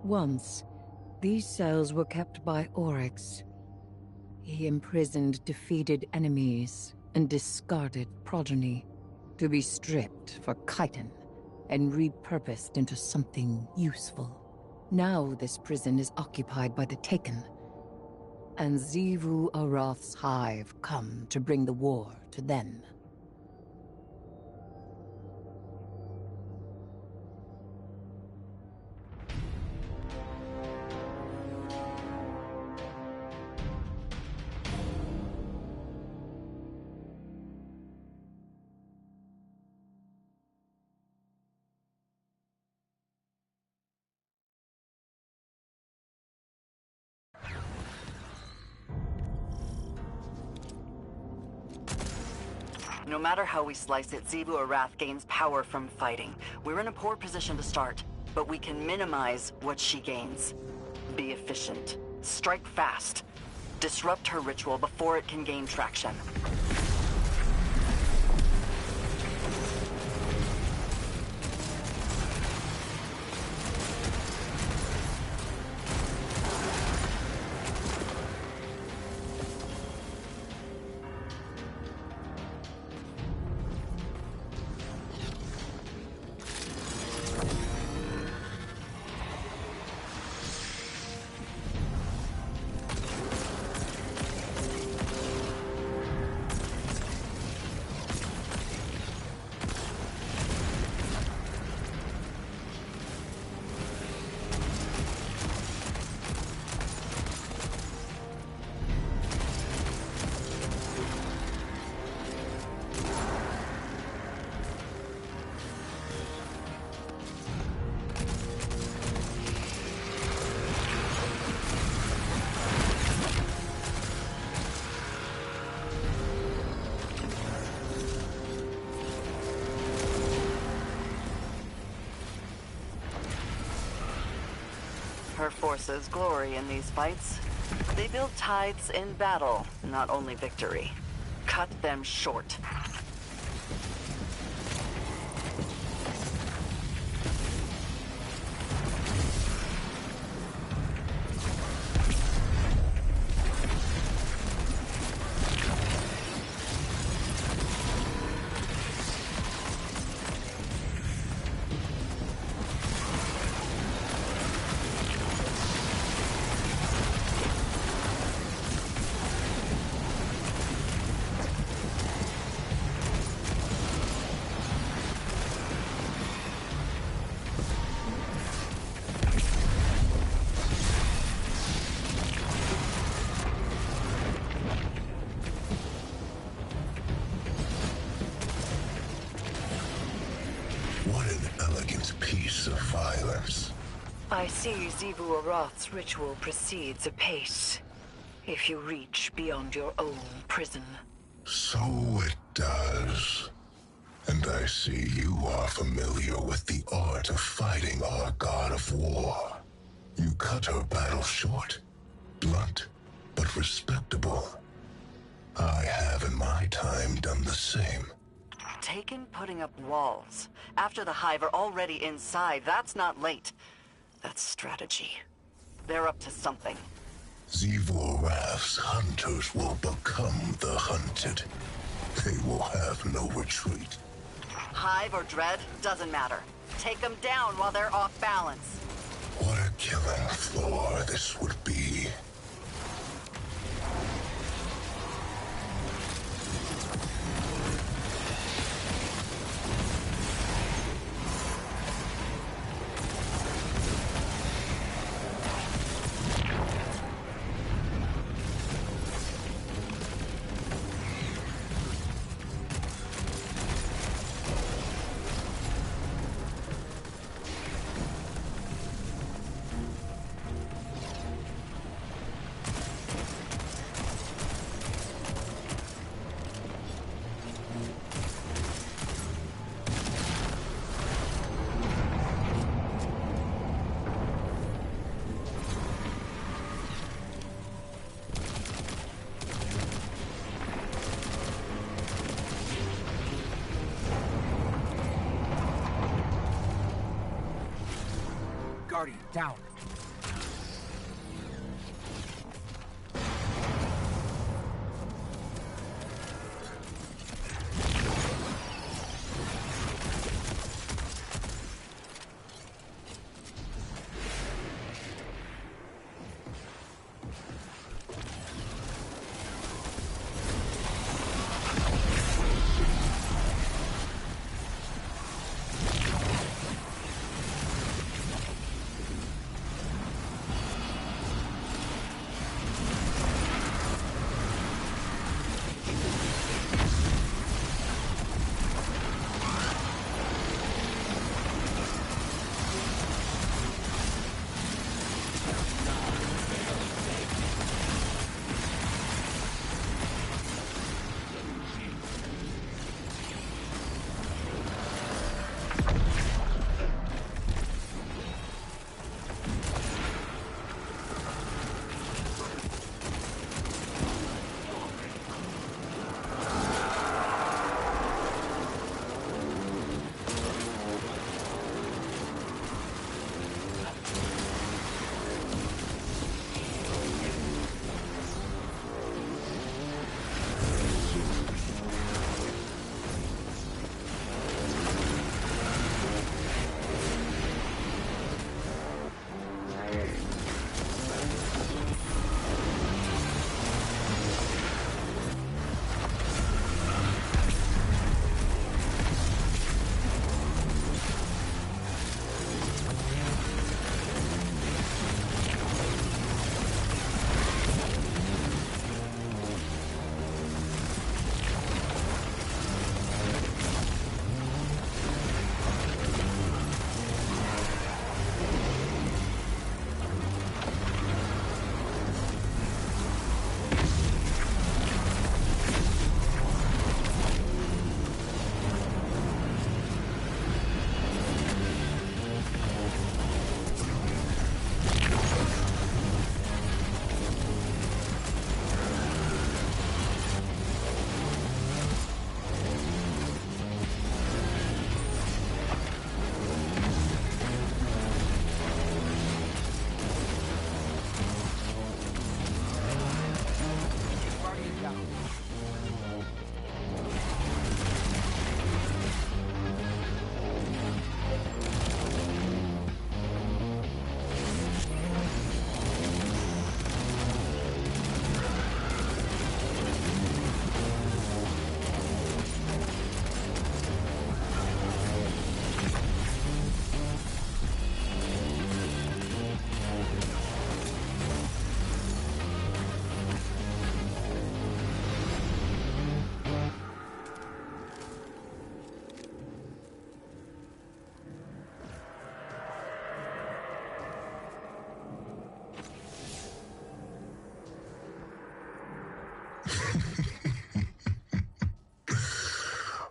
Once, these cells were kept by Oryx. He imprisoned defeated enemies and discarded progeny to be stripped for chitin and repurposed into something useful. Now this prison is occupied by the Taken, and Xivu Arath's hive come to bring the war to them. No matter how we slice it, Xivu Arath gains power from fighting. We're in a poor position to start, but we can minimize what she gains. Be efficient. Strike fast. Disrupt her ritual before it can gain traction. Her forces glory in these fights. They build tithes in battle, not only victory. Cut them short. What an elegant piece of violence. I see Xivu Arath's ritual proceeds apace. If you reach beyond your own prison. So it does. And I see you are familiar with the art of fighting our god of war. You cut her battle short. Blunt, but respectable. I have in my time done the same. Taken putting up walls. After the Hive are already inside, that's not late. That's strategy. They're up to something. Xivu Arath's hunters will become the hunted. They will have no retreat. Hive or Dread, doesn't matter. Take them down while they're off balance. What a killing floor this would be. Guardian, down.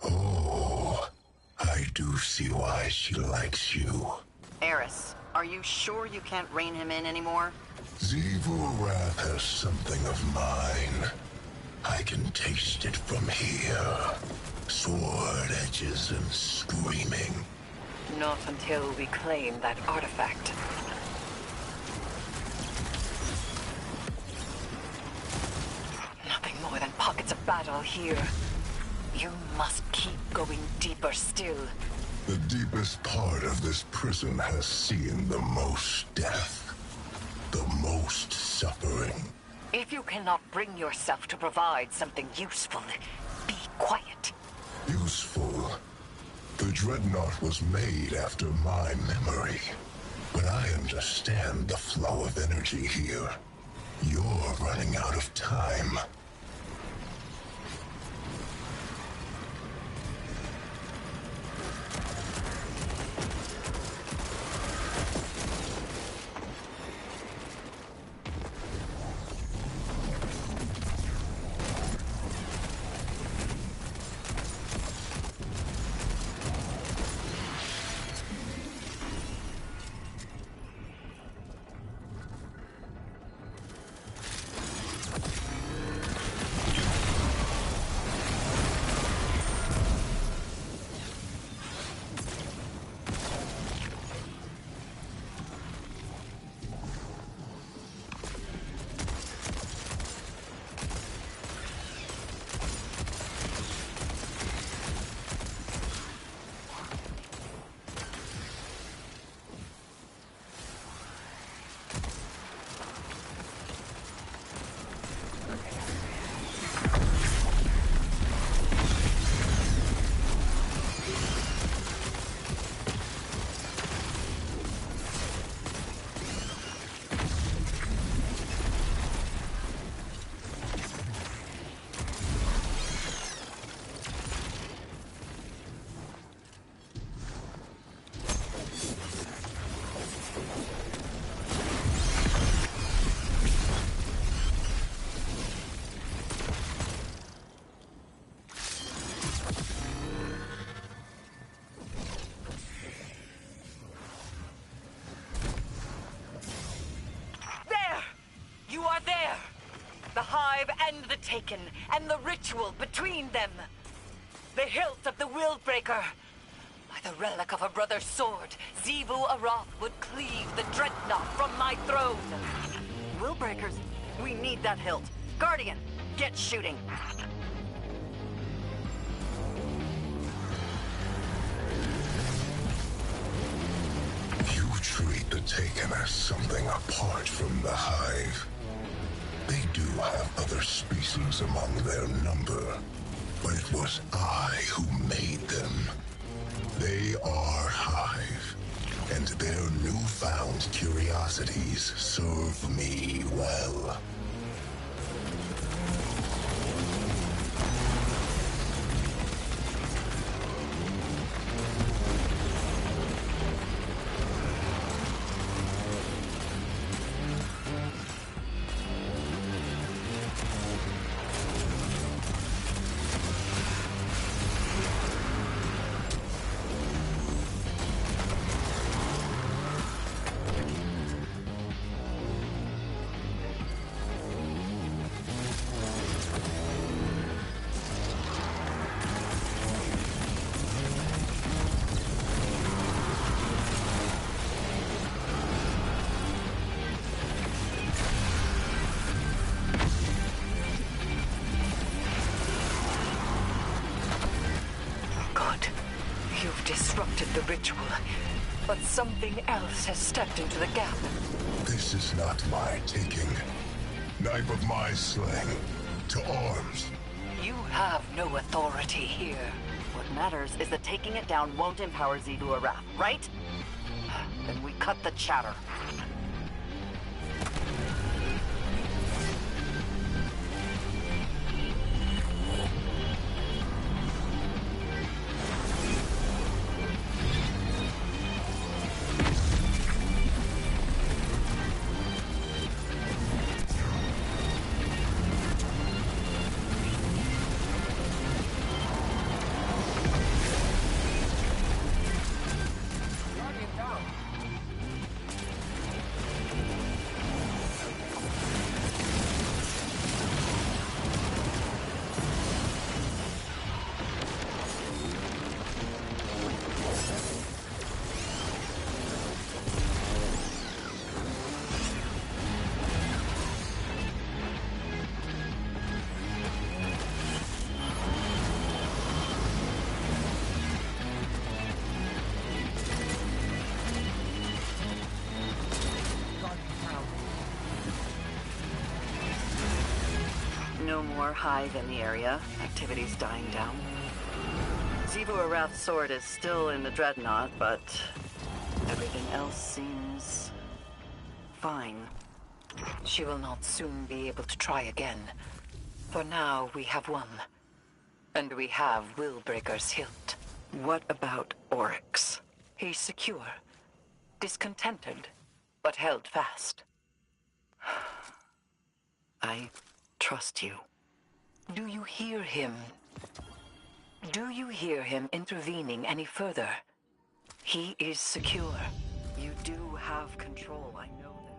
Oh, I do see why she likes you. Eris, are you sure you can't rein him in anymore? Xivu Arath has something of mine. I can taste it from here. Sword edges and screaming. Not until we claim that artifact. Nothing more than pockets of battle here. You must keep going deeper still. The deepest part of this prison has seen the most death. The most suffering. If you cannot bring yourself to provide something useful, be quiet. Useful. The Dreadnought was made after my memory. But I understand the flow of energy here. You're running out of time. end the Taken and the ritual between them. The hilt of the Willbreaker. By the relic of a brother's sword, Xivu Arath would cleave the dreadnought from my throne. Willbreakers? We need that hilt. Guardian, get shooting. You treat the Taken as something apart from the Hive. They do have other species among their number, but it was I who made them. They are Hive, and their newfound curiosities serve me well. Disrupted the ritual, but something else has stepped into the gap. This is not my taking. Knife of my slaying. To arms. You have no authority here. What matters is that taking it down won't empower Xivu Arath, right? Then we cut the chatter. No more Hive in the area. Activity's dying down. Xivu Arath's sword is still in the dreadnought, but everything else seems fine. She will not soon be able to try again. For now, we have won. And we have Willbreaker's hilt. What about Oryx? He's secure, discontented, but held fast. I trust you. Do you hear him? Do you hear him intervening any further? He is secure. You do have control, I know that.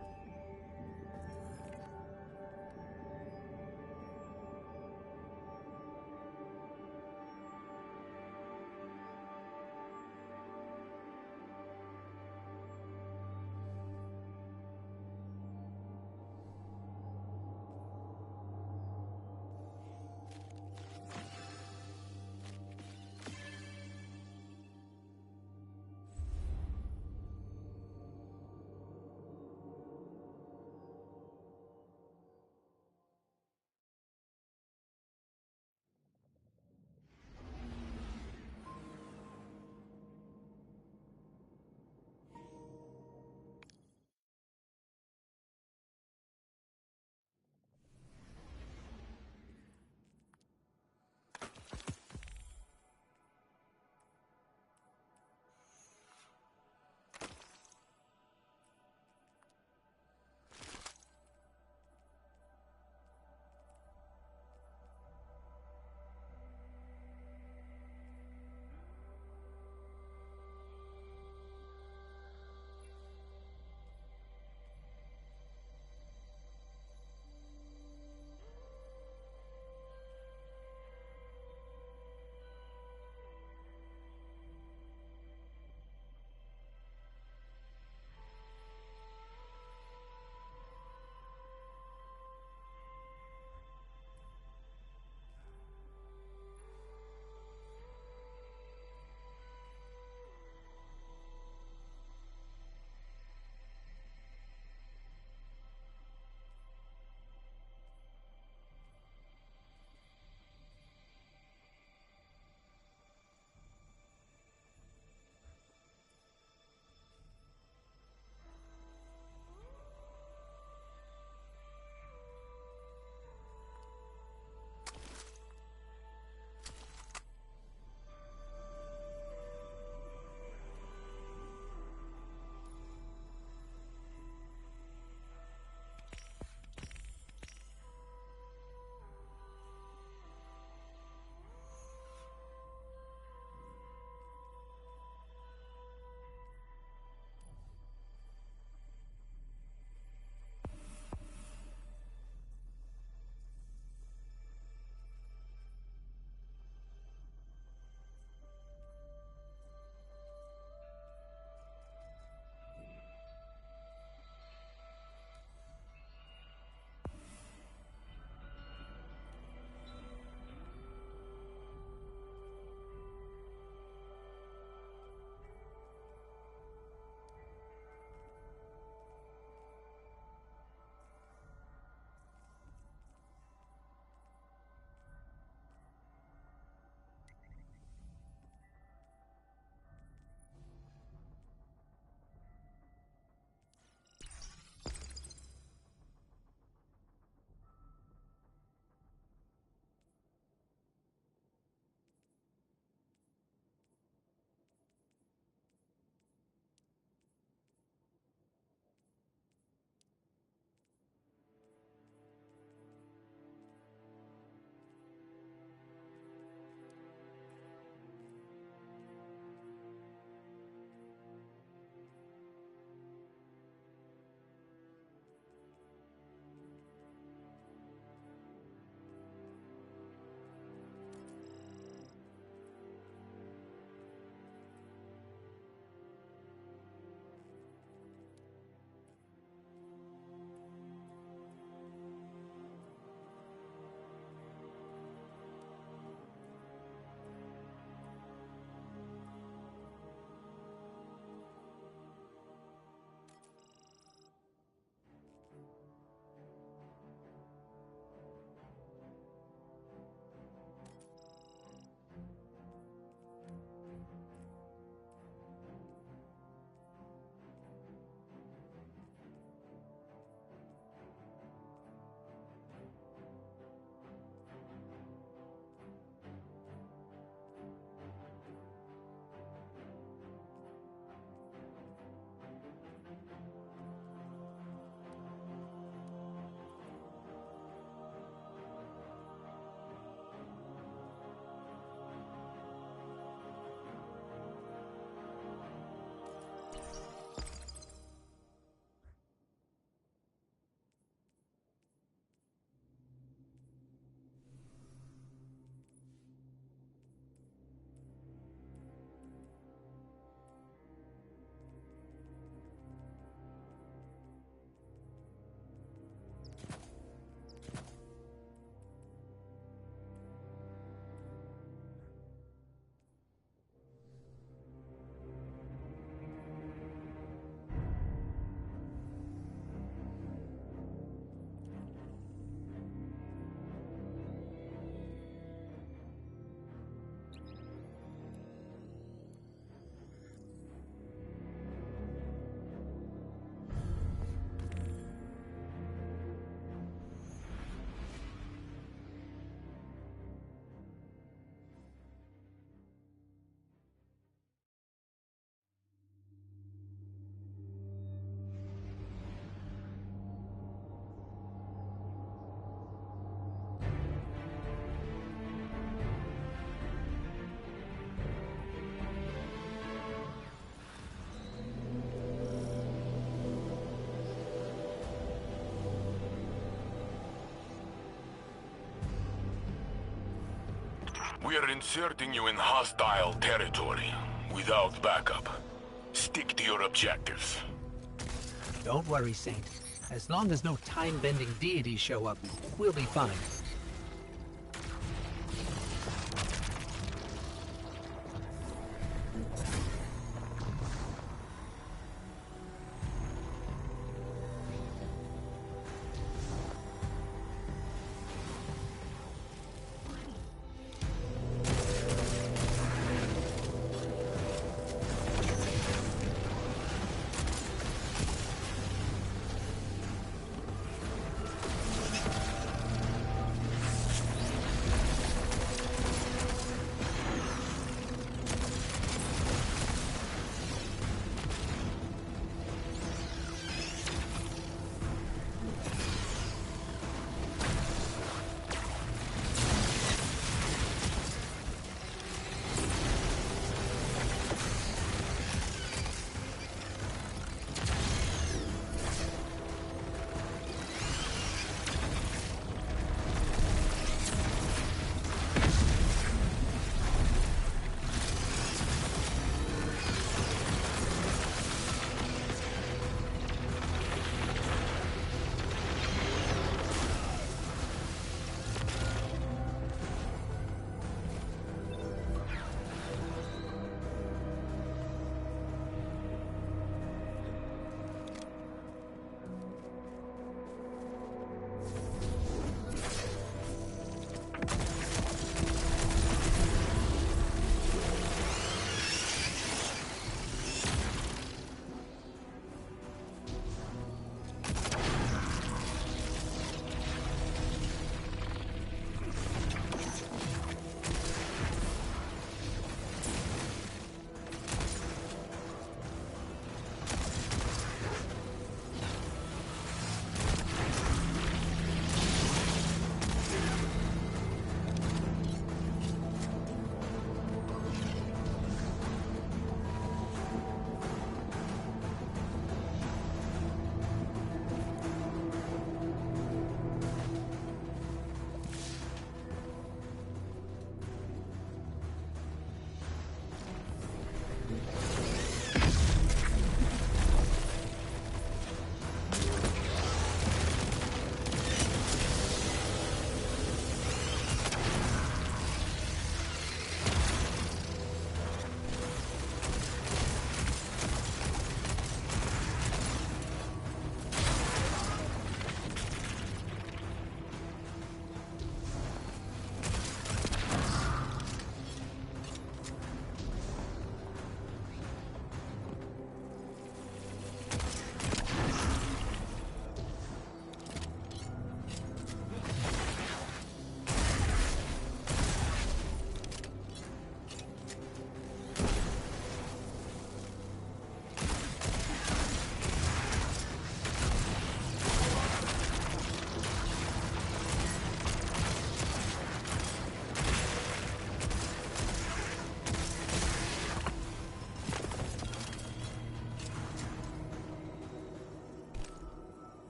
We are inserting you in hostile territory, without backup. Stick to your objectives. Don't worry, Saint. As long as no time-bending deities show up, we'll be fine.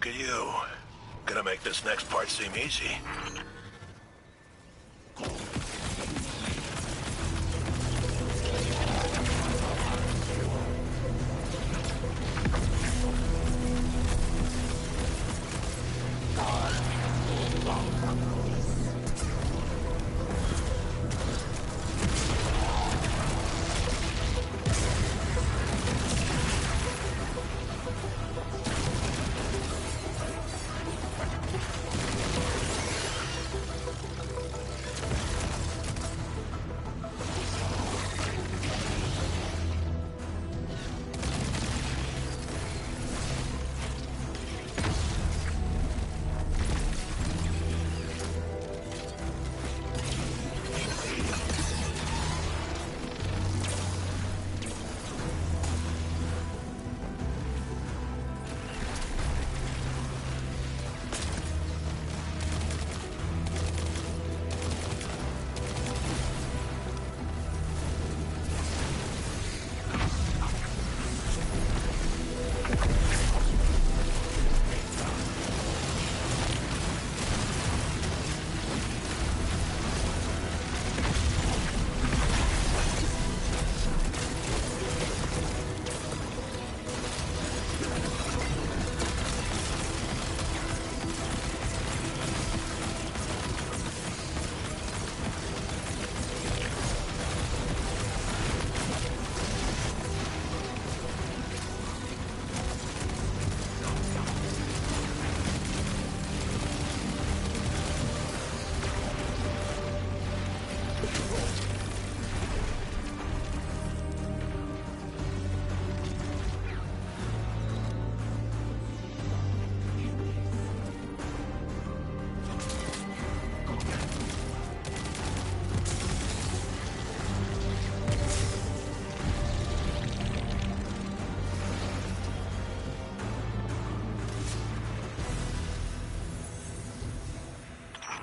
Look at you. Gonna make this next part seem easy.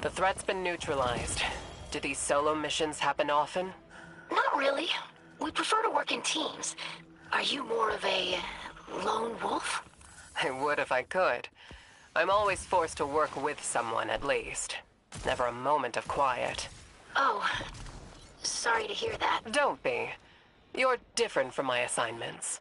The threat's been neutralized. Do these solo missions happen often? Not really. We prefer to work in teams. Are you more of a lone wolf? I would if I could. I'm always forced to work with someone, at least. Never a moment of quiet. Oh, sorry to hear that. Don't be. You're different from my assignments.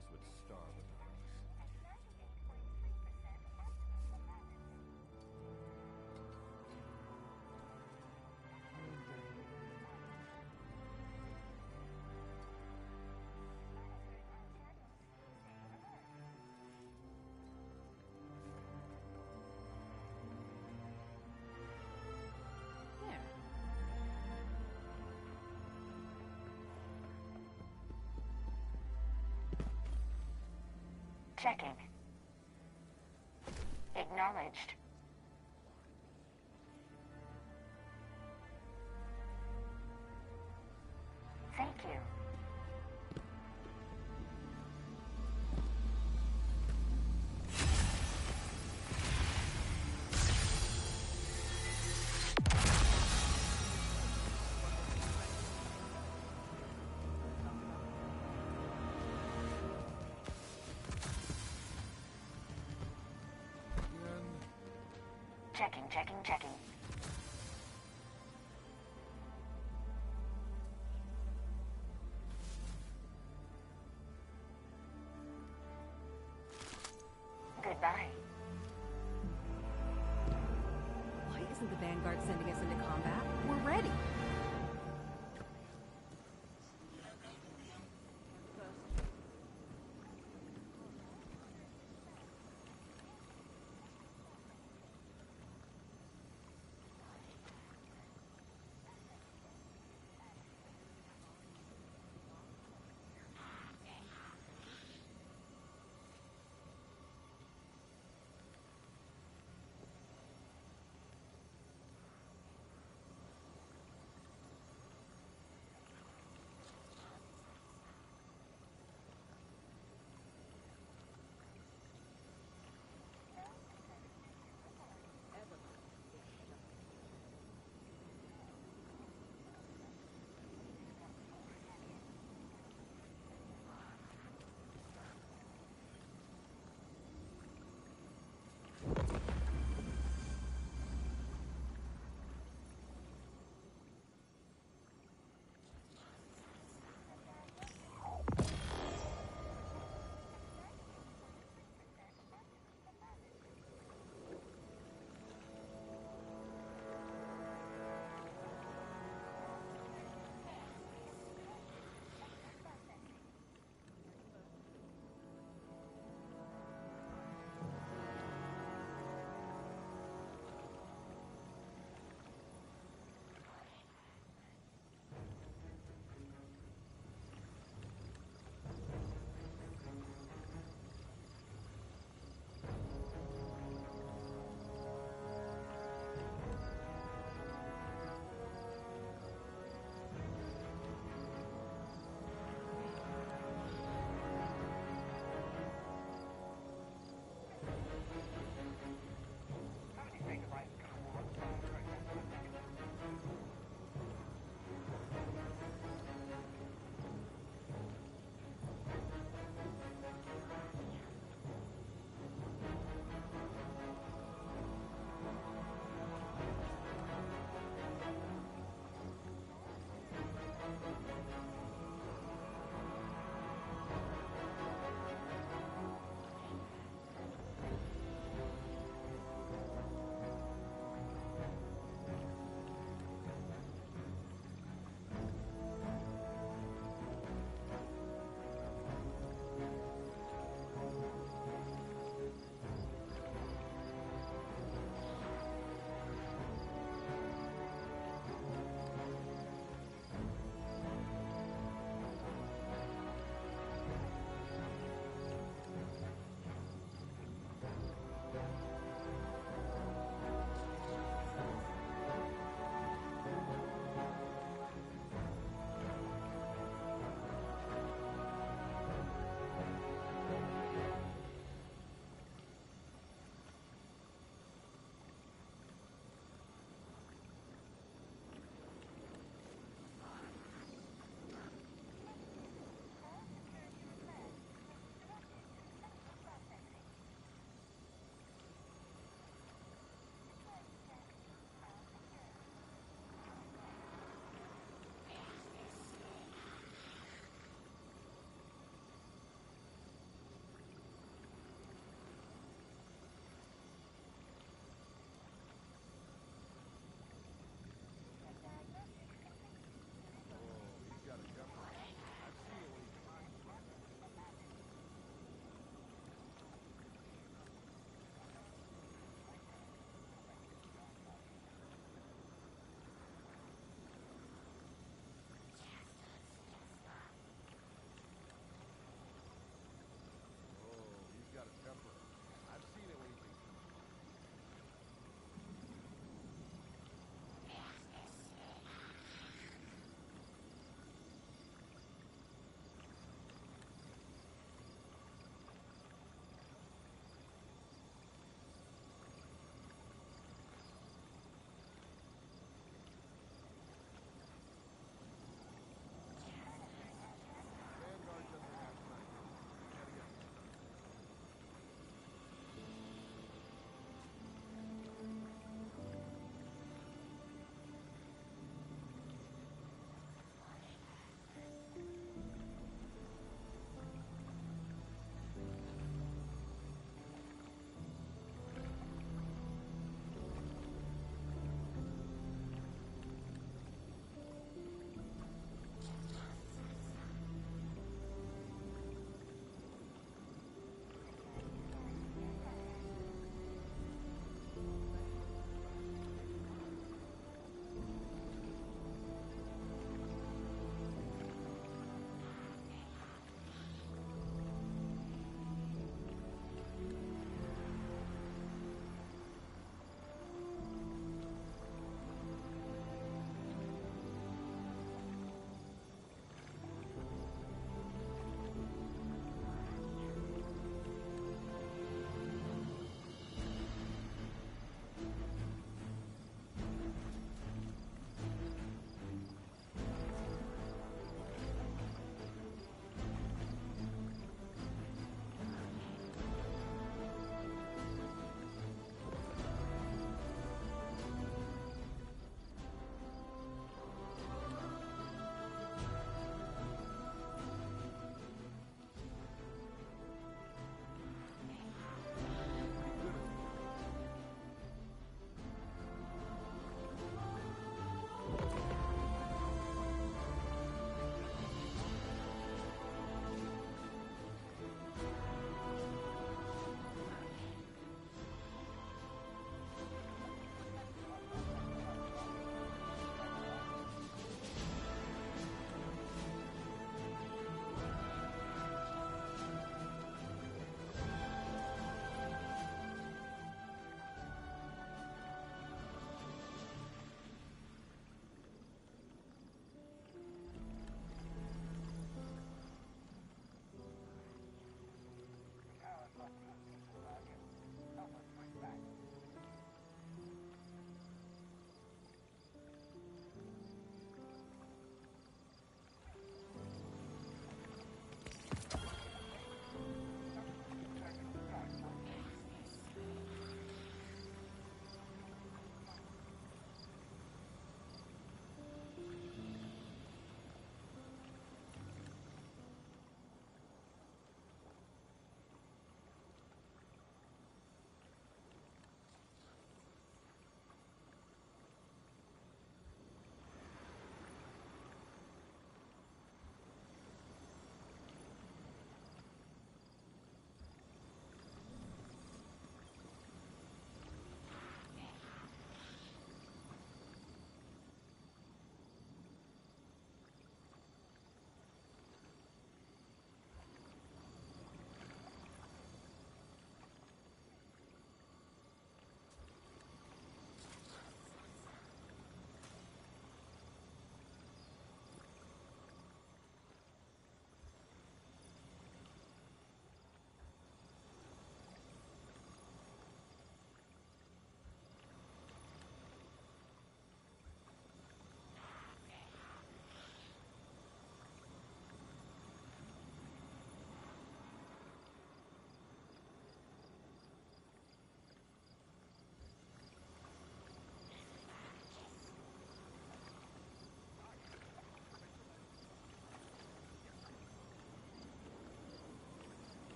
place would starve without us. Checking. Acknowledged. Thank you. Checking. Goodbye. Why isn't the Vanguard sending us into combat? We're ready.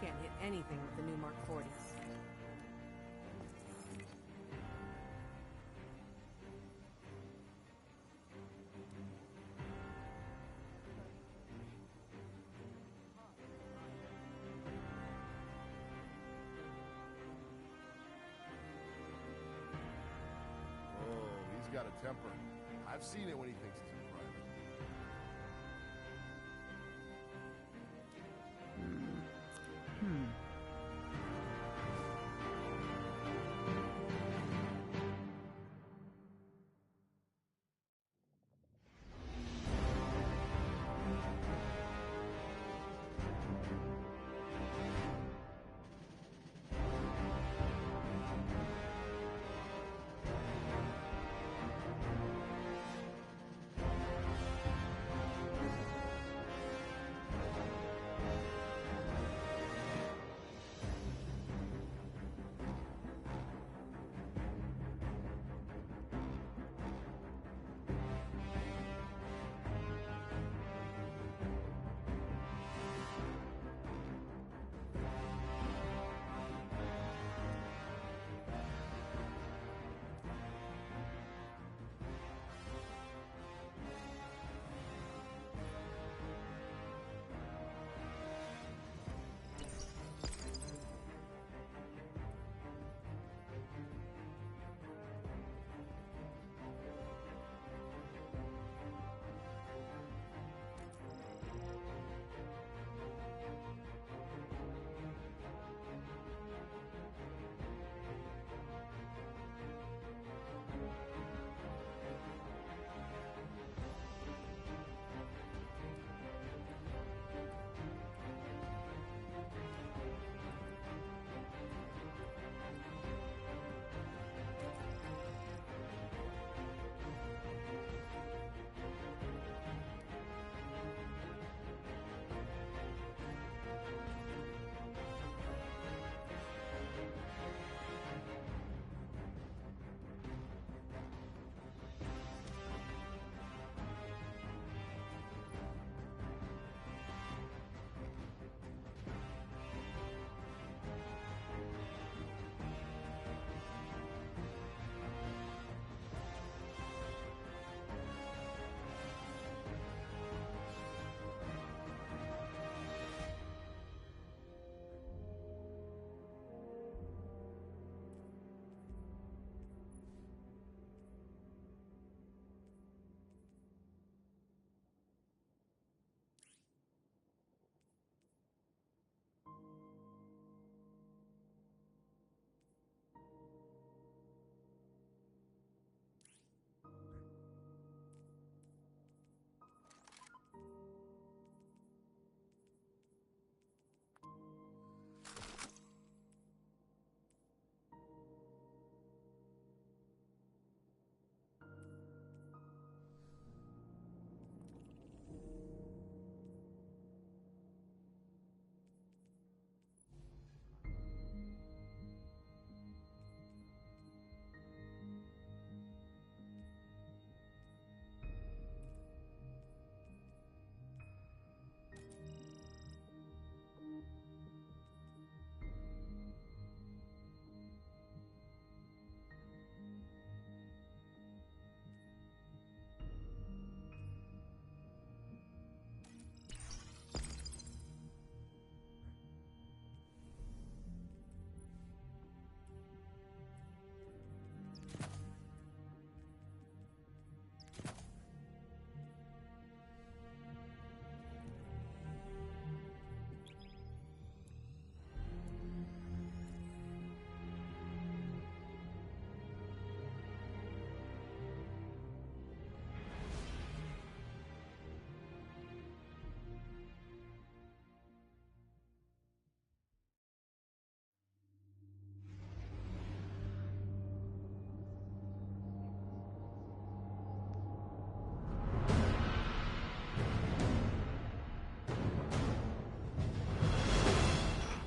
can't hit anything with the new Mark 40s. He's got a temper. I've seen it when he thinks he's in private.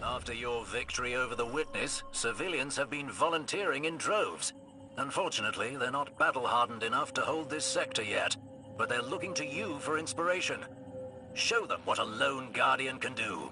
After your victory over the Witness, civilians have been volunteering in droves. Unfortunately, they're not battle-hardened enough to hold this sector yet, but they're looking to you for inspiration. Show them what a lone Guardian can do.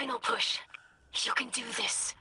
final push. You can do this.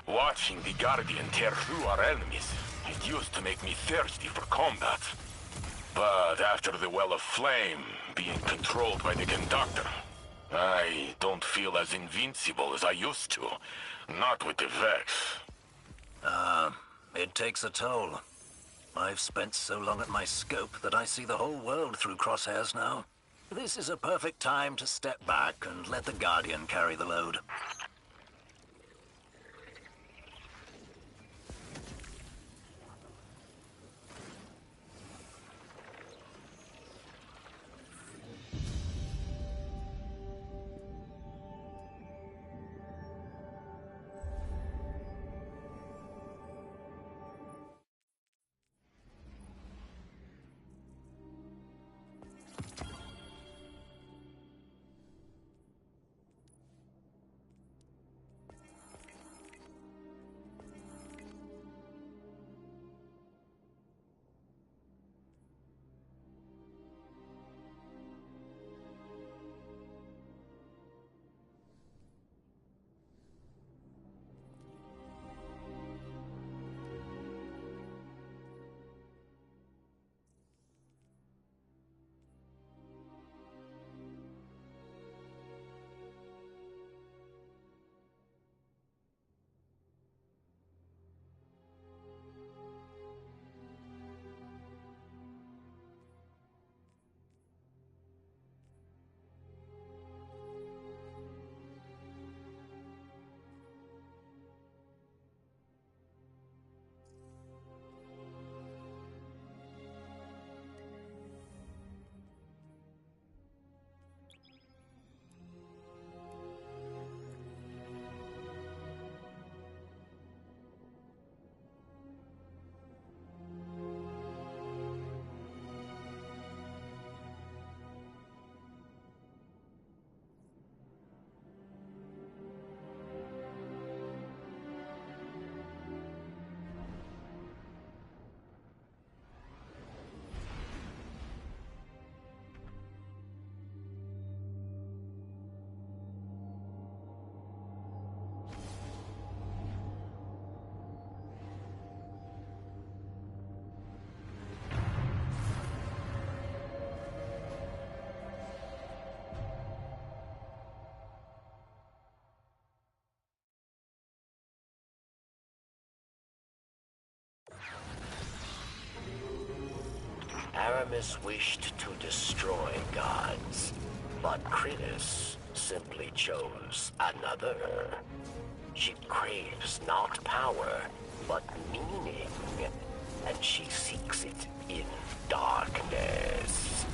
Watching the Guardian tear through our enemies, it used to make me thirsty for combat. But after the Well of Flame being controlled by the Conductor, I don't feel as invincible as I used to. Not with the Vex. It takes a toll. I've spent so long at my scope that I see the whole world through crosshairs now. This is a perfect time to step back and let the Guardian carry the load. Aramis wished to destroy gods, but Kritis simply chose another. She craves not power, but meaning, and she seeks it in darkness.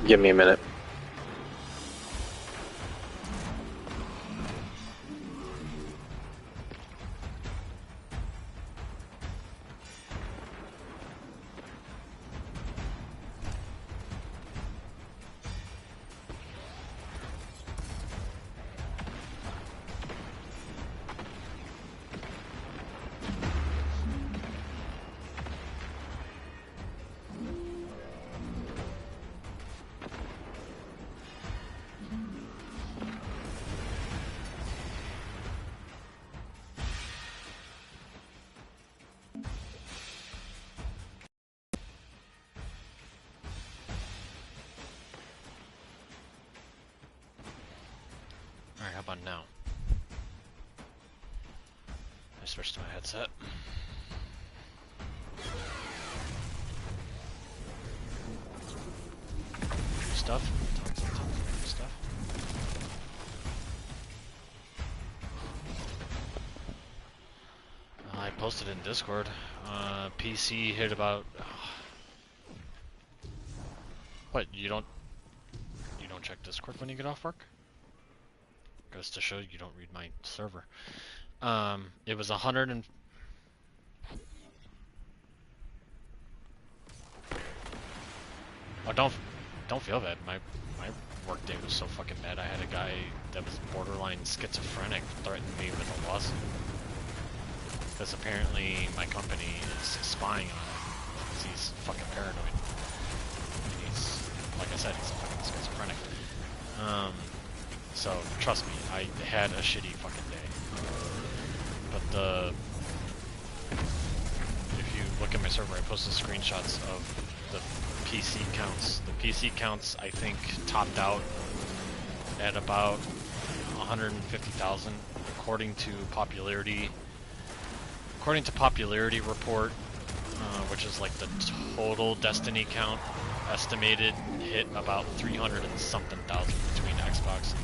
Give me a minute. Alright, how about now? I switched to my headset. New stuff. Tons of new stuff. I posted in Discord. PC hit about... What, you don't check Discord when you get off work? Goes to show you don't read my server. It was 100 and... Oh, don't feel bad. My work day was so fucking bad. I had a guy that was borderline schizophrenic threaten me with a lawsuit. Because apparently my company is spying on him. Because he's fucking paranoid. And he's, like I said, he's fucking schizophrenic. So, trust me, I had a shitty fucking day. But if you look at my server, I posted screenshots of the PC counts. The PC counts, I think, topped out at about 150,000, according to popularity. According to popularity report, which is like the total Destiny count, estimated hit about 300 and something thousand between Xbox,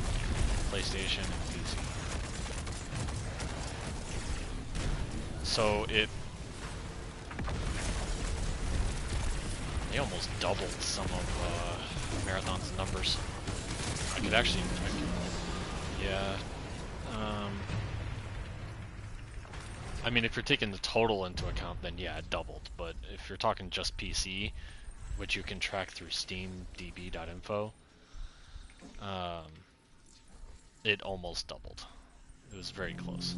PlayStation, and PC. So they almost doubled some of Marathon's numbers. I could actually, yeah. I mean, if you're taking the total into account, then yeah, it doubled. But if you're talking just PC, which you can track through steamdb.info, it almost doubled. It was very close.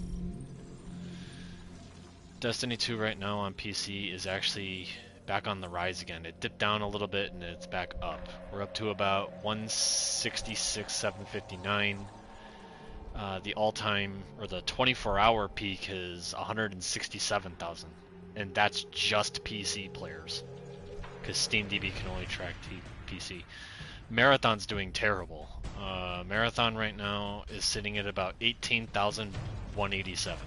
Destiny 2 right now on PC is actually back on the rise again. It dipped down a little bit and it's back up. We're up to about 166,759. The all-time, or the 24-hour peak is 167,000. And that's just PC players. Because SteamDB can only track PC. Marathon's doing terrible. Marathon right now is sitting at about 18,187.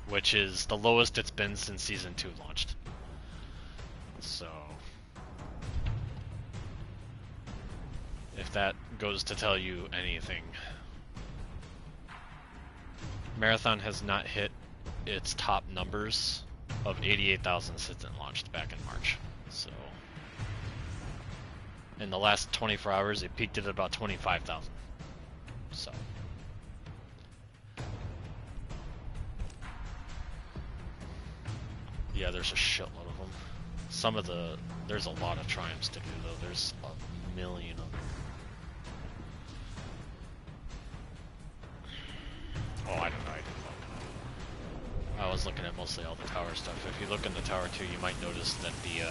Which is the lowest it's been since Season 2 launched. So... if that goes to tell you anything... Marathon has not hit its top numbers of 88,000 since it launched back in March. So, in the last 24 hours, it peaked at about 25,000. So, yeah, there's a shitload of them. There's a lot of triumphs to do though. There's a million of them. Oh, I don't know. I was looking at mostly all the tower stuff. If you look in the tower too, you might notice that the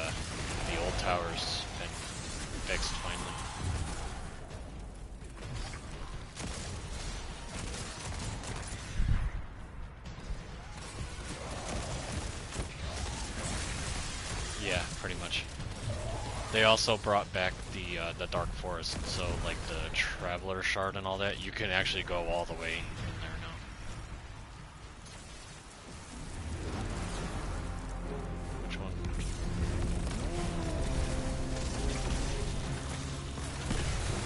old tower's been fixed finally. Yeah, pretty much. They also brought back the Dark Forest, so like the Traveler Shard and all that, you can actually go all the way in there now. Which one?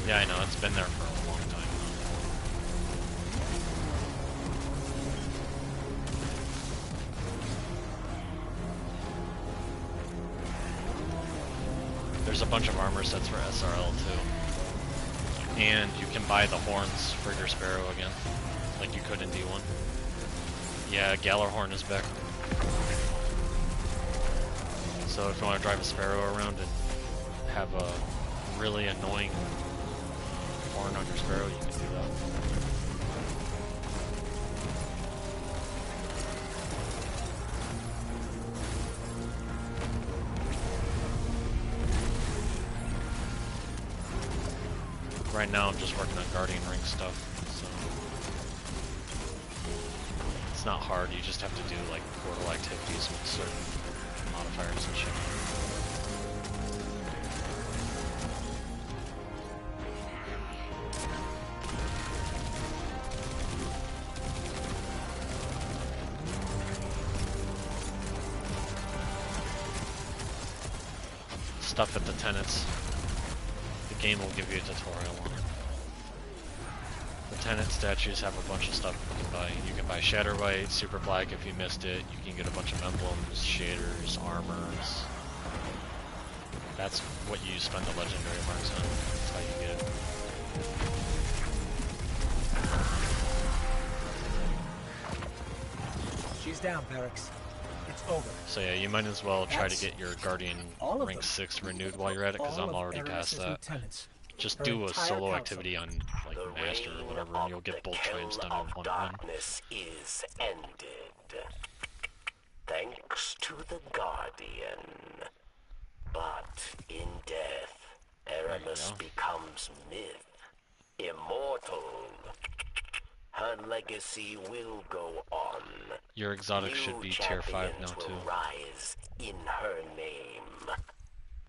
Yeah, I know, it's been there for a long time now. There's a bunch of armor sets for SRL too. And you can buy the horns for your Sparrow again, like you could in D1. Yeah, Gallarhorn is back. So if you want to drive a Sparrow around and have a really annoying horn on your Sparrow, you can do that. Right now I'm just working on Guardian Ring stuff, so it's not hard, you just have to do like portal activities with certain modifiers and shit. Stuff at the tenants. The game will give you a tutorial on it. The tenant statues have a bunch of stuff you can buy. You can buy Shatter White, Super Black if you missed it. You can get a bunch of emblems, shaders, armors. That's what you spend the legendary marks on. That's how you get it. She's down, Perix. It's over. So yeah, you might as well try to get your Guardian Ring 6 renewed while you're at it, because I'm already past that. Just do a solo activity on like Master or whatever, and you'll get both trains done in one run. Darkness is ended, thanks to the Guardian. But in death, Eramis becomes myth, immortal. Her legacy will go on. Your exotic should be tier 5 now too. Rise in her name.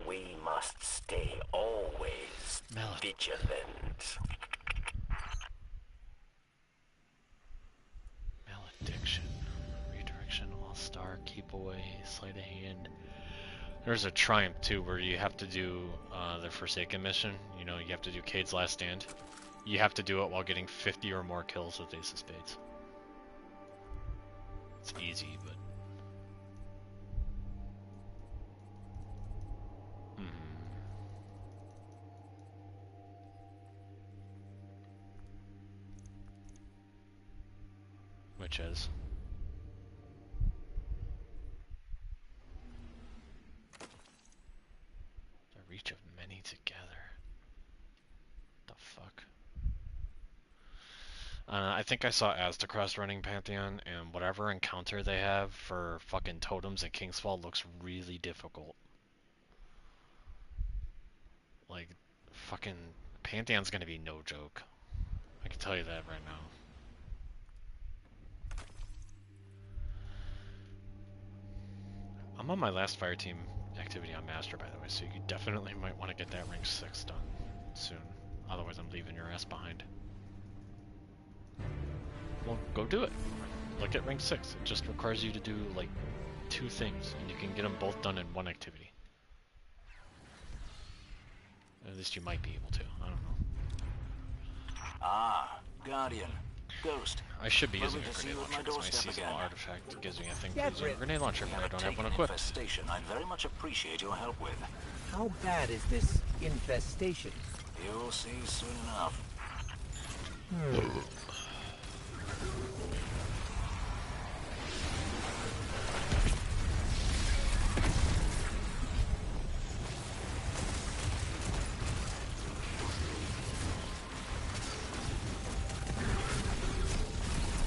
We must stay always vigilant. Malediction, redirection, all-star, keep away, sleight of hand. There's a triumph too, where you have to do the Forsaken mission. You know, you have to do Cade's Last Stand. You have to do it while getting 50 or more kills with Ace of Spades. It's easy, but... Which is... The reach of many together. The fuck? I think I saw Aztecross running Pantheon, and whatever encounter they have for fucking totems at Kingsfall looks really difficult. Like, fucking Pantheon's gonna be no joke. I can tell you that right now. I'm on my last fire team activity on Master, by the way, so you definitely might want to get that rank 6 done soon. Otherwise I'm leaving your ass behind. Well, go do it. Look at rank 6. It just requires you to do, like, 2 things, and you can get them both done in one activity. At least you might be able to. I don't know. Ah, Guardian. Ghost. I should be using a grenade launcher because my seasonal artifact gives me a thing for using a grenade launcher, but I don't have one equipped. Infestation I'd very much appreciate your help with. How bad is this infestation? You'll see soon enough.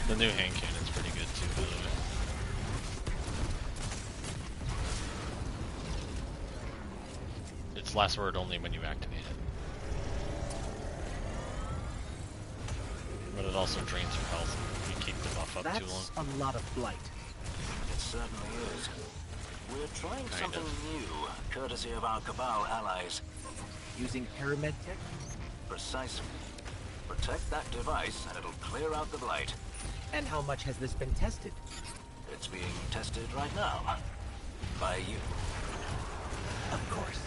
The new hand cannon's pretty good too, by the way. last word only when you activate it. But it also drains your health if you keep the buff up too long. That's a lot of blight. It certainly is. We're trying something new, courtesy of our Cabal allies. Using Pyramid Tech? Precisely. Protect that device and it'll clear out the blight. And how much has this been tested? It's being tested right now. By you. Of course.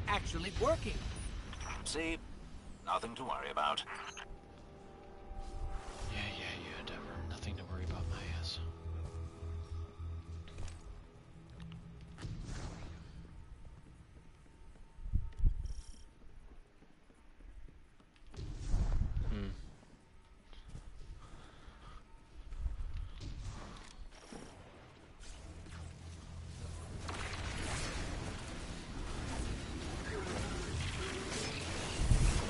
Actually working. See? Nothing to worry about. Yeah, Deborah. Nothing to worry about, my ass.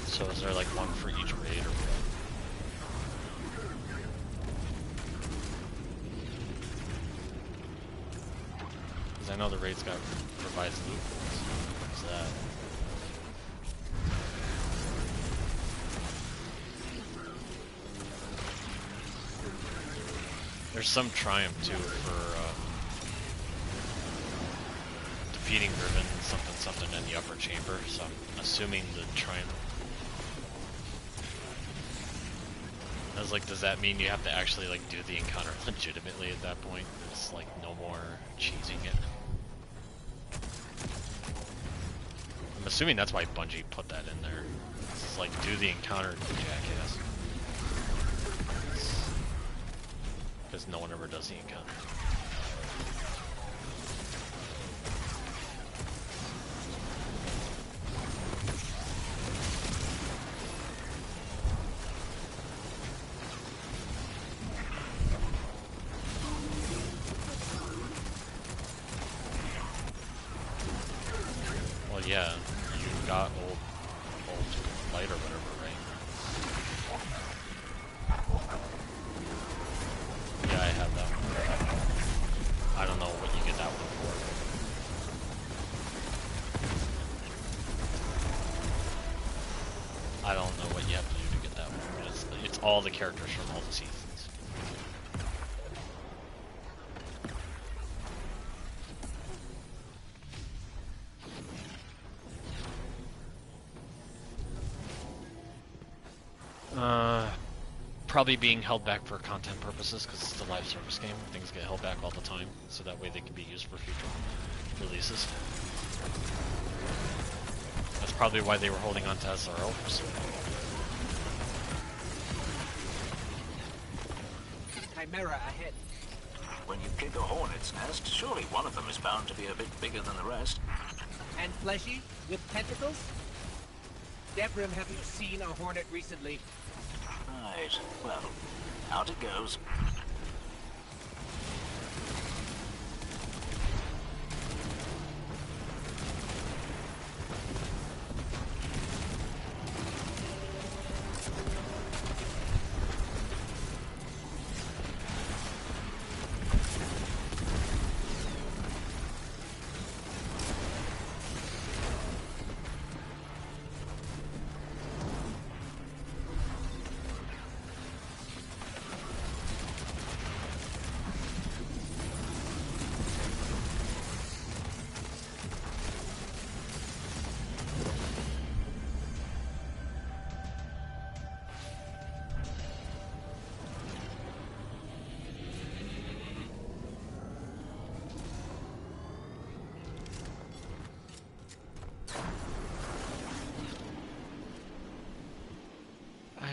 So is there like one for each raid or what? Because I know the raids got revised loot pools. What's that? There's some triumph too for defeating Riven something in the upper chamber, so I'm assuming the triumph. I was like, does that mean you have to actually like do the encounter legitimately at that point? There's like no more cheesing it. I'm assuming that's why Bungie put that in there. It's like, do the encounter, jackass. Because no one ever does the encounter. Yeah, you got old light or whatever, right? Yeah, I have that one. I don't know what you get that one for. I don't know what you have to do to get that one, but it's all the characters from all the seasons. Probably being held back for content purposes because it's a live service game. Things get held back all the time, so that way they can be used for future releases. That's probably why they were holding on to SRO for so long. Chimera ahead. When you kick a hornet's nest, surely one of them is bound to be a bit bigger than the rest. And fleshy, with tentacles? Debrim, have you seen a hornet recently? Right, well, out it goes.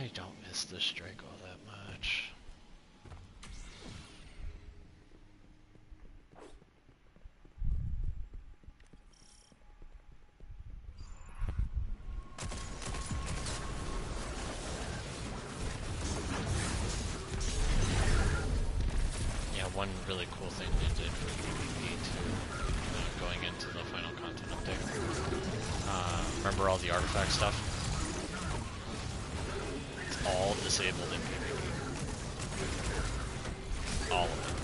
I don't miss this Draco that much. Yeah, one really cool thing they did for PvP too, going into the final content update. Remember all the artifact stuff? It's all disabled in PvP. All of it.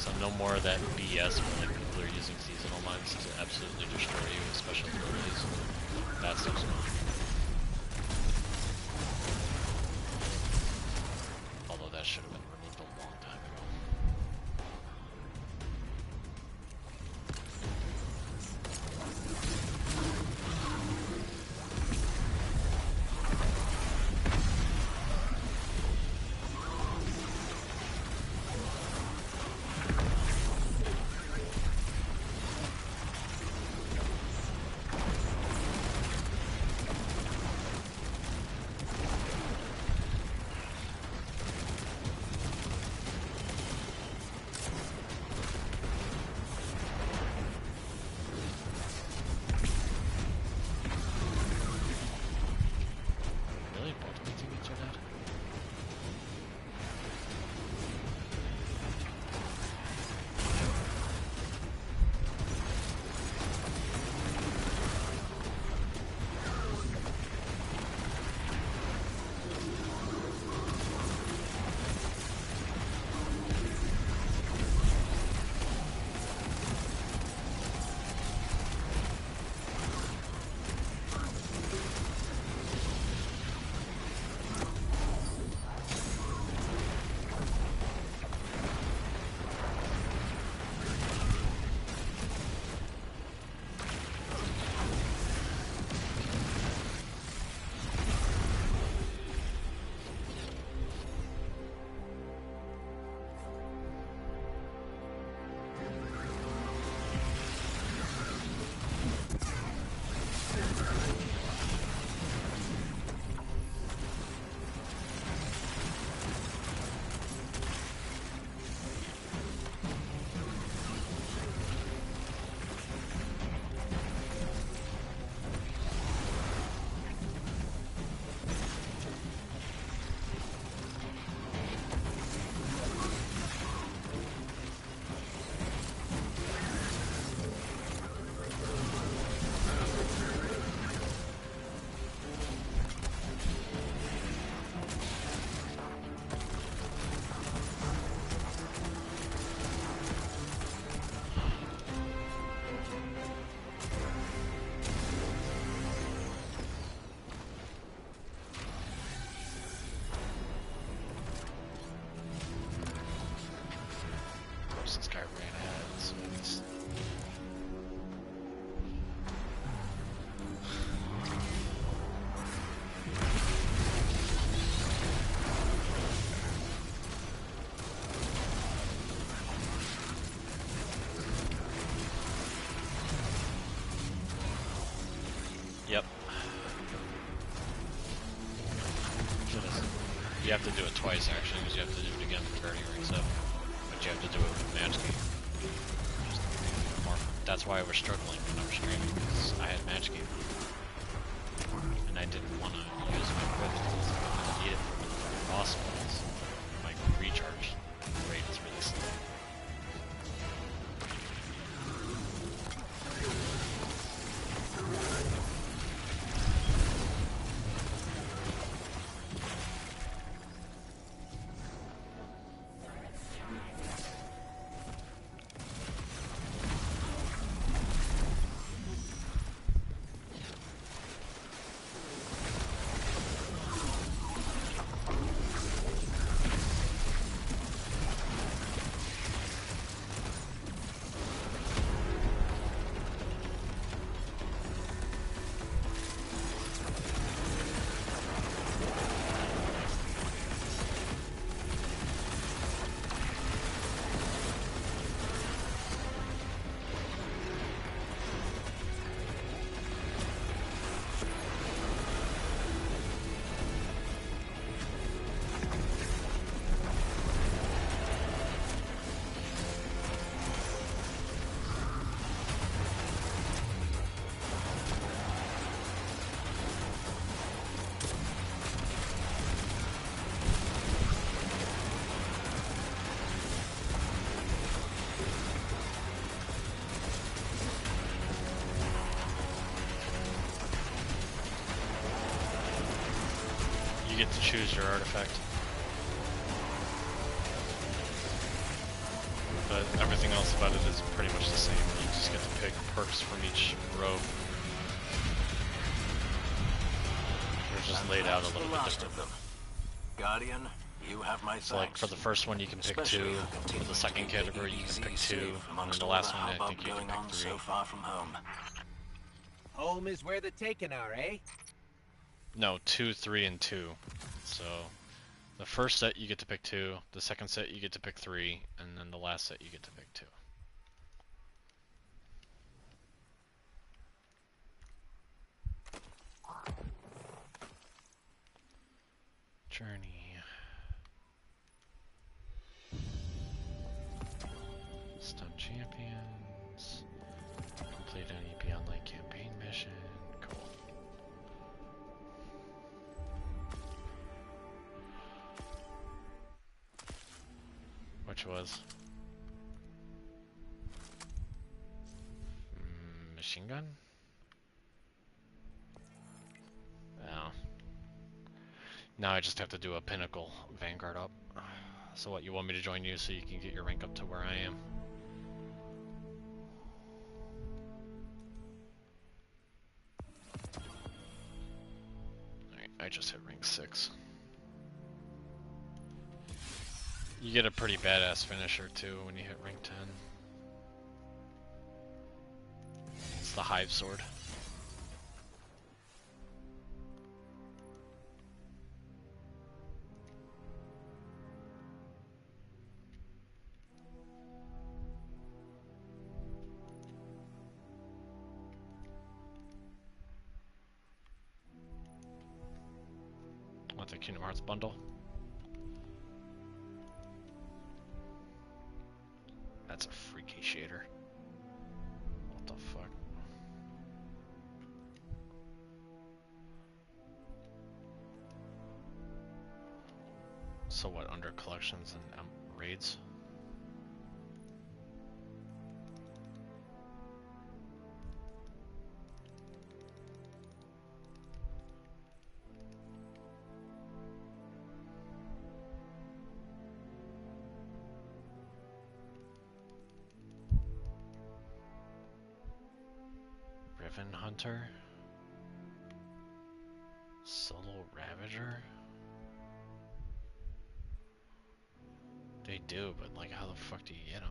So no more of that BS where like people are using seasonal mines to absolutely destroy you with special abilities. That stuff's gone. Although that should have been removed a long time ago. This guy ran ahead, so it's... Yep. You have to do it twice actually, because you have to do it again for 30 ranks up. But you have to do it with match game. That's why I was struggling when I was streaming, because I had match game. And I didn't want to use my equipment because I didn't need it for the boss spells. My recharge rate is really slow. You get to choose your artifact. But everything else about it is pretty much the same. You just get to pick perks from each row. They're just laid out a little bit different. Guardian, you have my thanks. So like for the first one you can pick 2, for the second category you can pick 2, and then the last one I think you can pick 3. So far from home. Home is where the taken are, eh? No, 2, 3, and 2. So the first set you get to pick 2, the second set you get to pick 3, and then the last set you get to pick 2. Journey. Stun champions. Complete any Beyond Light campaign mission. Cool. Which was? Machine gun? Oh. Now I just have to do a pinnacle Vanguard up. So what, you want me to join you so you can get your rank up to where I am? Alright, I just hit rank 6. You get a pretty badass finisher too when you hit rank 10. It's the Hive Sword. Want the Kingdom Hearts bundle? That's a freaky shader. What the fuck? So what, under collections and raids? Riven Hunter? Solo Ravager? They do, but like how the fuck do you get them?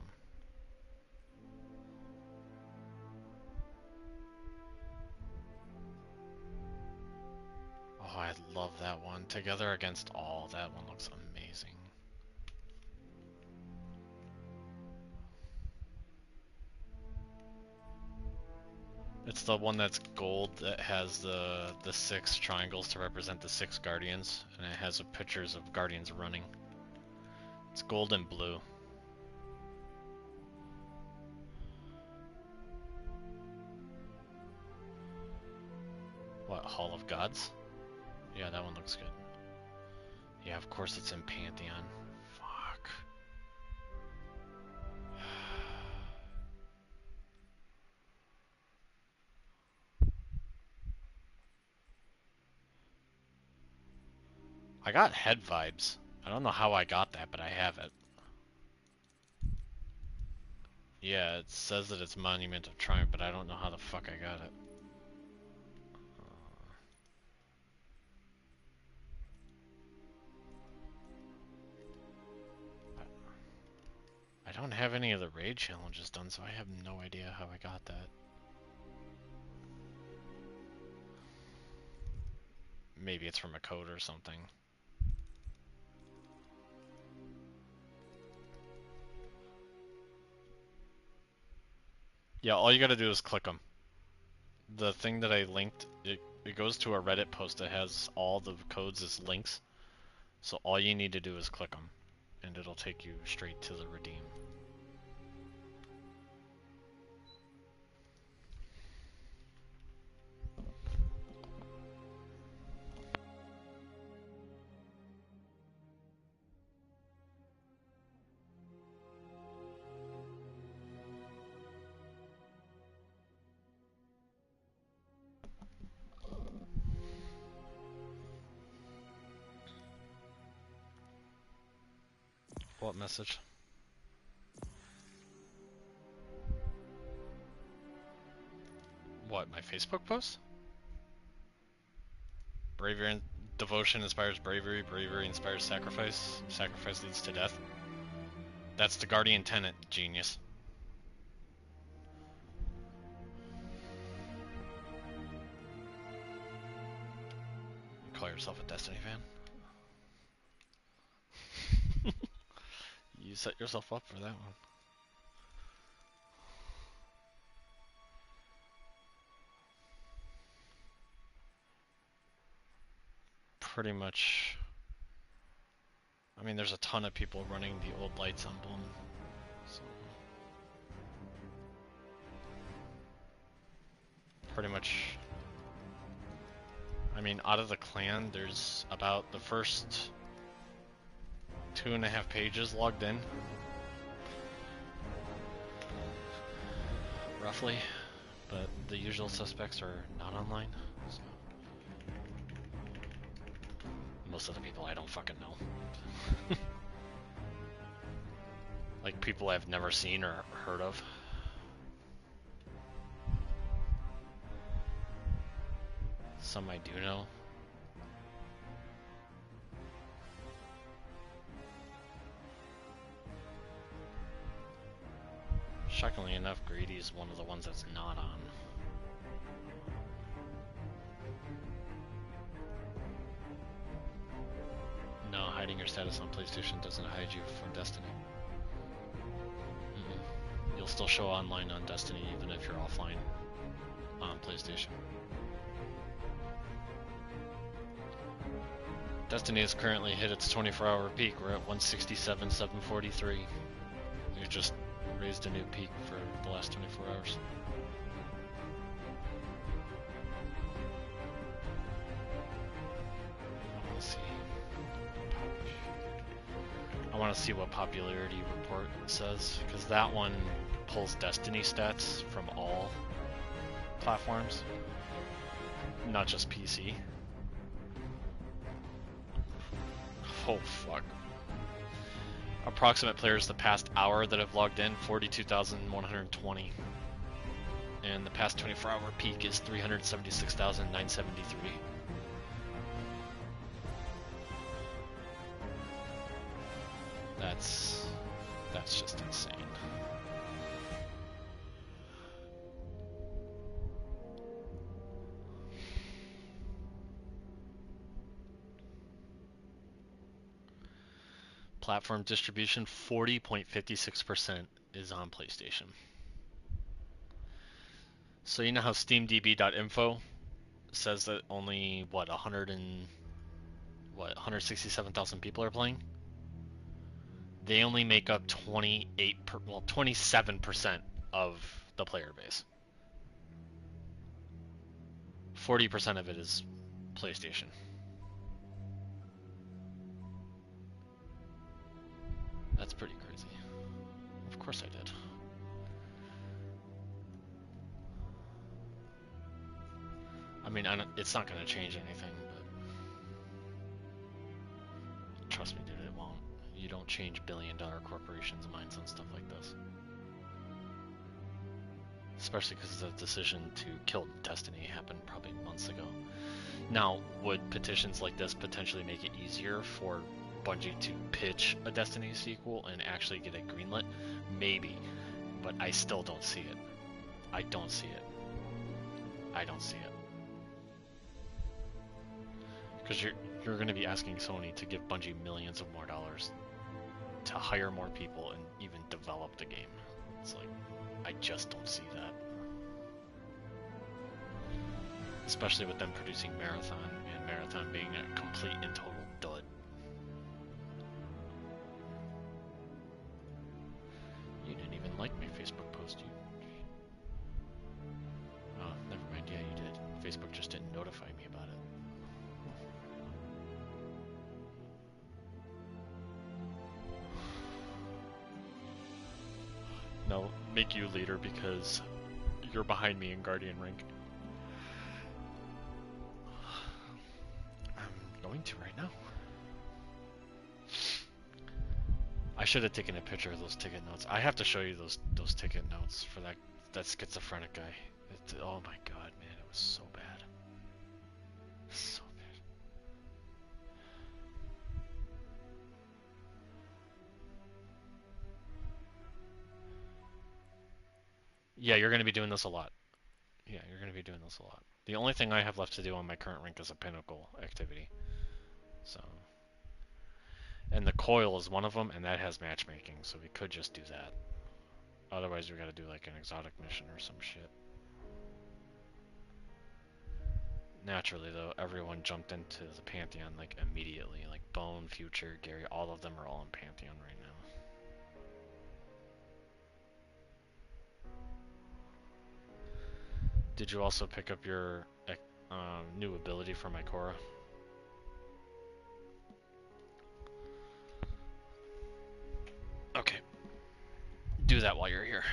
Oh, I love that one. Together Against All, that one looks amazing. It's the one that's gold that has the 6 triangles to represent the 6 guardians, and it has pictures of guardians running. It's gold and blue. What, Hall of Gods? Yeah, that one looks good. Yeah, of course it's in Pantheon. Fuck. I got head vibes. I don't know how I got that, but I have it. Yeah, it says that it's Monument of Triumph, but I don't know how the fuck I got it. I don't have any of the raid challenges done, so I have no idea how I got that. Maybe it's from a code or something. Yeah, all you gotta do is click them. The thing that I linked, it goes to a Reddit post that has all the codes as links. So all you need to do is click them, and it'll take you straight to the redeem. What message? What, my Facebook post? Bravery and devotion inspires bravery, bravery inspires sacrifice, sacrifice leads to death. That's the Guardian tenet, genius. You call yourself a Destiny fan? You set yourself up for that one. Pretty much. I mean, there's a ton of people running the old Lights emblem. So. Pretty much. I mean, out of the clan, there's about the first 2.5 pages logged in. Roughly. But the usual suspects are not online. So. Most of the people I don't fucking know. Like people I've never seen or heard of. Some I do know. Shockingly enough, Greedy is one of the ones that's not on. No, hiding your status on PlayStation doesn't hide you from Destiny. You'll still show online on Destiny even if you're offline on PlayStation. Destiny has currently hit its 24-hour peak. We're at 167,743. We just raised a new peak for the last 24 hours. I want to see what popularity report says, because that one pulls Destiny stats from all platforms, not just PC. Oh fuck. Approximate players the past hour that have logged in, 42,120. And the past 24-hour peak is 376,973. That's just insane. Platform distribution, 40.56% is on PlayStation. So you know how SteamDB.info says that only 167,000 people are playing? They only make up 27% of the player base. 40% of it is PlayStation. That's pretty crazy. Of course I did. I mean, it's not going to change anything, but trust me, dude, it won't. You don't change billion-dollar corporations' minds on stuff like this. Especially because the decision to kill Destiny happened probably months ago. Now, would petitions like this potentially make it easier for Bungie to pitch a Destiny sequel and actually get it greenlit? Maybe, but I still don't see it. I don't see it. I don't see it. Because you're going to be asking Sony to give Bungie millions of more dollars to hire more people and even develop the game. It's like, I just don't see that. Especially with them producing Marathon, and Marathon being a complete and total dud. You didn't even like my Facebook post, you. Oh, never mind, yeah you did. Facebook just didn't notify me about it. No, make you leader because you're behind me in Guardian rank. I'm going to right now. I should have taken a picture of those ticket notes. I have to show you those ticket notes for that schizophrenic guy. Oh my god, man, it was so bad. So bad. Yeah, you're going to be doing this a lot. Yeah, you're going to be doing this a lot. The only thing I have left to do on my current rank is a pinnacle activity. So, and the coil is one of them, and that has matchmaking, so we could just do that. Otherwise, we got to do like an exotic mission or some shit. Naturally, though, everyone jumped into the Pantheon like immediately. Like Bone, Future, Gary, all of them are all in Pantheon right now. Did you also pick up your new ability from Ikora? Okay. Do that while you're here.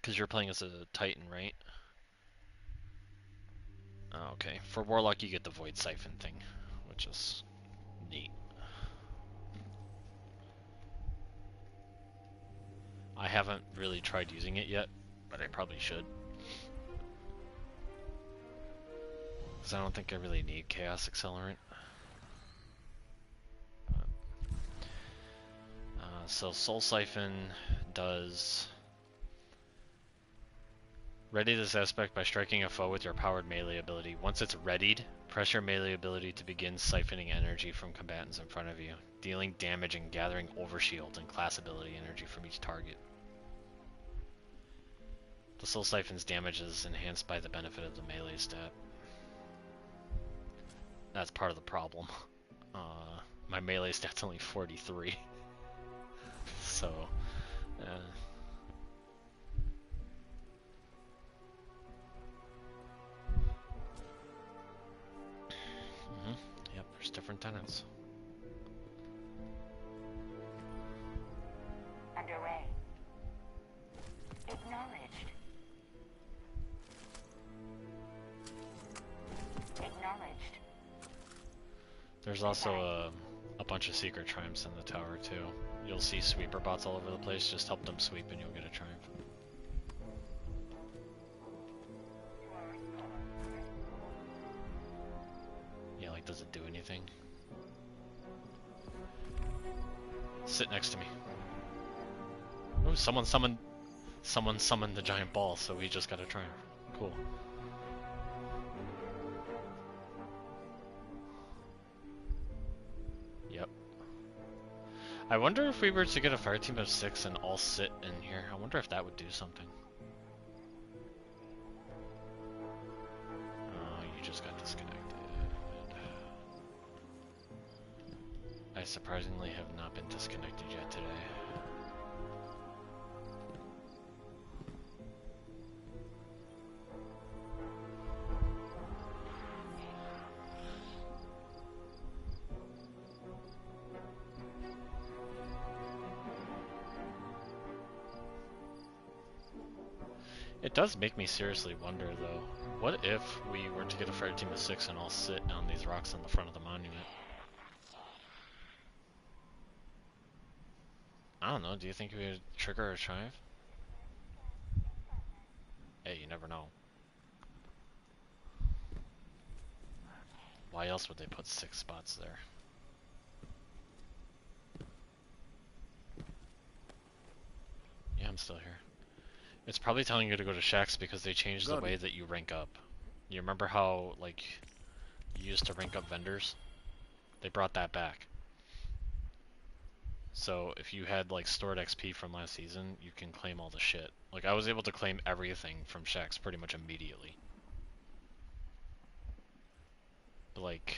Because you're playing as a Titan, right? Oh, okay. For Warlock, you get the Void Siphon thing, which is neat. I haven't really tried using it yet, but I probably should. Because I don't think I really need Chaos Accelerant. So Soul Siphon does... Ready this aspect by striking a foe with your powered melee ability. Once it's readied, press your melee ability to begin siphoning energy from combatants in front of you, dealing damage and gathering overshield and class ability energy from each target. The Soul Siphon's damage is enhanced by the benefit of the melee stat. That's part of the problem. My melee stat's only 43. So, yep, there's different tenants. Underway. Acknowledged. Acknowledged. There's also a bunch of secret triumphs in the tower too. You'll see sweeper bots all over the place. Just help them sweep and you'll get a triumph. Yeah, like, does it do anything? Sit next to me. Oh, someone summoned the giant ball, so we just got a triumph. Cool. Yep. I wonder if we were to get a fire team of 6 and all sit in here. I wonder if that would do something. Oh, you just got disconnected. I surprisingly have not been disconnected yet today. It does make me seriously wonder, though. What if we were to get a fire team of 6 and all sit on these rocks on the front of the monument? I don't know, do you think we would trigger a triumph? Hey, you never know. Why else would they put 6 spots there? Yeah, I'm still here. It's probably telling you to go to Shaxx because they changed the way that you rank up. You remember how, like, you used to rank up vendors? They brought that back. So if you had, like, stored XP from last season, you can claim all the shit. Like, I was able to claim everything from Shaxx pretty much immediately. But, like...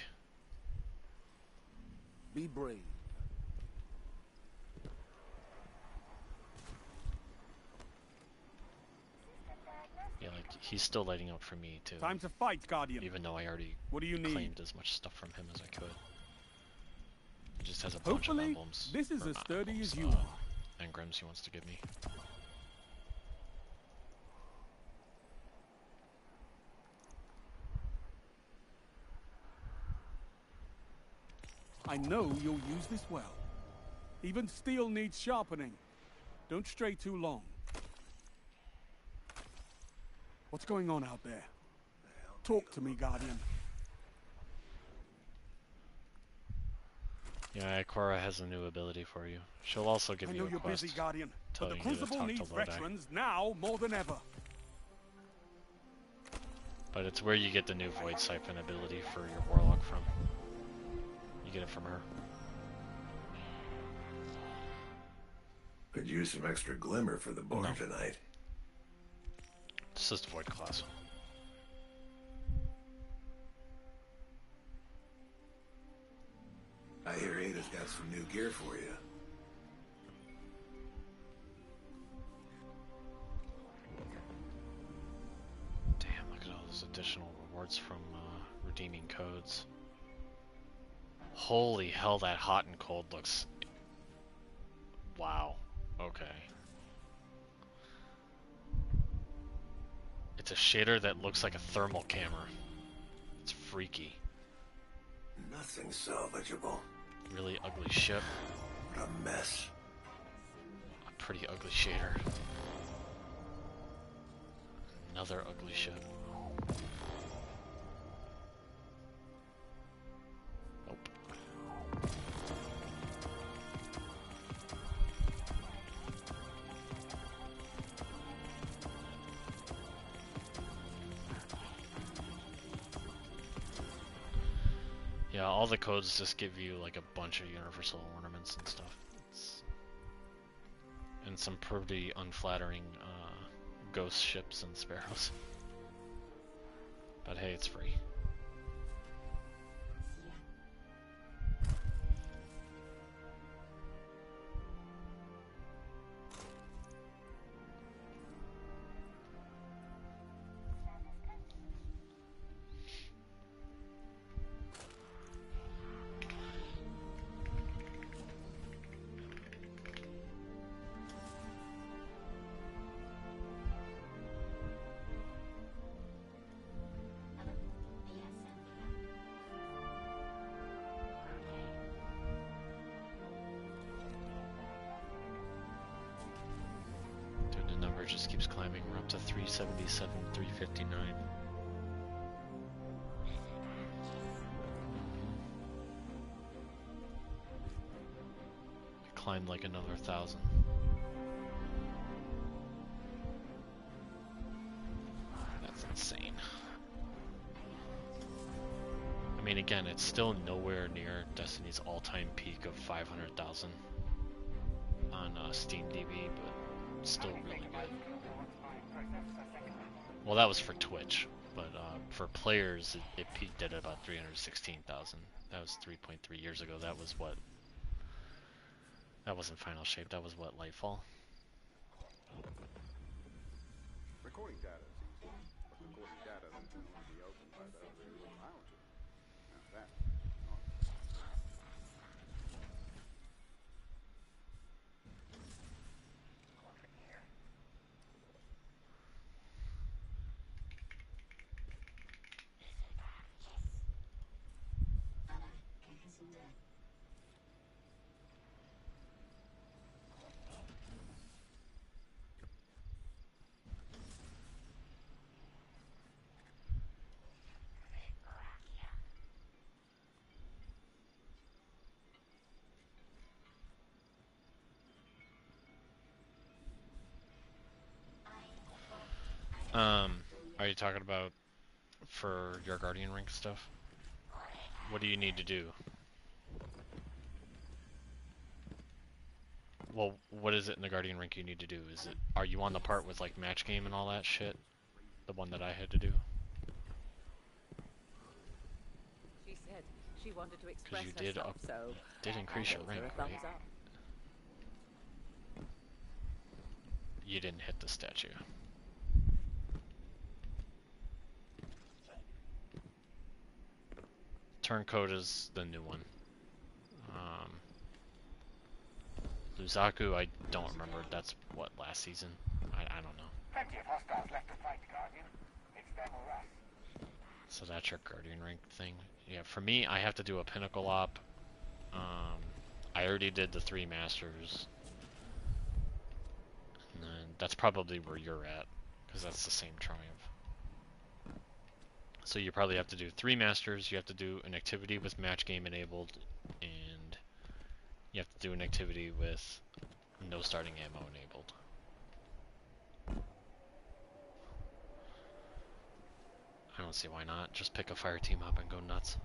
Be brave. Yeah, like, he's still lighting up for me, too. Time to fight, Guardian. Even though I already claimed as much stuff from him as I could. He just has a bunch of emblems. This is as sturdy as you are. Engrams he wants to give me. I know you'll use this well. Even steel needs sharpening. Don't stray too long. What's going on out there? Talk to me, Guardian. Yeah, Ikora has a new ability for you. She'll also give you a you're quest busy, Guardian, but the telling you to Crucible talk to needs Lodi. veterans now more than ever. But it's where you get the new Void Siphon ability for your Warlock from. You get it from her. Could use some extra glimmer for the board tonight. It's just a Void class. I hear Ada's got some new gear for you. Damn, look at all those additional rewards from redeeming codes. Holy hell, that hot and cold looks... Wow. Okay. It's a shader that looks like a thermal camera. It's freaky. Nothing salvageable. Really ugly ship. What a mess. A pretty ugly shader. Another ugly ship. Nope. Yeah, all the codes just give you like a bunch of universal ornaments and stuff. And some pretty unflattering ghost ships and sparrows. But hey, it's free. Just keeps climbing. We're up to 377, 359. I climbed like another 1,000. That's insane. I mean, again, it's still nowhere near Destiny's all-time peak of 500,000 on Steam DB, but still really good. Well, that was for Twitch, but for players, it peaked at about 316,000. That was 3.3 years ago. That was what? That wasn't Final Shape. That was what? Lightfall? Recording data is easy, but recording data that can only be opened by those who are allowed to. Now that Are you talking about for your Guardian rank stuff? What do you need to do? Well, what is it in the Guardian rank you need to do? Is it, are you on the part with like match game and all that shit? The one that I had to do? She said she wanted to express Because you herself, so did increase your rank, right? You didn't hit the statue. Turncoat is the new one. Luzaku, I don't remember. That's what, last season? I don't know. Plenty of hostiles left to fight, Guardian. It's them or us. So that's your Guardian rank thing. Yeah, for me, I have to do a Pinnacle op I already did the 3 masters. And then that's probably where you're at, because that's the same triumph. So you probably have to do 3 masters, you have to do an activity with match game enabled, and you have to do an activity with no starting ammo enabled. I don't see why not. Just pick a fire team up and go nuts.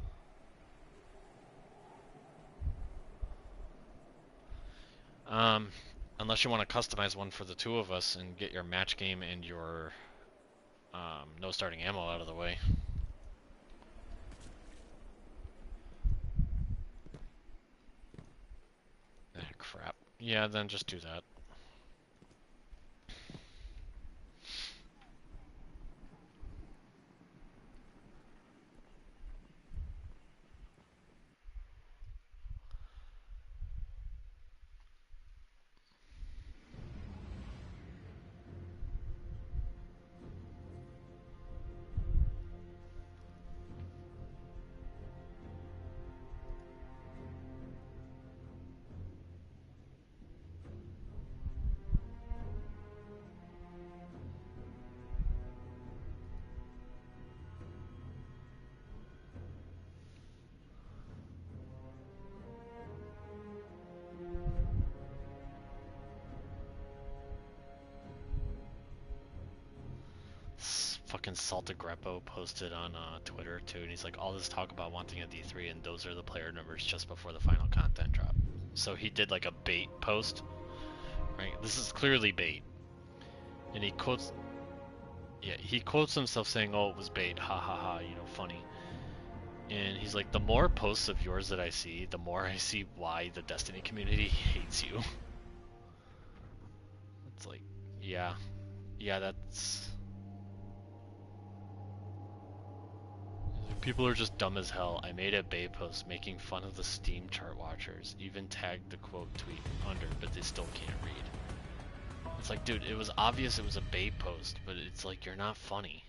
Unless you want to customize one for the 2 of us and get your match game and your no starting ammo out of the way. Ah, crap. Yeah, then just do that. Fucking Salta Greppo posted on Twitter too, and he's like, all this talk about wanting a D3 and those are the player numbers just before the final content drop. So he did like a bait post, right? This is clearly bait. And he quotes himself saying, oh, it was bait, ha ha ha, you know, funny. And he's like, the more posts of yours that I see, the more I see why the Destiny community hates you. It's like, yeah, that's... People are just dumb as hell. I made a Bay post making fun of the Steam chart watchers, even tagged the quote tweet under, but they still can't read. It's like, dude, it was obvious it was a Bay post, but it's like, you're not funny.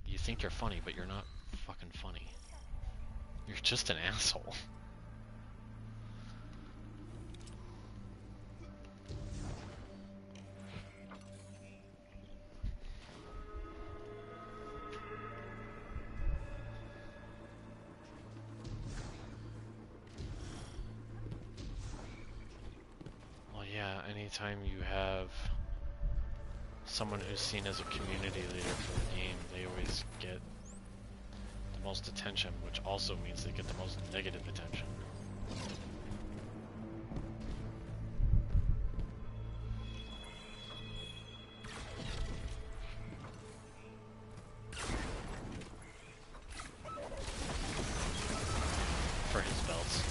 You think you're funny, but you're not fucking funny. You're just an asshole. Anytime you have someone who's seen as a community leader for the game, they always get the most attention, which also means they get the most negative attention. For his belts.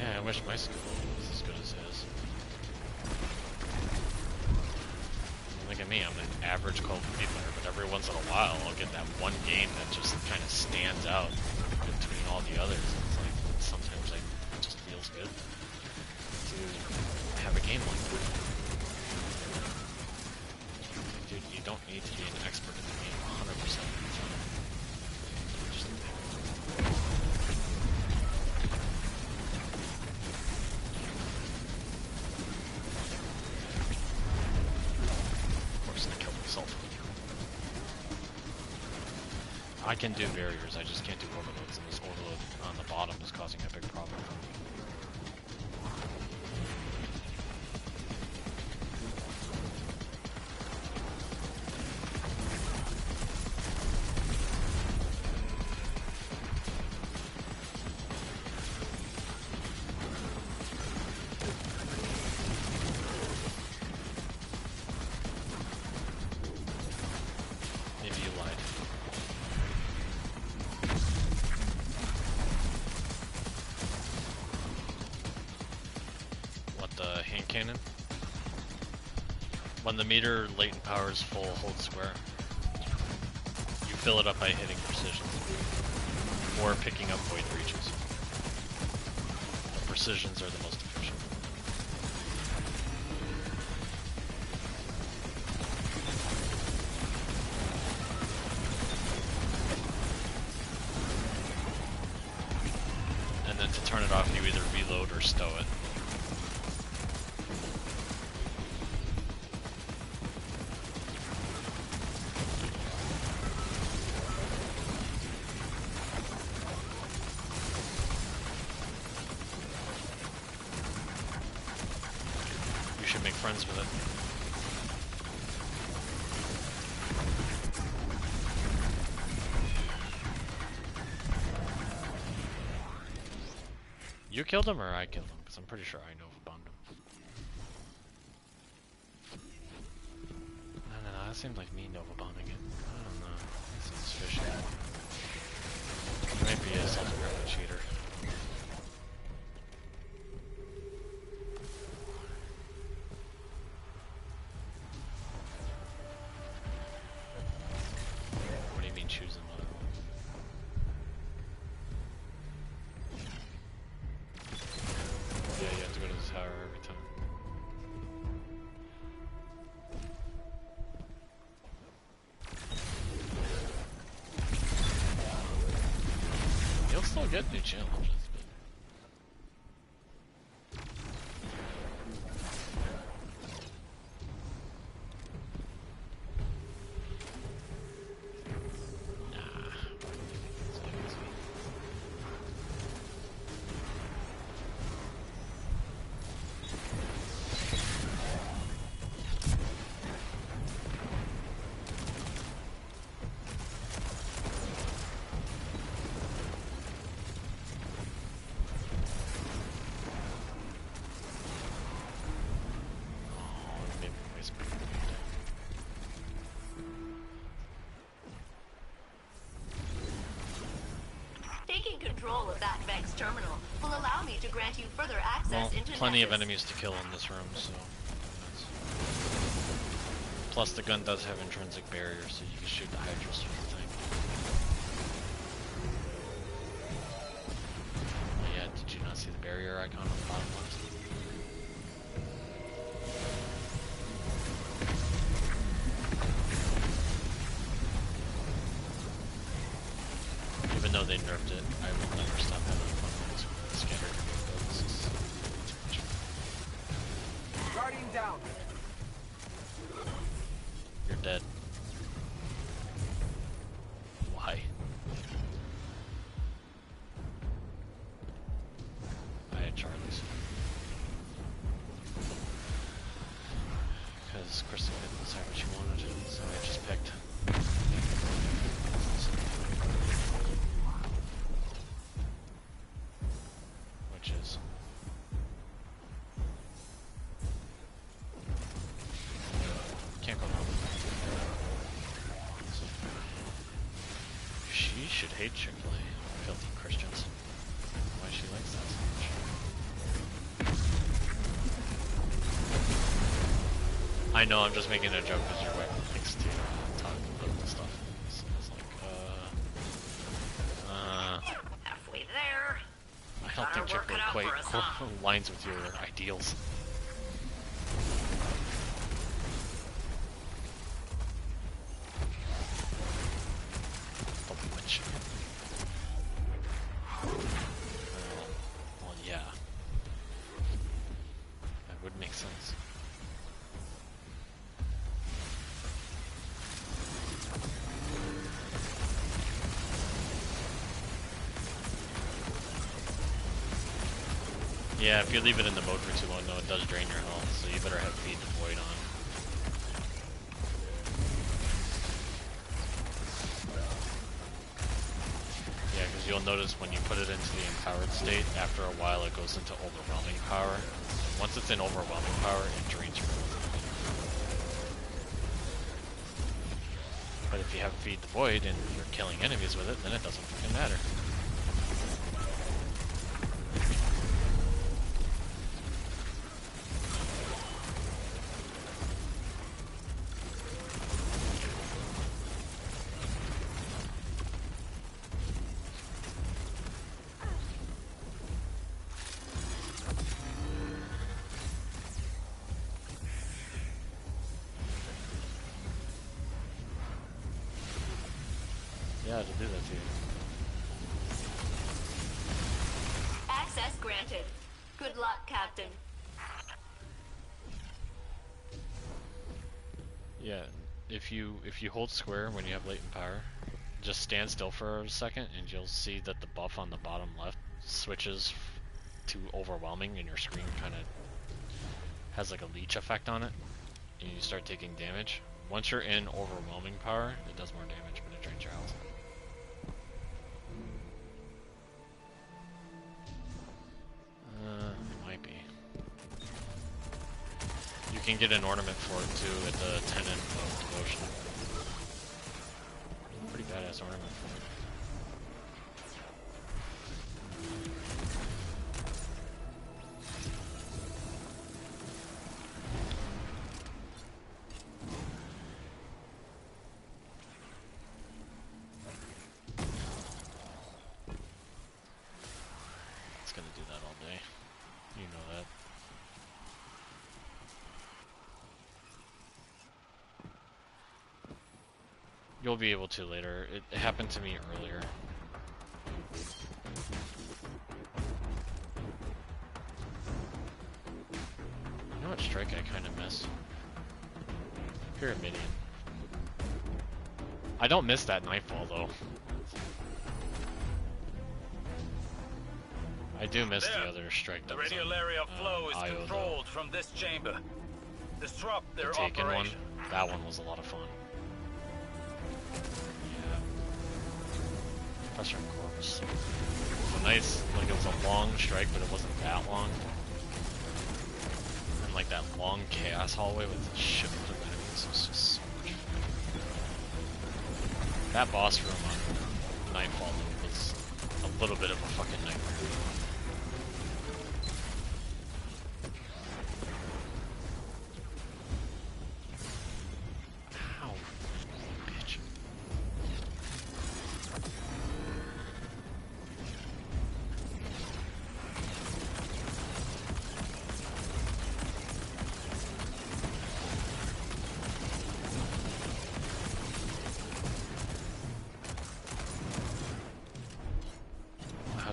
I wish my skill was as good as his. Look at me, I'm an average Call of Duty player, but every once in a while I'll get that one game that just kind of stands out between all the others. It's like, sometimes it just feels good to have a game like that. Dude, you don't need to be an expert in the game 100% of the time. Just I can do barriers, I just can't do overloads, and this overload on the bottom is causing a big problem for me. light cannon. When the meter latent power is full, hold square. You fill it up by hitting precisions or picking up void breaches. The precisions are the most efficient. And then to turn it off, you either reload or stow it. Make friends with it. You killed him or I killed him? Because I'm pretty sure I know who bombed him. No, that seemed like me Nova bombing it. I don't know. This seems fishy. He might be a self-aware cheater. Choose another one. Yeah, you have to go to the tower every time. You'll still get new challenges. Taking control of that Vex terminal will allow me to grant you further access into plenty of Nexus. enemies to kill in this room, so... Plus the gun does have intrinsic barriers, so you can shoot the Hydras through the thing. Oh yeah, did you not see the barrier icon on the bottom left? Even though they nerfed it, I will never stop having fun with this scanner. This is too much fun. Guardian down. You're dead. Why? I had Charlie's. Because Kristen didn't decide what she wanted, so I just picked. Which is... Can't go wrong. She should hate Chick-fil-A. Filthy Christians. Why she likes that so much. I know, I'm just making a joke because your wife likes to talk about this stuff. So it's like, halfway there. I don't think Chick-fil-A quite aligns with your ideals. Don't be much. Well, yeah. That would make sense. Yeah, if you leave it in the mode for too long, though, it does drain your health, so you better have Feed the Void on. Yeah, because you'll notice when you put it into the empowered state, after a while it goes into overwhelming power. And once it's in overwhelming power, it drains your health. But if you have Feed the Void and you're killing enemies with it, then it doesn't fucking matter. Yeah, to do that to you. Access granted. Good luck, Captain. Yeah, if you hold square when you have latent power, just stand still for a second and you'll see that the buff on the bottom left switches to overwhelming and your screen kind of has like a leech effect on it and you start taking damage. Once you're in overwhelming power, it does more damage but it drains your health. It might be. You can get an ornament for it too at the Tenon of Devotion. Pretty badass ornament for it. It's gonna do that all day. You know that. You'll be able to later. It happened to me earlier. You know what strike I kind of miss? Pyramidion. I don't miss that Nightfall though. I do miss the other strike. The radial area flow is IO, controlled though. from this chamber. Disrupt their The Taken operation. one. That one was a lot of fun. Professor Corpus. It was a nice, like it was a long strike, but it wasn't that long. And like that long chaos hallway with a shitload of enemies was just so much fun. That boss room on Nightfall was a little bit of a fucking nightmare.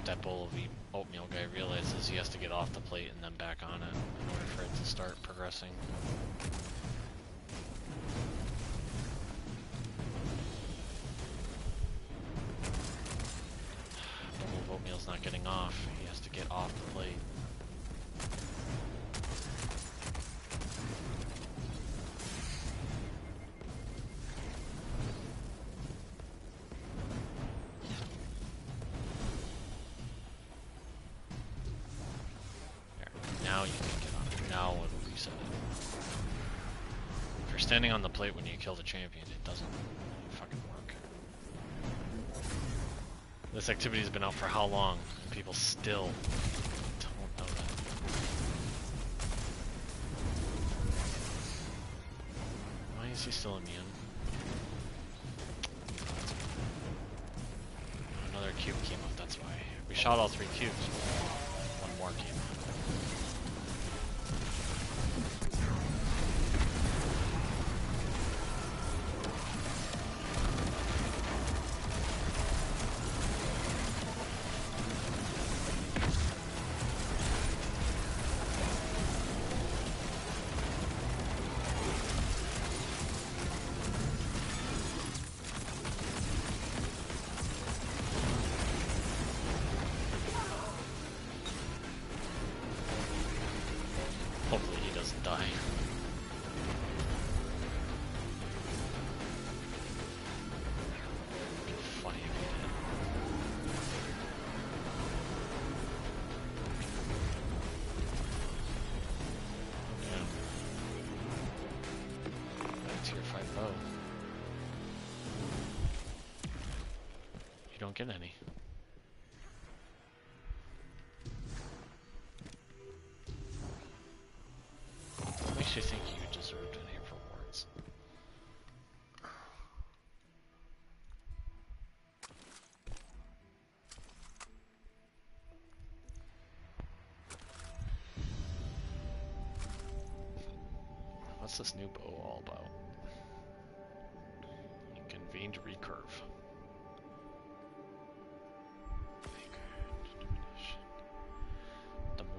That bowl of oatmeal guy realizes he has to get off the plate and then back on it in order for it to start progressing. Bowl of oatmeal's not getting off. He has to get off the plate. Now you can get on it. Now it'll reset it. If you're standing on the plate when you kill the champion, it doesn't fucking work. This activity's been out for how long? And people still don't know that. Why is he still immune? Another cube came out, that's why. We shot all 3 cubes. One more came out. Hopefully he doesn't die. It'd be funny if he did. Yeah. That's your 5 bow. You don't get any. Makes you think you deserved any rewards. What's this new bow all about? Convened recurve.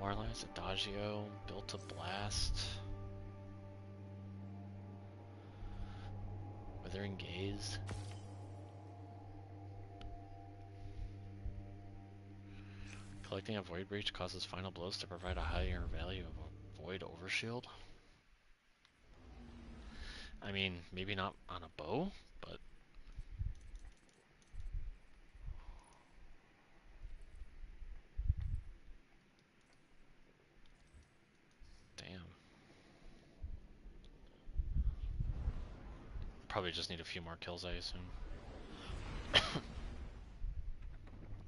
Demoralize, Adagio, Built to Blast. Withering Gaze. Collecting a Void Breach causes final blows to provide a higher value of a Void Overshield. I mean, maybe not on a bow, but... Damn. Probably just need a few more kills, I assume.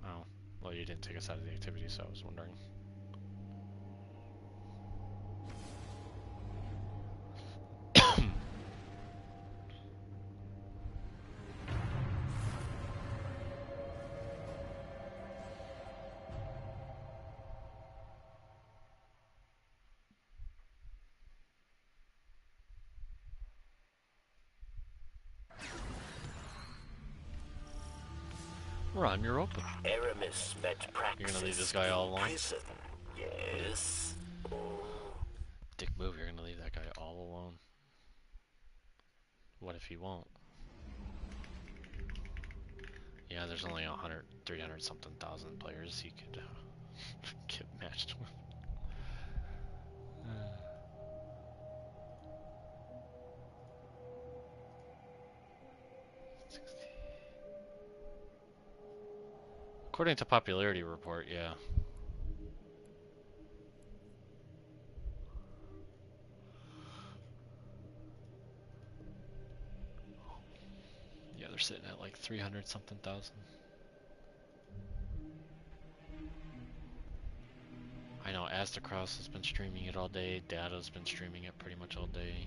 Oh, well, you didn't take us out of the activity, so I was wondering. Ron, you're open. Aramis met praxis. You're gonna leave this guy all alone? Prison. Yes. Dick move, you're gonna leave that guy all alone. What if he won't? Yeah, there's only 100, 300 something thousand players he could get matched with. According to popularity report, yeah. Yeah, they're sitting at like 300 something thousand. I know Astacross has been streaming it all day, Data's been streaming it pretty much all day.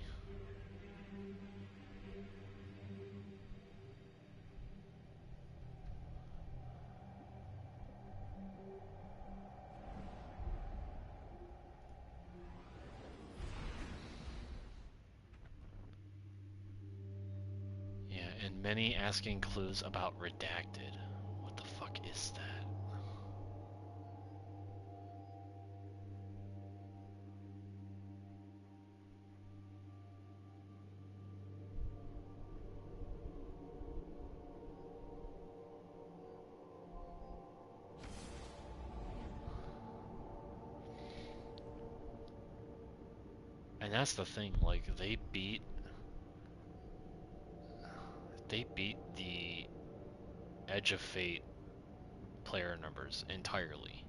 Yeah, and many asking clues about Redacted. What the fuck is that? And that's the thing, like, they beat the Edge of Fate player numbers entirely.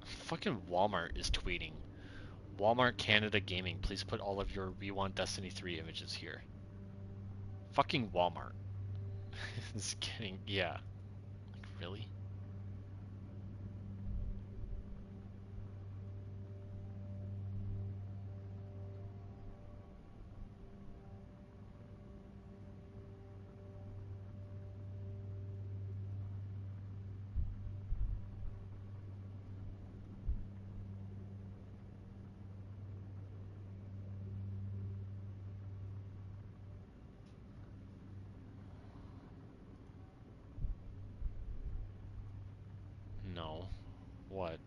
Fucking Walmart is tweeting. Walmart Canada Gaming, please put all of your We Want Destiny 3 images here. Fucking Walmart. It's getting, yeah. Like, really? No. What?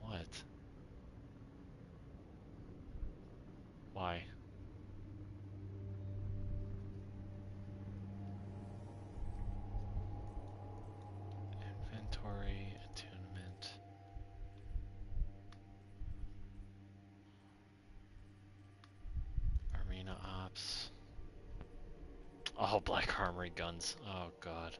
What? Why? Inventory, attunement. Arena Ops. Oh, Black Armory guns. Oh, God.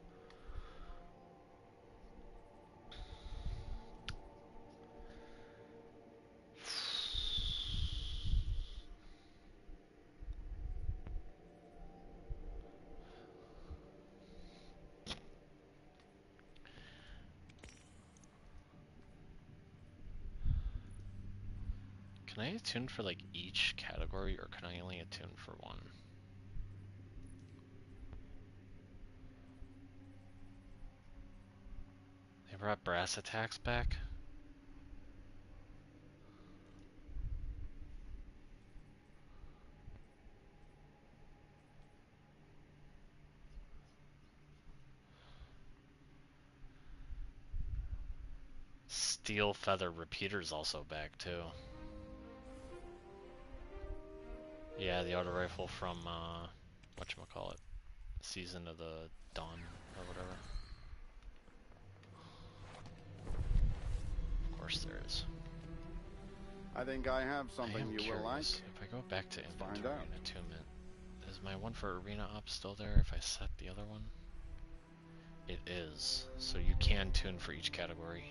Can I attune for like each category, or can I only attune for one? They brought brass attacks back. Steel feather repeater's also back too. Yeah, the auto rifle from whatchamacallit, Season of the Dawn or whatever. Of course there is. I think I have something you will like. If I go back to Let's inventory find out. and attunement, is my one for arena ops still there if I set the other one? It is. So you can tune for each category.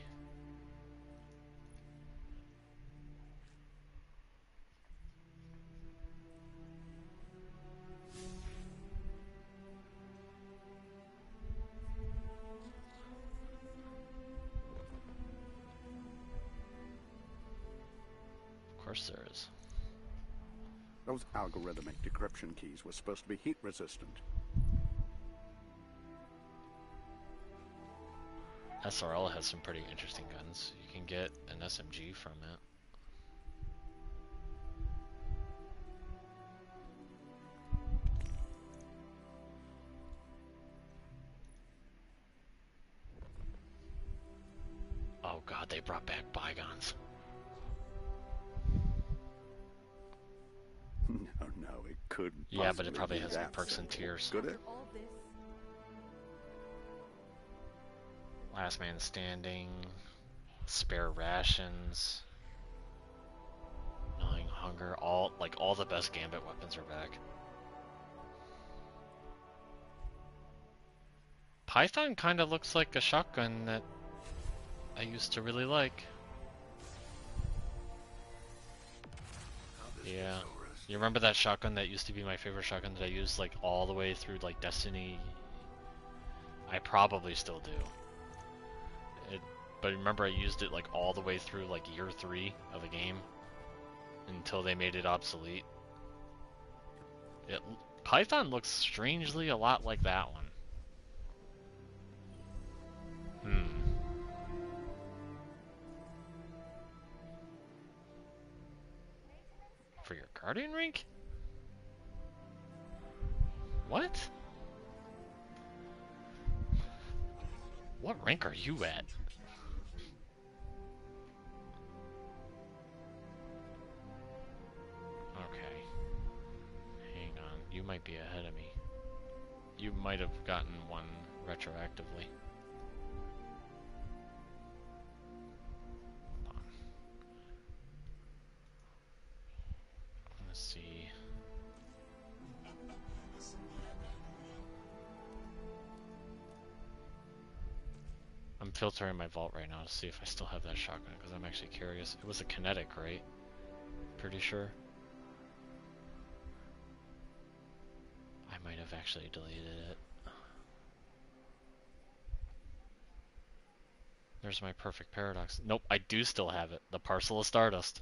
Of course there is. Those algorithmic decryption keys were supposed to be heat resistant. SRL has some pretty interesting guns. You can get an SMG from it. Oh god, they brought back bygones. No, it couldn't. Yeah, but it probably possibly has be some that perks and simple, tiers. Could it? Last man standing, spare rations, gnawing hunger, all the best Gambit weapons are back. Python kind of looks like a shotgun that I used to really like. Yeah. You remember that shotgun that used to be my favorite shotgun that I used like all the way through like Destiny? I probably still do. But remember I used it like all the way through like year 3 of the game until they made it obsolete. Python looks strangely a lot like that one. For your Guardian rank? What? What rank are you at? Okay. Hang on. You might be ahead of me. You might have gotten one retroactively. Hold on. Let's see. I'm filtering my vault right now to see if I still have that shotgun because I'm actually curious. It was a kinetic, right? Pretty sure. I might have actually deleted it. There's my perfect paradox. Nope, I do still have it. The Parcel of Stardust.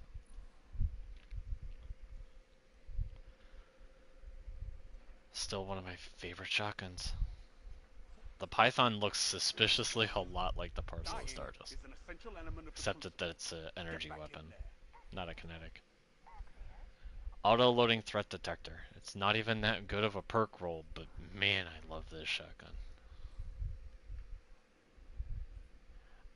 Still one of my favorite shotguns. The Python looks suspiciously a lot like the Parcel of Stardust. Except that it's an energy weapon, not a kinetic. Auto-loading threat detector. It's not even that good of a perk roll, but man, I love this shotgun.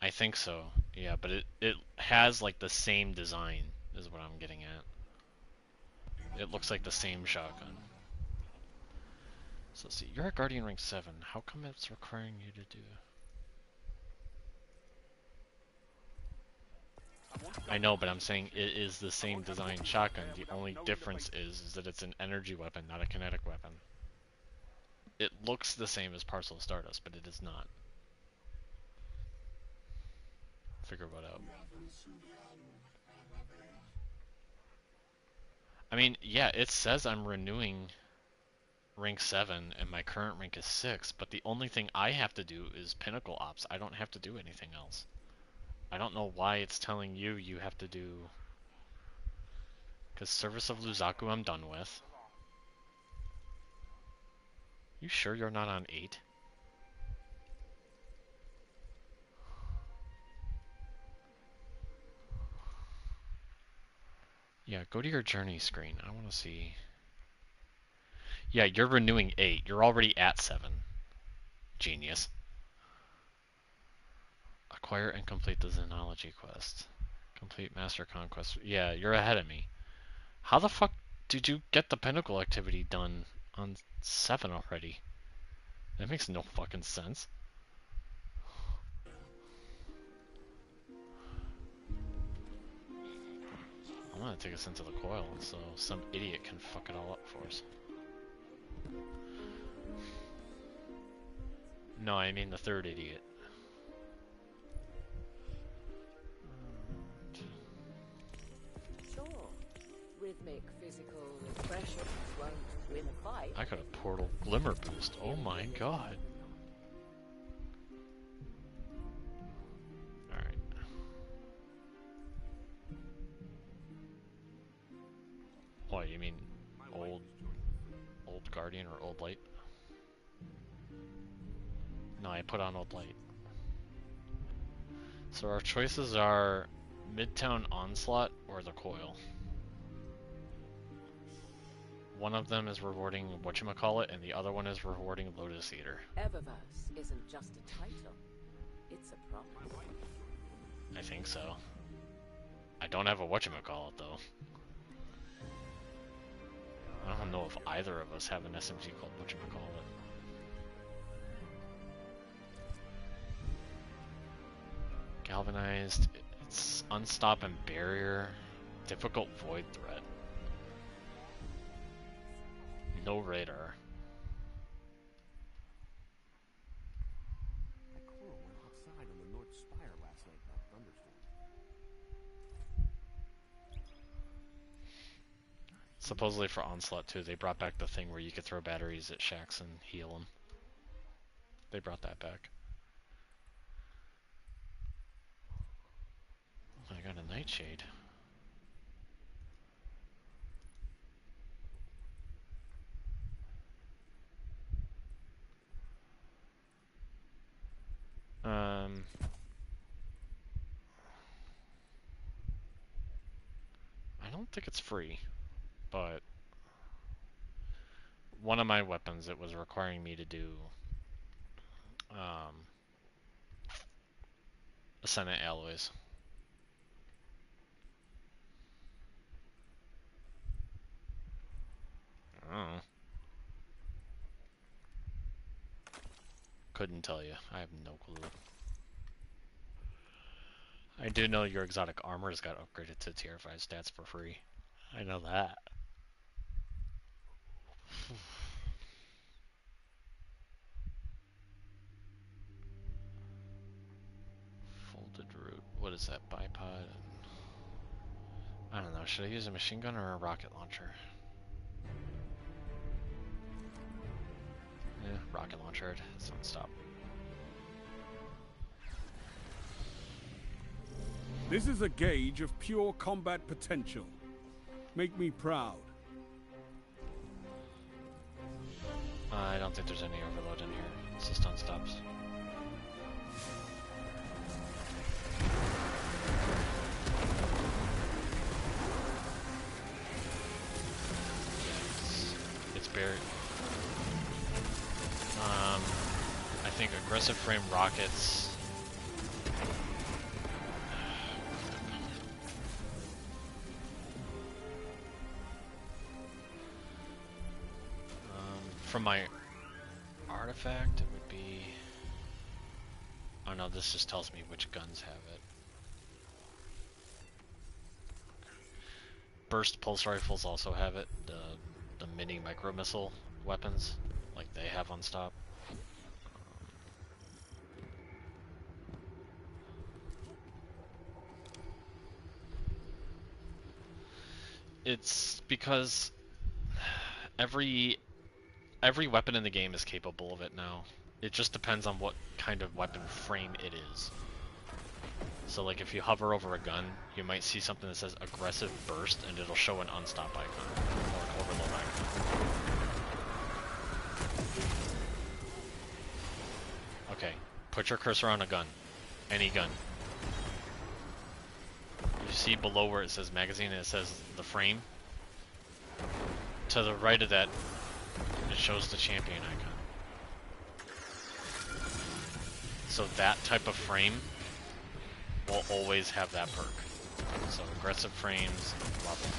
I think so, yeah, but it has like the same design, is what I'm getting at. It looks like the same shotgun. So let's see, you're at Guardian rank 7. How come it's requiring you to do... I know, but I'm saying it is the same design shotgun. The only difference is that it's an energy weapon, not a kinetic weapon. It looks the same as Parcel of Stardust, but it is not. Figure what out. I mean, yeah, it says I'm renewing rank 7 and my current rank is 6, but the only thing I have to do is Pinnacle Ops. I don't have to do anything else. I don't know why it's telling you you have to do... Because Service of Luzaku I'm done with. You sure you're not on 8? Yeah, go to your journey screen. I want to see. Yeah, you're renewing 8. You're already at 7. Genius. Acquire and complete the Xenology quest. Complete Master Conquest. Yeah, you're ahead of me. How the fuck did you get the Pinnacle activity done on 7 already? That makes no fucking sense. I'm gonna take us into the coil so some idiot can fuck it all up for us. No, I mean the third idiot. Sure. Rhythmic physical expressions won't win a fight. I got a portal glimmer boost. Oh my god. Alright. What, you mean old Guardian or old Light? No, I put on old Light. So our choices are Midtown Onslaught or the Coil. One of them is rewarding whatchamacallit, and the other one is rewarding Lotus Eater. Eververse isn't just a title. It's a promise. I think so. I don't have a whatchamacallit, though. I don't know if either of us have an SMG called whatchamacallit. Galvanized, it's Unstop and Barrier, difficult Void Threat. No radar. That crew went outside on the North Spire last night in that thunderstorm. Supposedly for Onslaught too, they brought back the thing where you could throw batteries at Shaxx and heal them. They brought that back. I got a Nightshade. I don't think it's free, but one of my weapons, it was requiring me to do Ascendant Alloys. Oh. Couldn't tell you. I have no clue. I do know your exotic armor's got upgraded to tier 5 stats for free. I know that. Folded root. What is that? Bipod? I don't know. Should I use a machine gun or a rocket launcher? Yeah, rocket launcher. It's Unstop. This is a gauge of pure combat potential. Make me proud. I don't think there's any overload in here. It's just Unstops. It's buried. I think aggressive frame rockets. From my artifact, it would be. Oh no, this just tells me which guns have it. Burst pulse rifles also have it. The mini micro missile weapons, like they have Unstop. It's because every weapon in the game is capable of it now. It just depends on what kind of weapon frame it is. So like if you hover over a gun, you might see something that says aggressive burst and it'll show an Unstop icon or an overload icon. Okay, put your cursor on a gun. Any gun. you see below where it says magazine and it says the frame, to the right of that, it shows the champion icon. So that type of frame will always have that perk. So aggressive frames, blah blah.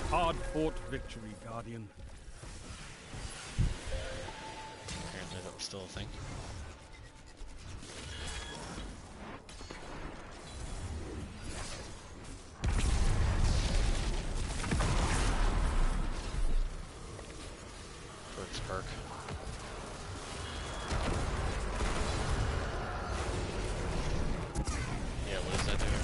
Hard-fought victory, Guardian. Apparently that was still a thing. Perks perk. Yeah, what does that do again?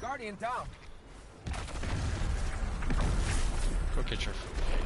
Guardian down. Go get your food, Katie.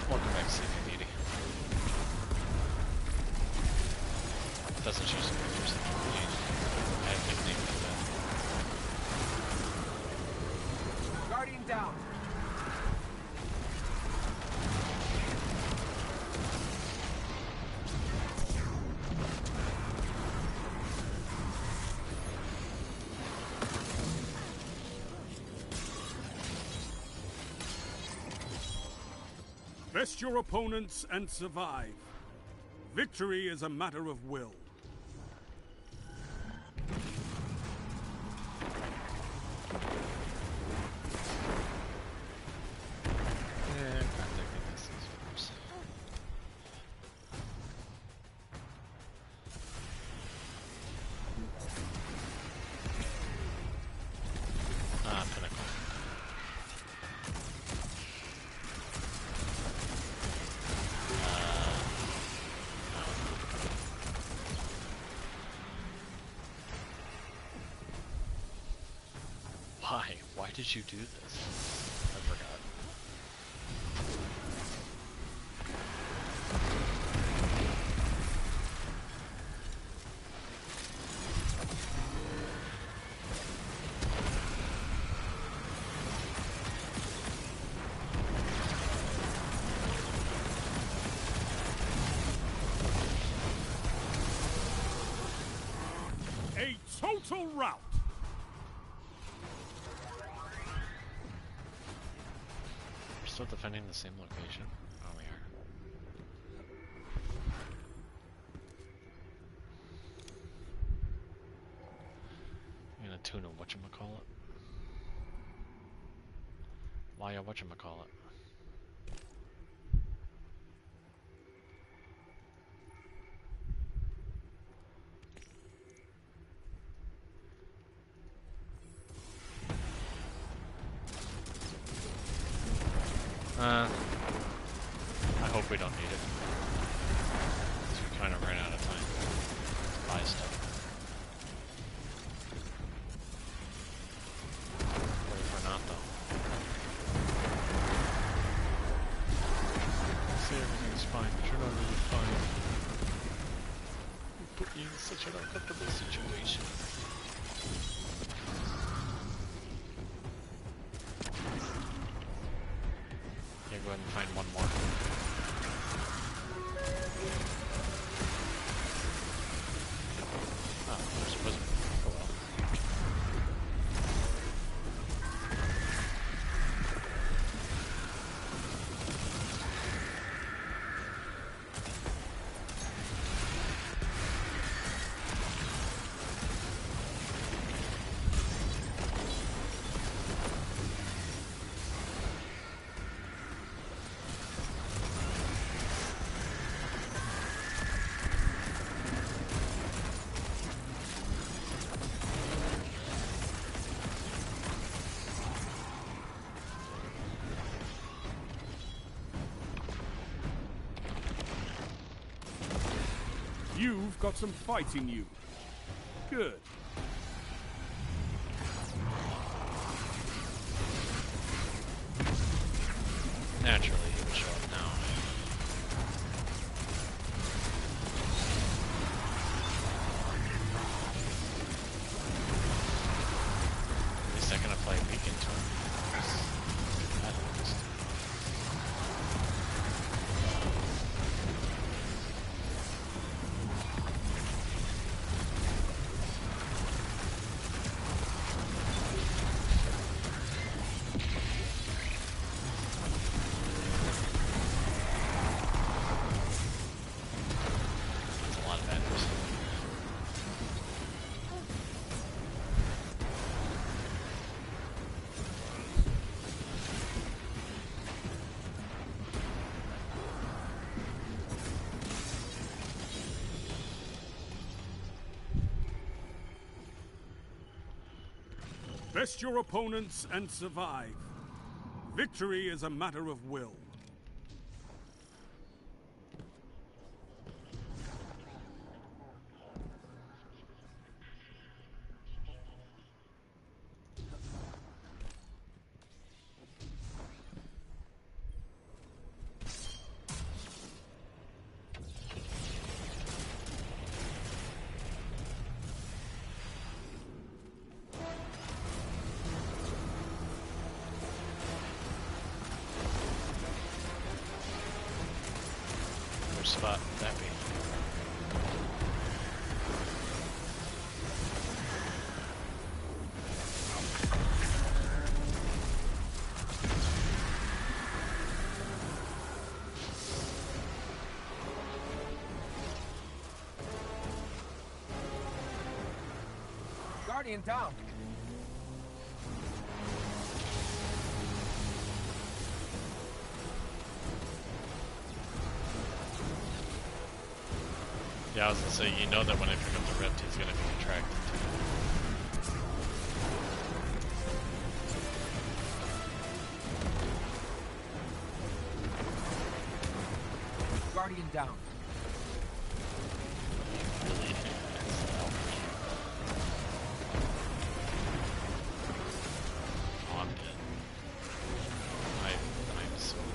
Welcome back, Sleeping Beauty. Doesn't choose to make yourself. I have a nickname for that. Guardian down. Best your opponents and survive. Victory is a matter of will. Why did you do this? I forgot. Total rout! We're still defending the same location? Oh, we are. I'm gonna tune a whatchamacallit. Why a whatchamacallit? I hope we don't need it. Because we kind of ran out of time to buy stuff. What if we're not, though? Say everything's fine, but you're not really fine. You put me in such an uncomfortable situation. Yeah, go ahead and find one more. Oh, there's a wizard. Oh well. You've got some fight in you. Good. Naturally, he will show up now. At least I can apply weaken to him. At least. That's a lot of banners. Best your opponents and survive. Victory is a matter of will. Which spot would that be? Guardian down. Yeah, I was gonna say, you know that when I pick up the rift, he's gonna be attracted to it. Guardian down. Really has Oh, I'm dead. I'm so dead.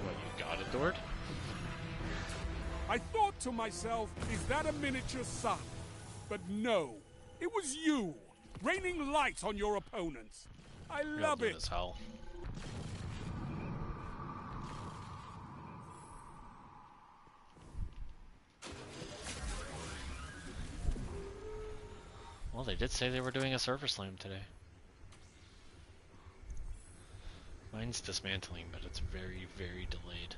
What, you got adored? I thought to myself, is that a miniature sun? But no, it was you, raining lights on your opponents. I love it. As hell. Well, they did say they were doing a server slam today. Mine's dismantling, but it's very, very delayed.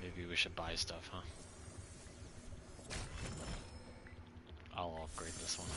Maybe we should buy stuff, huh? I'll upgrade this one.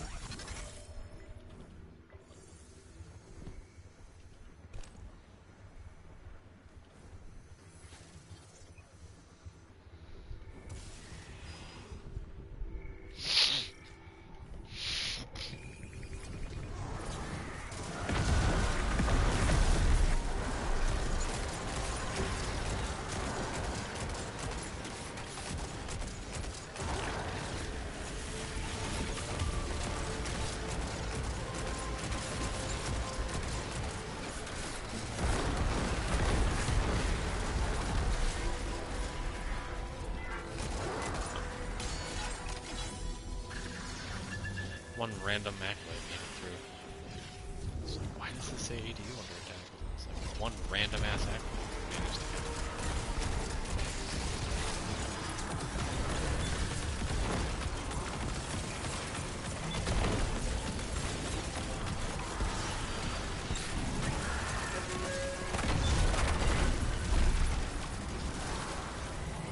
One random accolade made it through. So why does it say ADU under attack? It's like one random ass accolade managed to get it.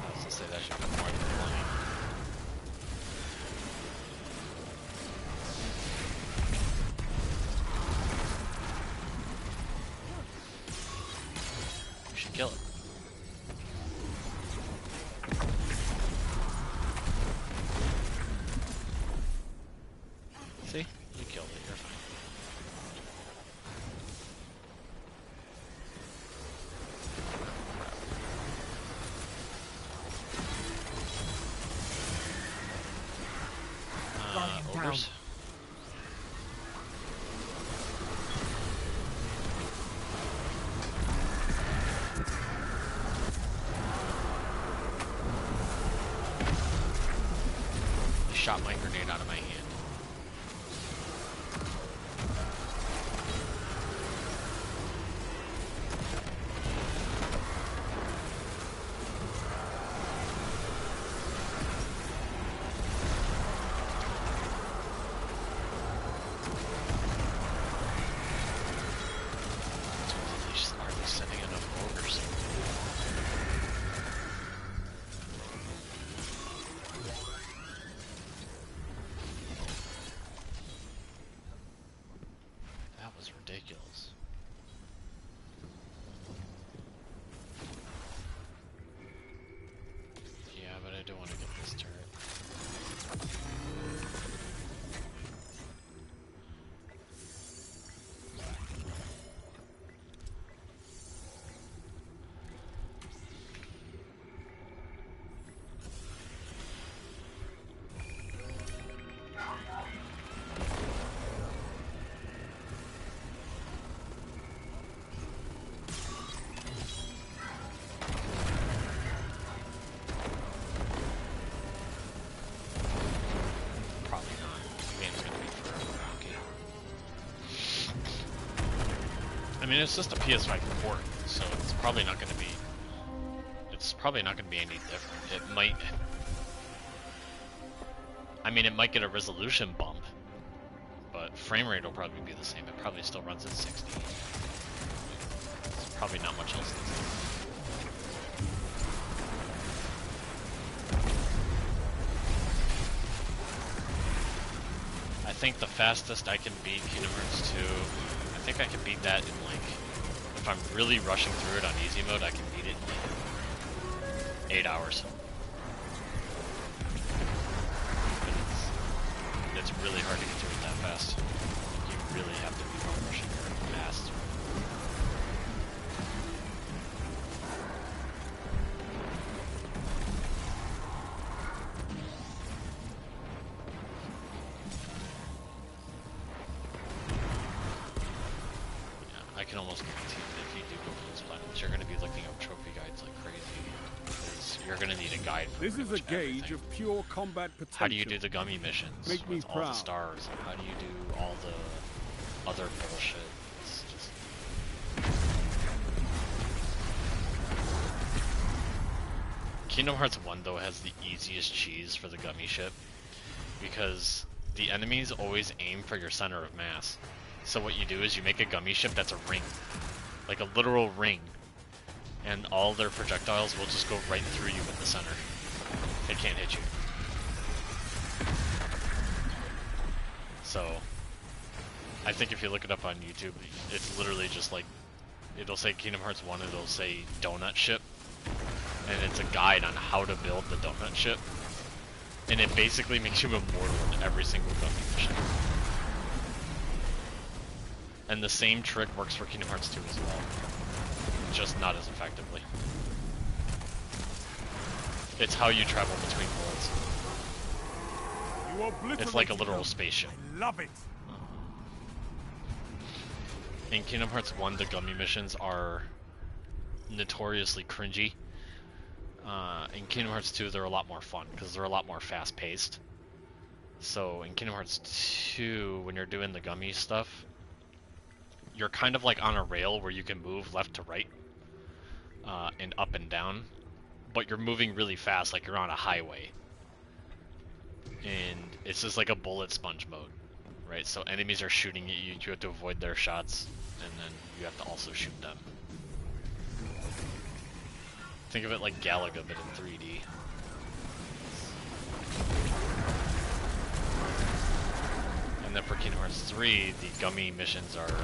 I was gonna say that should be more than one. Kill it. See? You killed it, you're fine. Ogres? Shot my grenade out of my hand. Are they sending enough ogres? Ridiculous. Yeah, but I do want to get this turret. I mean, it's just a PS5 port, so it's probably not going to be. It's probably not going to be any different. It might. I mean, it might get a resolution bump, but frame rate will probably be the same. It probably still runs at 60. There's probably not much else to do. I think the fastest I can beat Kingdom Hearts 2. I think I can beat that in like, if I'm really rushing through it on easy mode, I can beat it in like 8 hours. It's really hard to get through it that fast. You really have to be rushing fast. I can almost guarantee that if you do go for those platinums, you're going to be looking up trophy guides like crazy. is you're gonna need a guide for This is a gauge everything. of pure combat potential. How do you do the gummy missions Make me with all the proud. stars? How do you do all the other bullshit? It's just... Kingdom Hearts 1 though has the easiest cheese for the gummy ship because the enemies always aim for your center of mass. So what you do is you make a gummy ship that's a ring, like a literal ring, and all their projectiles will just go right through you in the center. They can't hit you. So I think if you look it up on YouTube, it's literally just like, it'll say Kingdom Hearts 1, it'll say donut ship, and it's a guide on how to build the donut ship, and it basically makes you immortal in every single gummy mission. And the same trick works for Kingdom Hearts 2 as well, just not as effectively. It's how you travel between worlds. It's like a literal spaceship. I love it. In Kingdom Hearts 1, the gummy missions are notoriously cringy. In Kingdom Hearts 2, they're a lot more fun because they're a lot more fast-paced. So in Kingdom Hearts 2, when you're doing the gummy stuff, you're kind of like on a rail where you can move left to right and up and down, but you're moving really fast like you're on a highway. And it's just like a bullet sponge mode, right? So enemies are shooting at you, you have to avoid their shots, and then you have to also shoot them. Think of it like Galaga, but in 3D. And then for Kingdom Hearts 3, the gummy missions are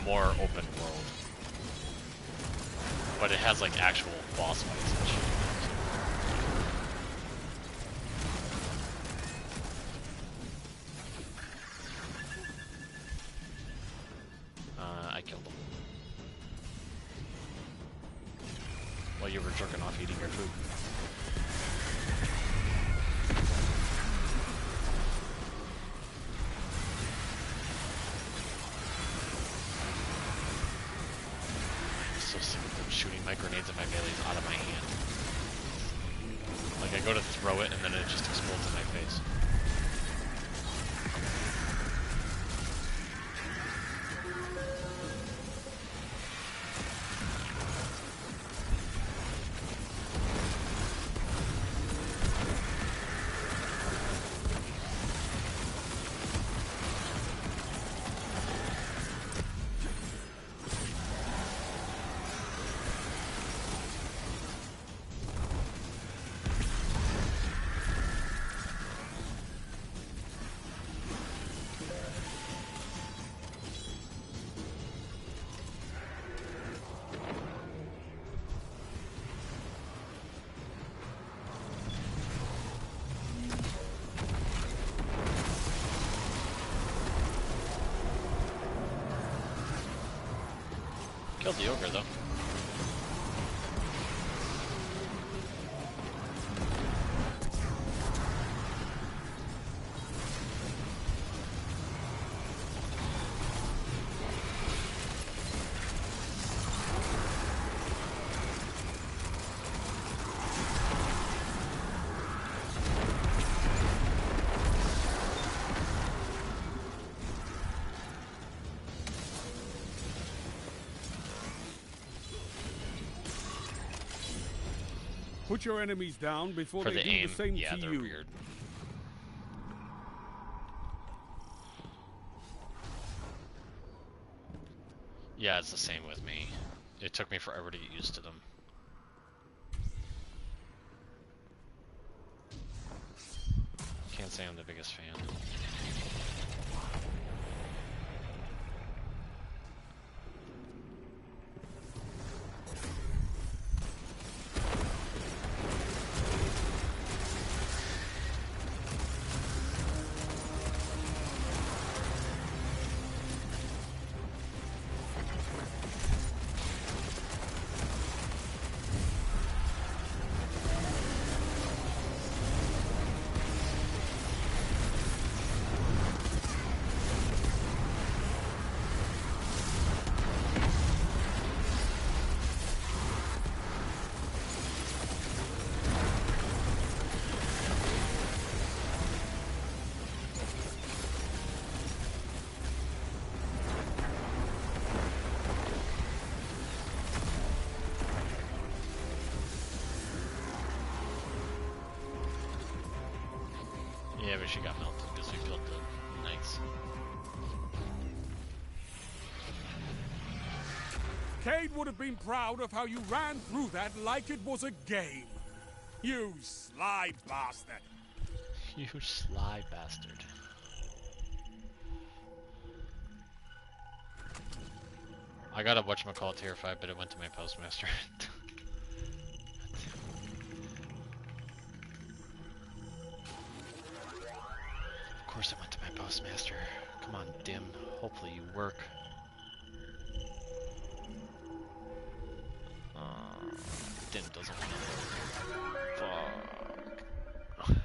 more open world. But it has like actual boss fights and shit. I killed him. While you were jerking off eating your food. I'm so sick of them shooting my grenades and my melees out of my hand. Like I go to throw it and then it just explodes in my face. Killed the ogre though. Put your enemies down before For they the do aim, the same yeah, to they're you. weird. Yeah, it's the same with me. It took me forever to get used to them. Can't say I'm the biggest fan. Yeah, but she got melted because we built the knights. Cade would have been proud of how you ran through that like it was a game. You sly bastard. You sly bastard. I got a whatchamacallit tier 5, but it went to my postmaster. Of course it went to my postmaster. Come on, Dim. Hopefully you work. Dim doesn't want to work. Fuck.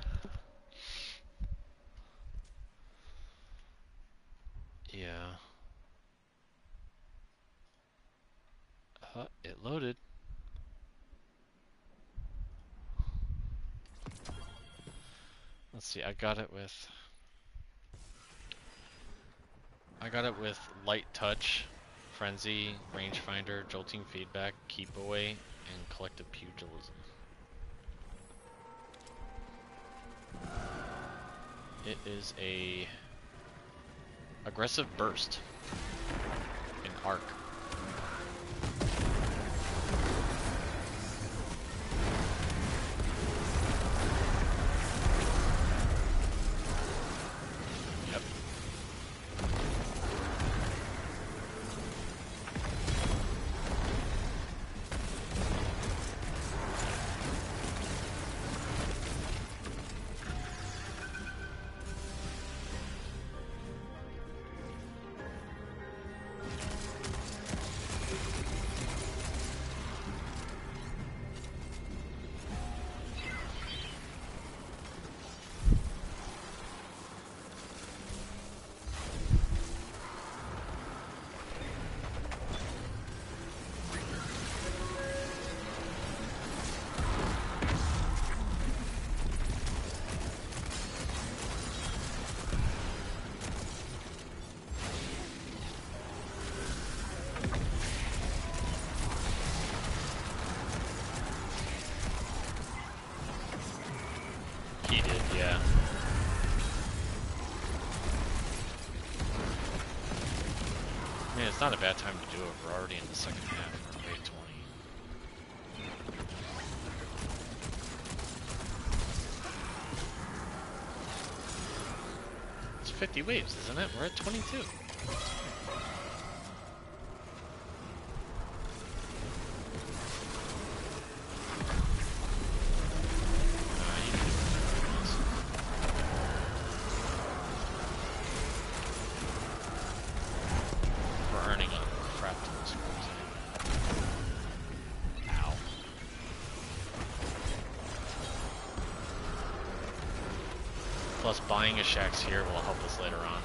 Yeah. It loaded. Let's see, I got it with light touch, frenzy, rangefinder, jolting feedback, keep away, and collective pugilism. It is a aggressive burst in arc. He did, yeah. I mean, it's not a bad time to do it. We're already in the second half. We're wave 20. It's 50 waves, isn't it? We're at 22. Plus, buying a Shax here will help us later on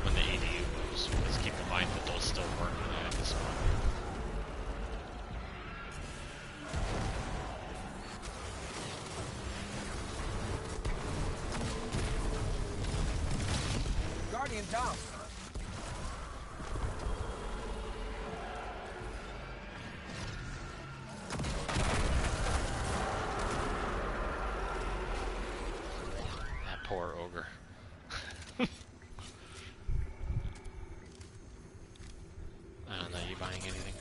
when the ADU moves. Because keep in mind that those still work at this point. Guardian down. Poor ogre. I don't know, you buying anything?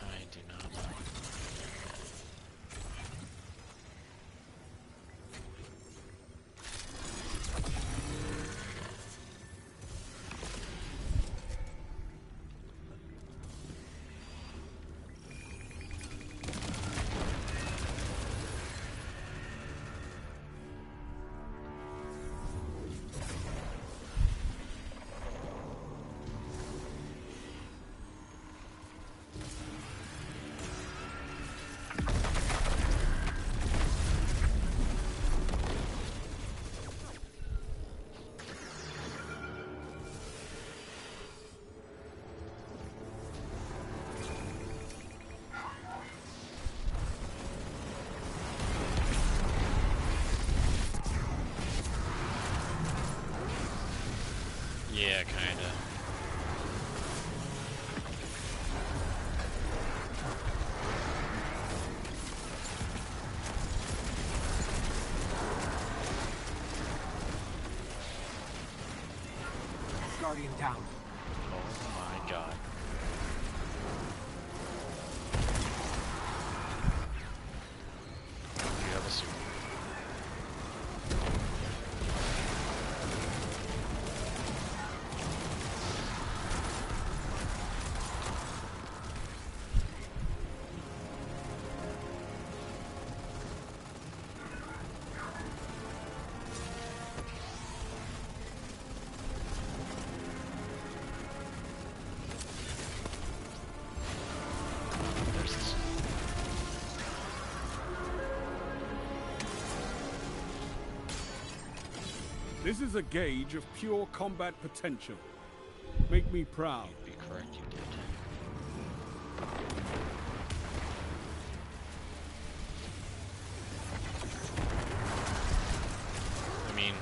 I do not know. Guardian down. Oh my god. You have a suit. This is a gauge of pure combat potential. Make me proud. You'd be correct, you did. I mean,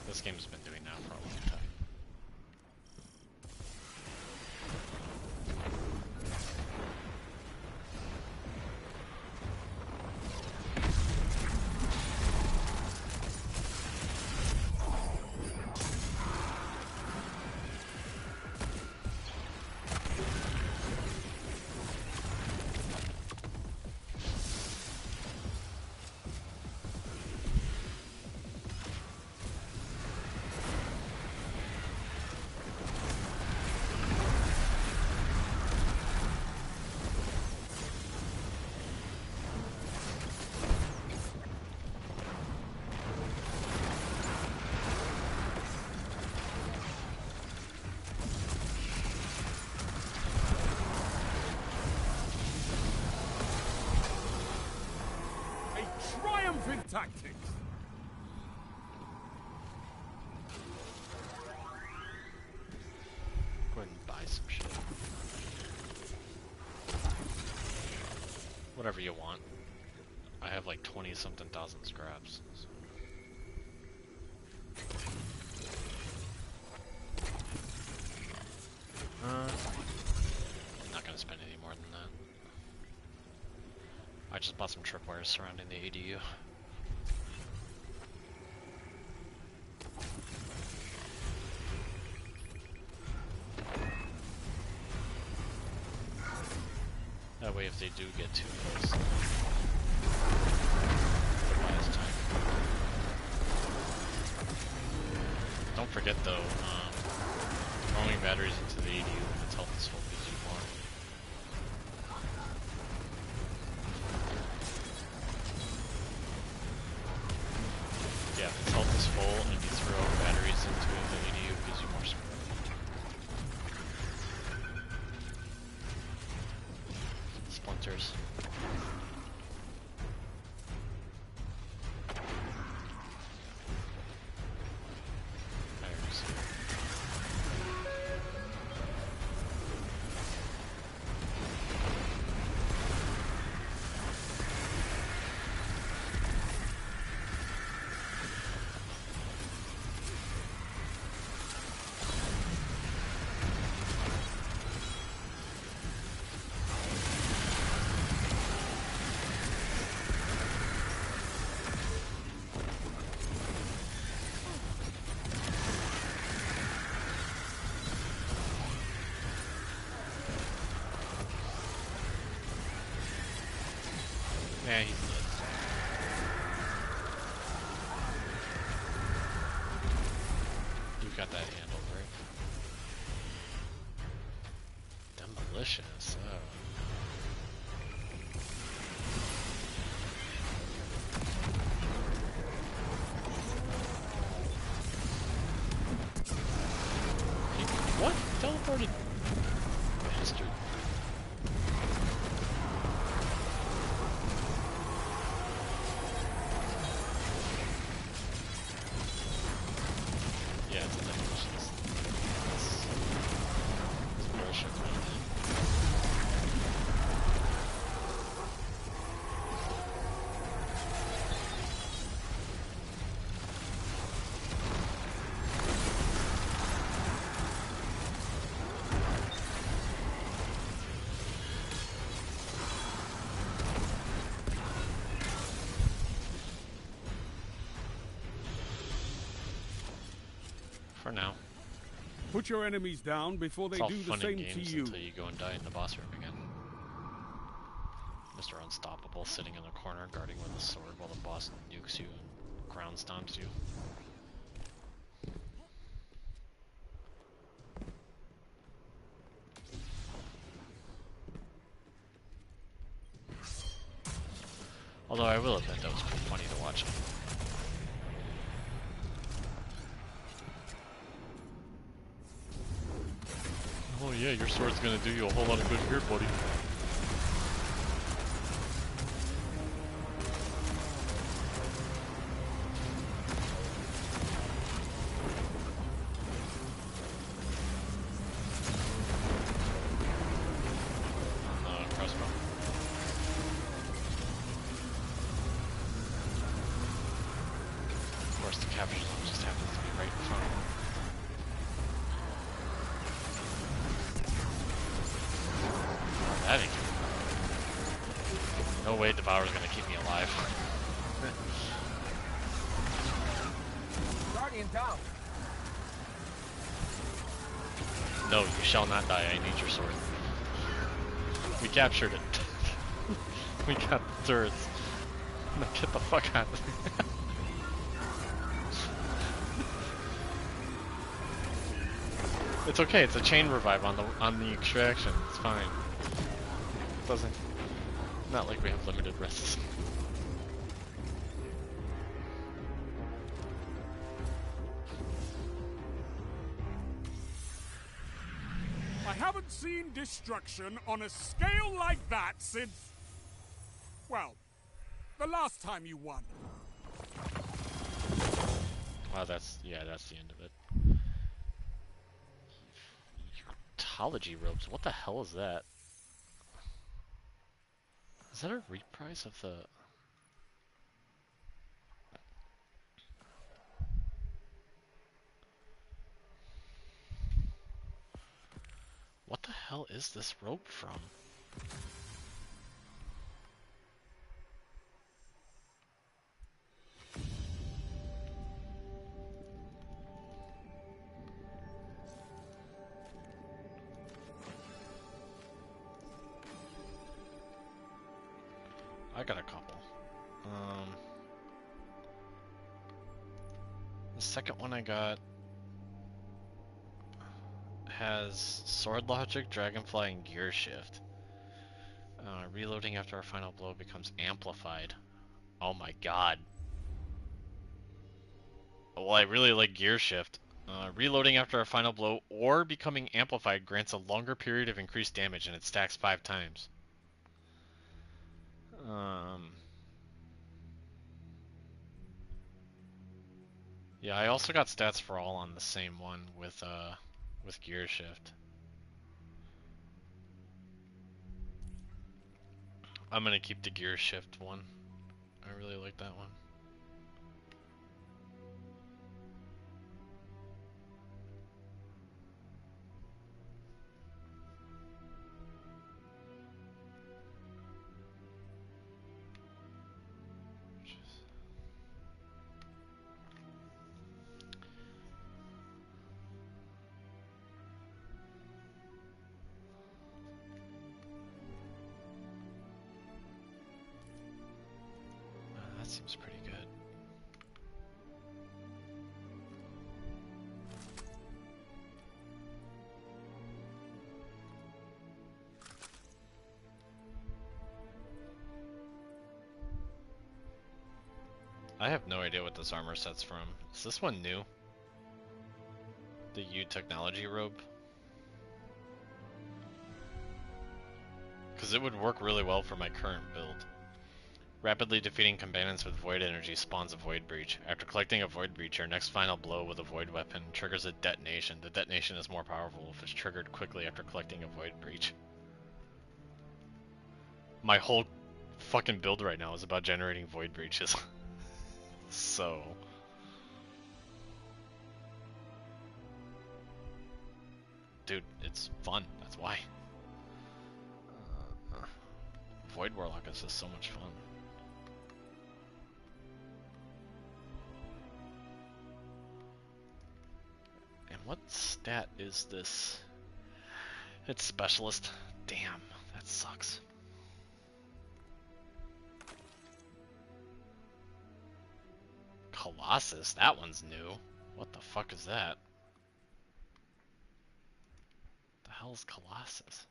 this game's been doing that for a long time. Triumphant tactics! Go ahead and buy some shit. Whatever you want. I have like 20-something thousand scraps. So. I'm not gonna spend any more than that. I just bought some tripwires surrounding the ADU. That way if they do get too close, it buys time. Don't forget though, throwing batteries into the ADU when its health is full gives you more. Yeah, if its health is full and you throw batteries into the ADU, it gives you more spread. Splinters. Yeah, he's nuts. You got that handled, right? Demolicious, oh. What? Teleported? Bastard. Yeah, it's a demolitionist. It's bullshit, man. For now. Put your enemies down before they It's all do the fun same and to games you. until you go and die in the boss room again. Mr. Unstoppable sitting in the corner guarding with a sword while the boss nukes you and ground stomps you. Although I will admit that was pretty funny to watch. Oh yeah, your sword's gonna do you a whole lot of good here, buddy. Crossbow. Of course, the capture zone just happens to be right in front of him. That ain't no way Devour's gonna keep me alive. Guardian down. No, you shall not die. I need your sword. We captured it. We got the turrets. Now get the fuck out of here. It's okay. It's a chain revive on the extraction. It's fine. It doesn't. Not like we have limited rests. I haven't seen destruction on a scale like that since... well, the last time you won. Wow, that's the end of it. Ecology robes. What the hell is that? Is that a reprise of the... What the hell is this rope from? I got a couple. The second one I got has Sword Logic, Dragonfly, and Gear Shift. Reloading after our final blow becomes amplified. Oh my god. Well, I really like Gear Shift. Reloading after our final blow or becoming amplified grants a longer period of increased damage, and it stacks 5 times. Yeah, I also got stats for all on the same one with Gear Shift. I'm gonna keep the Gear Shift one. I really like that one. That seems pretty good. I have no idea what this armor set's from. Is this one new? The U technology robe? Because it would work really well for my current build. Rapidly defeating combatants with void energy spawns a void breach. After collecting a void breach, your next final blow with a void weapon triggers a detonation. The detonation is more powerful if it's triggered quickly after collecting a void breach. My whole fucking build right now is about generating void breaches. So... dude, it's fun. That's why. Void Warlock is just so much fun. what stat is this? It's specialist. Damn, that sucks. Colossus, that one's new. What the fuck is that? The hell's Colossus?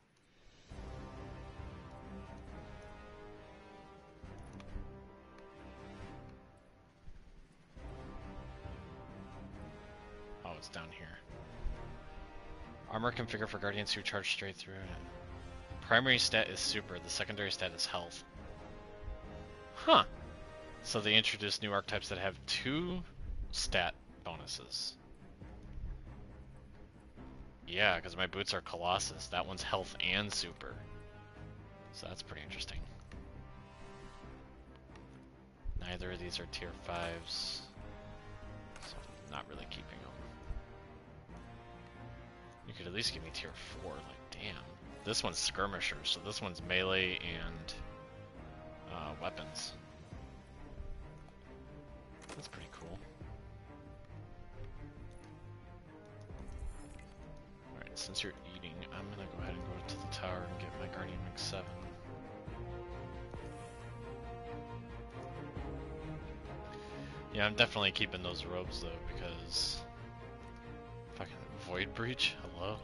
Oh, it's down here. Armor configure for guardians who charge straight through it. Primary stat is super, the secondary stat is health. Huh. So they introduced new archetypes that have 2 stat bonuses. Yeah, because my boots are Colossus. That one's health and super. So that's pretty interesting. Neither of these are tier 5s. So I'm not really keeping them. You could at least give me tier 4. Like, damn. This one's skirmisher, so this one's melee and weapons. That's pretty cool. Alright, since you're eating, I'm gonna go ahead and go to the tower and get my Guardian Mix 7. Yeah, I'm definitely keeping those robes though, because fucking Void Breach, hello?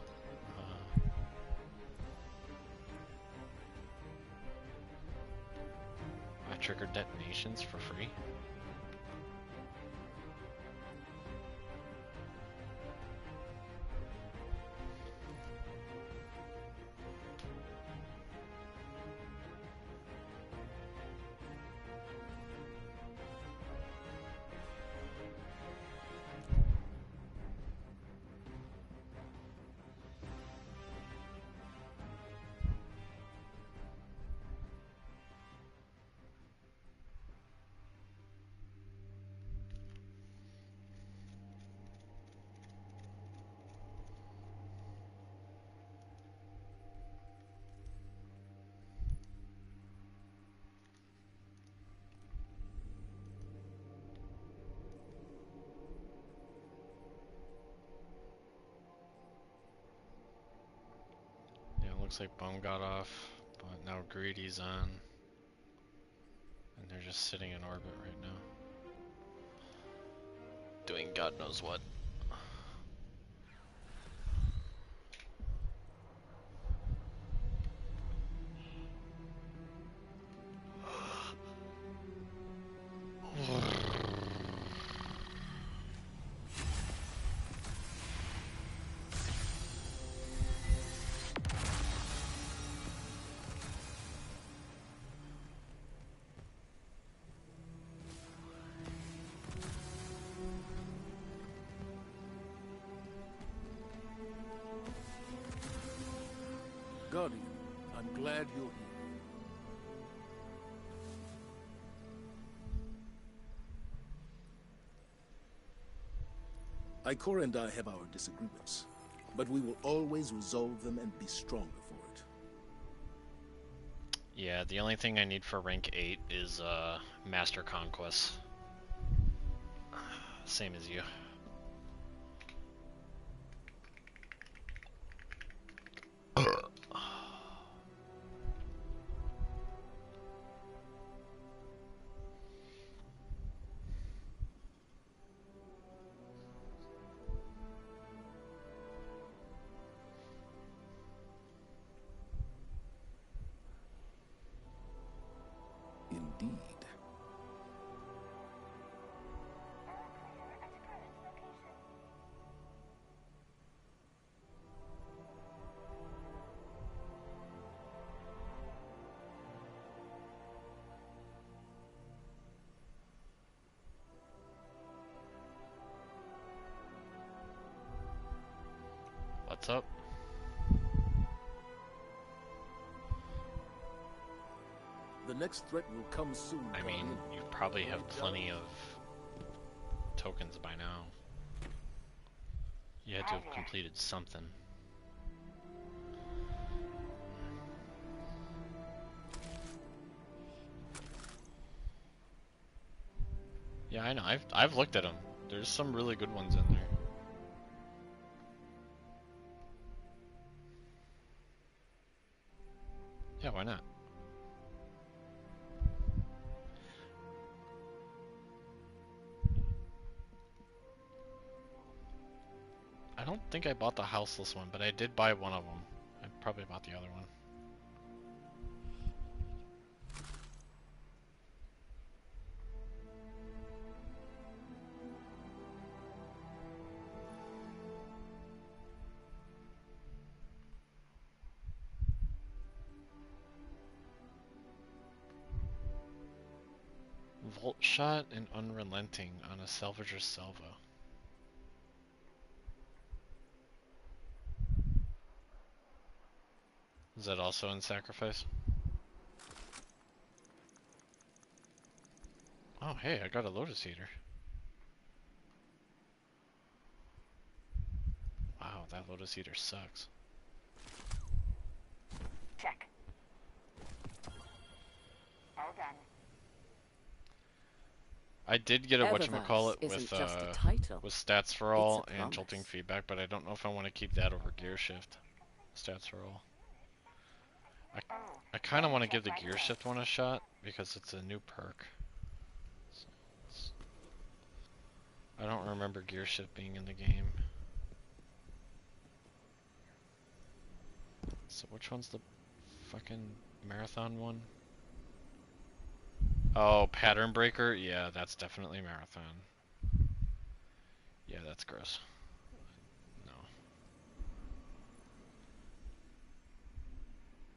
I triggered detonations for free? Looks like Bum got off, but now Greedy's on. And they're just sitting in orbit right now. Doing God knows what. Guardian, I'm glad you're here. Ikora and I have our disagreements, but we will always resolve them and be stronger for it. Yeah, the only thing I need for rank 8 is Master Conquest. Same as you. Indeed. What's up? The next threat will come soon. I mean, you probably have plenty of tokens by now. You had to have completed something. Yeah, I know. I've looked at them. There's some really good ones in there. Yeah, why not? I don't think I bought the houseless one, but I did buy one of them. I probably bought the other one. Volt shot and unrelenting on a salvager salvo. Is that also in sacrifice? Oh hey, I got a Lotus Eater. Wow, that Lotus Eater sucks. Check. All done. I did get a whatchamacallit with stats for all and jolting feedback, but I don't know if I want to keep that over gear shift. Stats for all. I kind of want to give the gear shift one a shot because it's a new perk. So I don't remember gear shift being in the game. So which one's the fucking marathon one? Oh, pattern breaker? Yeah, that's definitely marathon. Yeah, that's gross. No.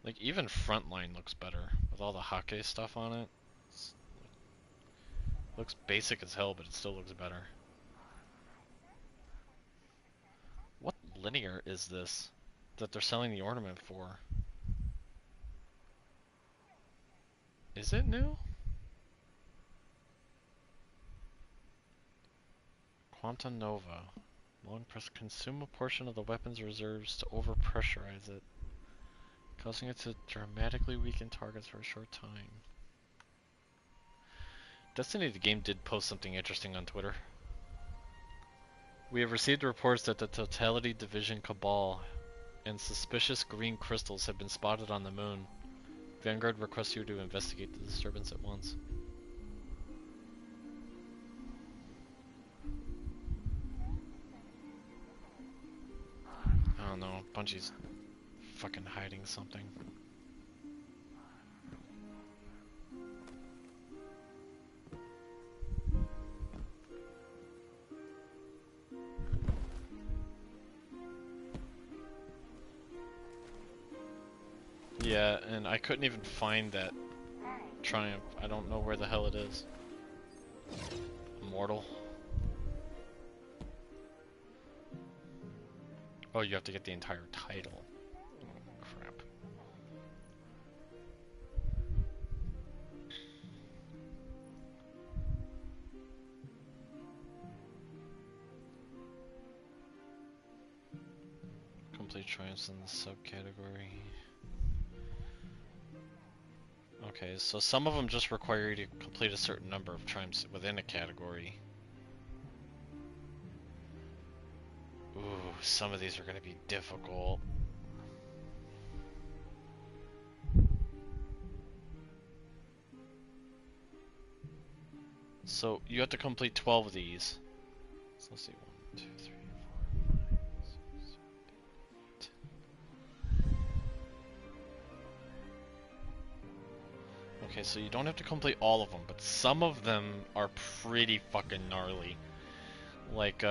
Like, even Frontline looks better with all the Hake stuff on it. Looks basic as hell, but it still looks better. What linear is this that they're selling the ornament for? Is it new? Quanta Nova. Long press consume a portion of the weapon's reserves to overpressurize it, causing it to dramatically weaken targets for a short time. Destiny the game did post something interesting on Twitter. We have received reports that the Totality Division Cabal and suspicious green crystals have been spotted on the moon. Vanguard requests you to investigate the disturbance at once. I don't know, Bungie's fucking hiding something. Yeah, and I couldn't even find that Triumph. I don't know where the hell it is. Immortal. Oh, you have to get the entire title. Oh, crap. Complete triumphs in the subcategory. Okay, so some of them just require you to complete a certain number of triumphs within a category. Ooh, some of these are going to be difficult. So you have to complete 12 of these. So let's see, 1, 2, 3, 4, 5, 6, 7, 8. Okay, so you don't have to complete all of them, but some of them are pretty fucking gnarly. Like,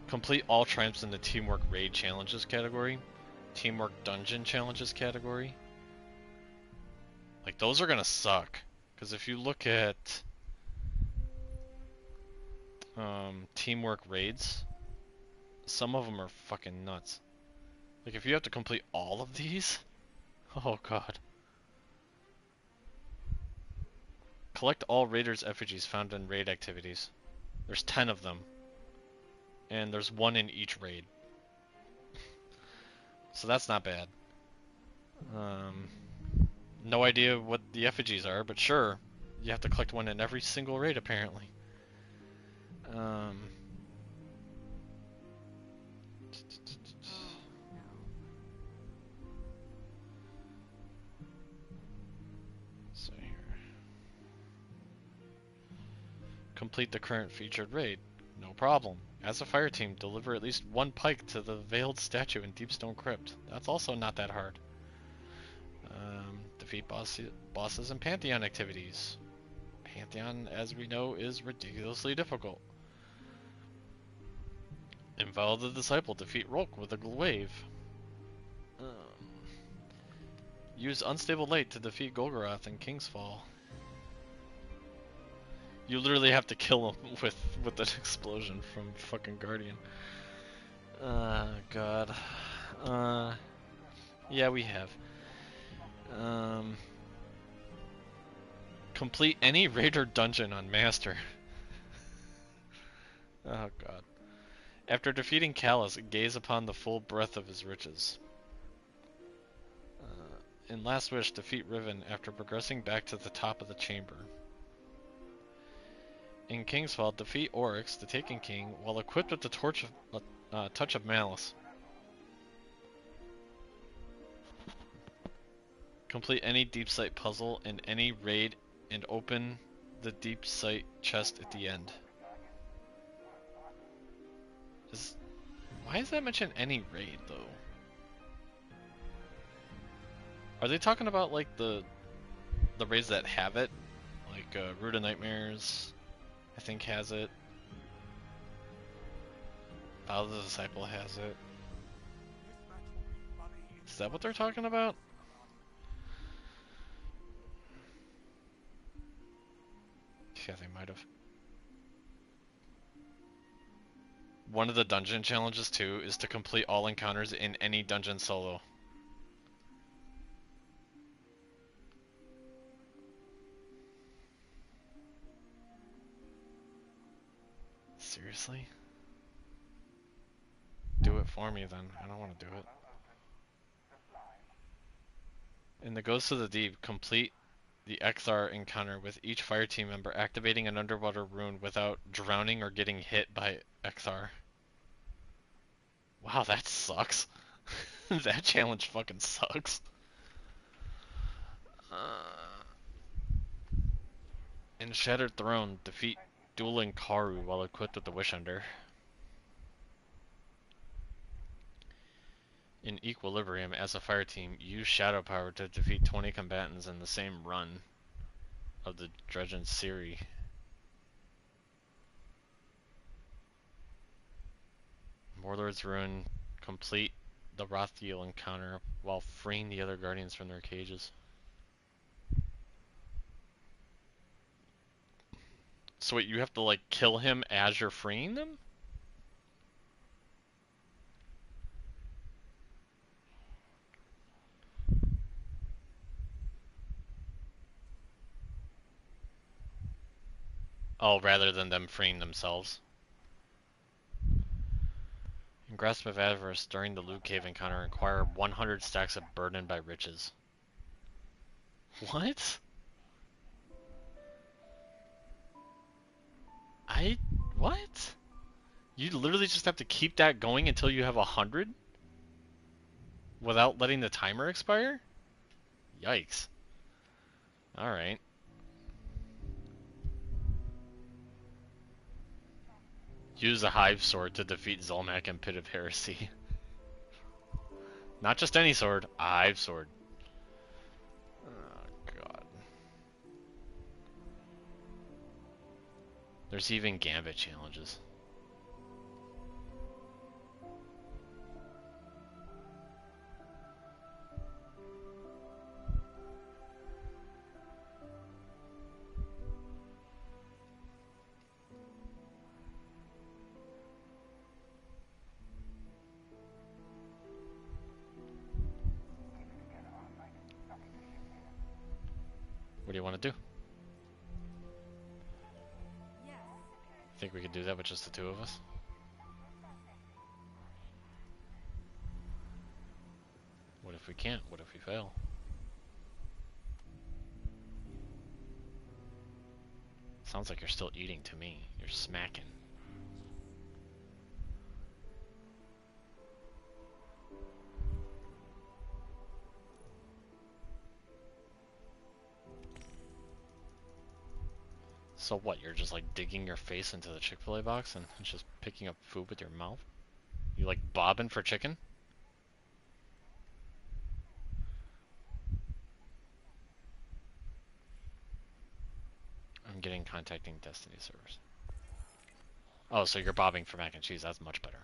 complete all triumphs in the Teamwork Raid Challenges category, Teamwork Dungeon Challenges category. Like, those are gonna suck. Because if you look at Teamwork Raids, some of them are fucking nuts. Like, if you have to complete all of these, oh god. Collect all Raiders' effigies found in raid activities. There's 10 of them. And there's 1 in each raid. So that's not bad. No idea what the effigies are, but sure. You have to collect 1 in every single raid, apparently. Complete the current featured raid. No problem. As a fire team, deliver at least one pike to the veiled statue in Deepstone Crypt. That's also not that hard. Defeat bosses and Pantheon activities. Pantheon, as we know, is ridiculously difficult. Involve the Disciple. Defeat Rolk with a wave. Use Unstable Light to defeat Golgoroth in King's Fall. You literally have to kill him with an explosion from fucking Guardian. God. Yeah, we have. Complete any raid or dungeon on Master. Oh god. After defeating Callus, gaze upon the full breadth of his riches. In Last Wish, defeat Riven after progressing back to the top of the chamber. In King's Fall, defeat Oryx, the Taken King, while equipped with the Touch of Malice. Complete any deep sight puzzle in any raid and open the deep sight chest at the end. Why does that mention any raid though? Are they talking about like the raids that have it? Like Root of Nightmares, I think has it. Vow of the Disciple has it. Is that what they're talking about? Yeah, they might have. One of the dungeon challenges too is to complete all encounters in any dungeon solo. Seriously? Do it for me then. I don't want to do it. In the Ghosts of the Deep, complete the XR encounter with each fire team member activating an underwater rune without drowning or getting hit by XR. Wow, that sucks. That challenge fucking sucks. In Shattered Throne, defeat Dueling Karu while equipped with the Wish Under. In Equilibrium, as a fire team, use Shadow Power to defeat 20 combatants in the same run of the Dredgen Siri. Warlord's Ruin, complete the Rothiel encounter while freeing the other guardians from their cages. So wait, you have to like kill him as you're freeing them? Oh, rather than them freeing themselves. In Grasp of Avarice, during the Loot Cave encounter, acquire 100 stacks of Burdened by Riches. What? What? You literally just have to keep that going until you have 100? Without letting the timer expire? Yikes. Alright. Use a Hive Sword to defeat Zulmak and Pit of Heresy. Not just any sword, a Hive Sword. Oh, God. There's even Gambit challenges. What do you want to do? Think we could do that with just the two of us? What if we can't? What if we fail? Sounds like you're still eating to me. You're smacking. So what, you're just like digging your face into the Chick-fil-A box and just picking up food with your mouth? You like bobbing for chicken? I'm getting contacting Destiny servers. Oh, so you're bobbing for mac and cheese, that's much better.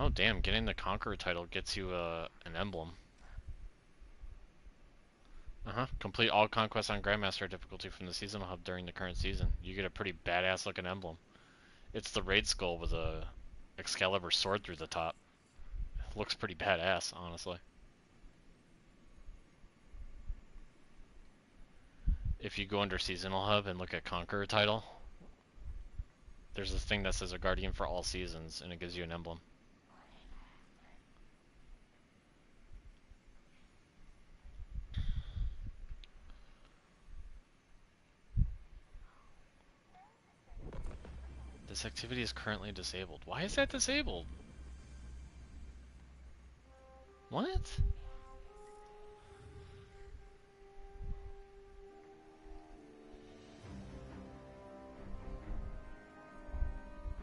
Oh damn, getting the Conqueror title gets you an emblem. Complete all conquests on Grandmaster difficulty from the seasonal hub during the current season. You get a pretty badass looking emblem. It's the raid skull with a Excalibur sword through the top. Looks pretty badass, honestly. If you go under seasonal hub and look at Conqueror title, there's this thing that says a guardian for all seasons, and it gives you an emblem. This activity is currently disabled. Why is that disabled? What?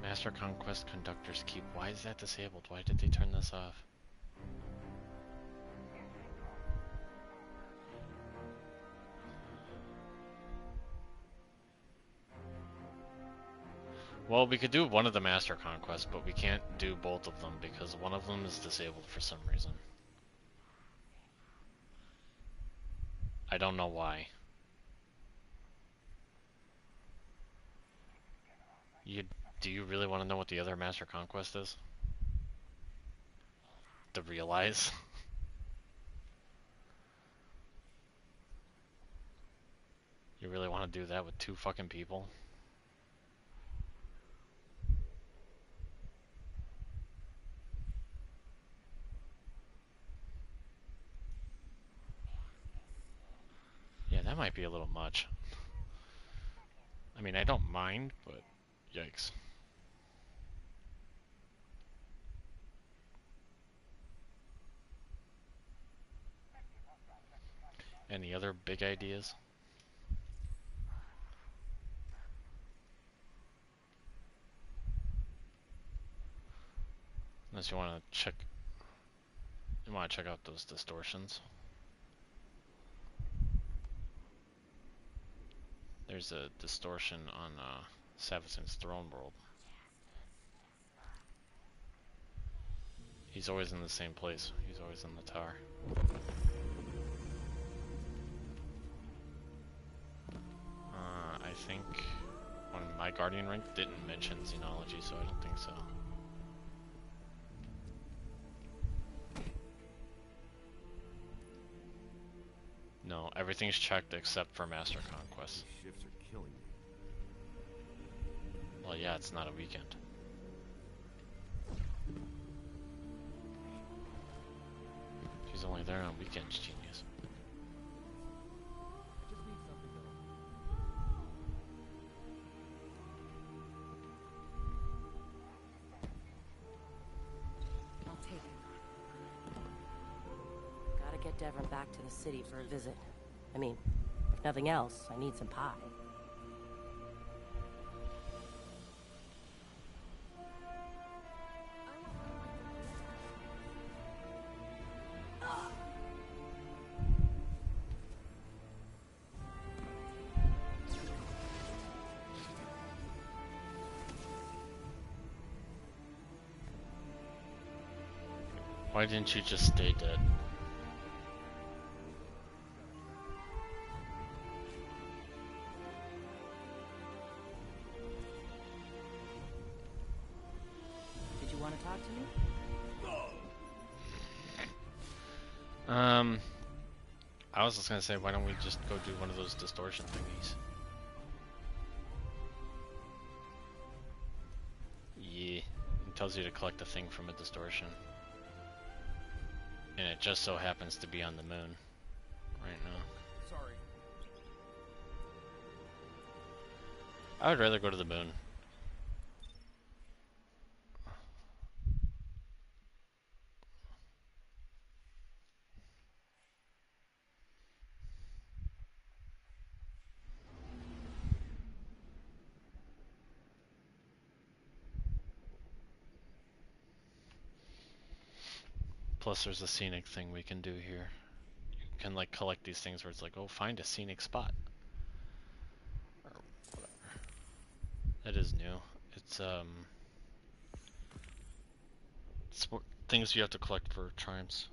Master Conquest Conductor's Keep. Why is that disabled? Why did they turn this off? Well, we could do one of the Master Conquests, but we can't do both of them because one of them is disabled for some reason. I don't know why. Do you really want to know what the other Master Conquest is? To realize? You really want to do that with 2 fucking people? Yeah, that might be a little much. I mean, I don't mind, but yikes. Any other big ideas? Unless you want to check out those distortions. There's a distortion on Savathun's Throne World. He's always in the same place. He's always in the tower. I think on my Guardian rank didn't mention Xenology, so I don't think so. No, everything's checked except for Master Conquest. Shifts are killing me. Well, yeah, it's not a weekend. She's only there on weekends, genius. I'll take it. Gotta get Devon back to the city for a visit. I mean, if nothing else, I need some pie. Why didn't you just stay dead? Did you want to talk to me? I was just gonna say, why don't we just go do one of those distortion thingies? Yeah, it tells you to collect a thing from a distortion. And it just so happens to be on the moon right now. Sorry. I would rather go to the moon. Plus there's a scenic thing we can do here. You can like collect these things where it's like, oh, find a scenic spot. Or whatever. That is new. It's things you have to collect for triumphs.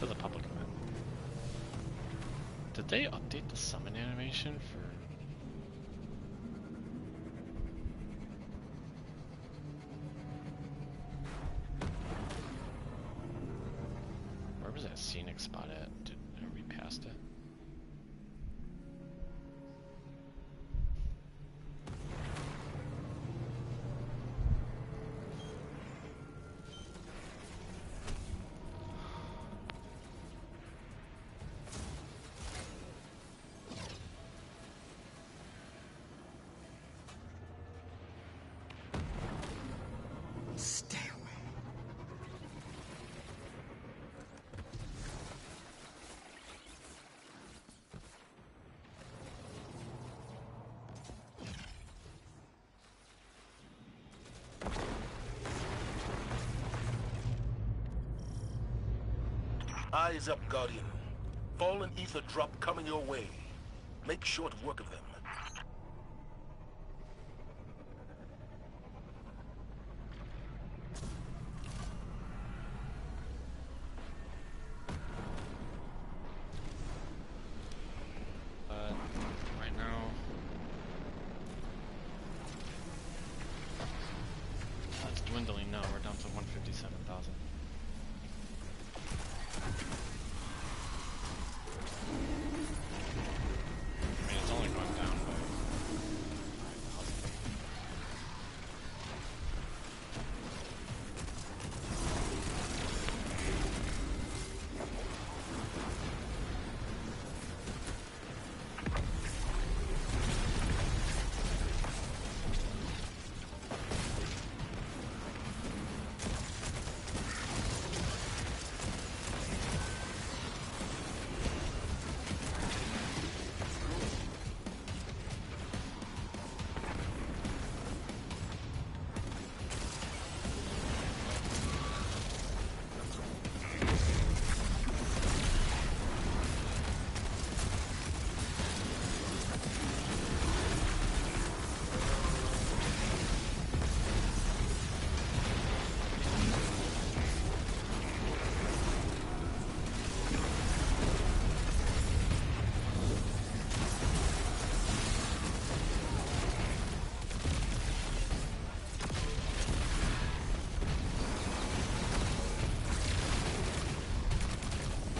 To the public event. Did they update the summon animation for... Where was that scenic spot at? Are we past it? Stay away. Eyes up, Guardian. Fallen ether drop coming your way. Make short work of them. Right now... It's dwindling now, we're down to 157,000. I mean, it's only going down by 5,000.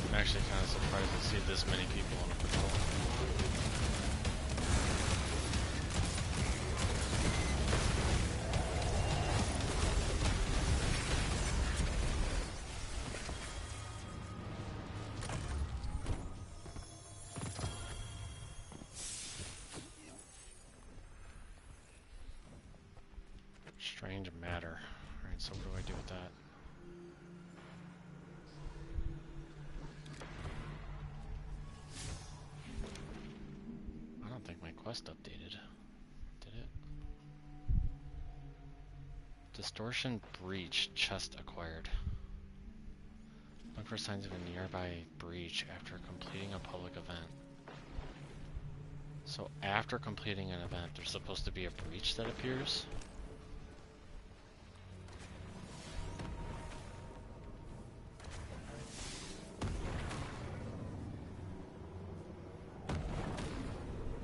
I'm actually kind of surprised to see this many people on a patrol. Strange matter. Alright, so what do I do with that? I don't think my quest updated. Did it? Distortion breach chest acquired. Look for signs of a nearby breach after completing a public event. So after completing an event, there's supposed to be a breach that appears?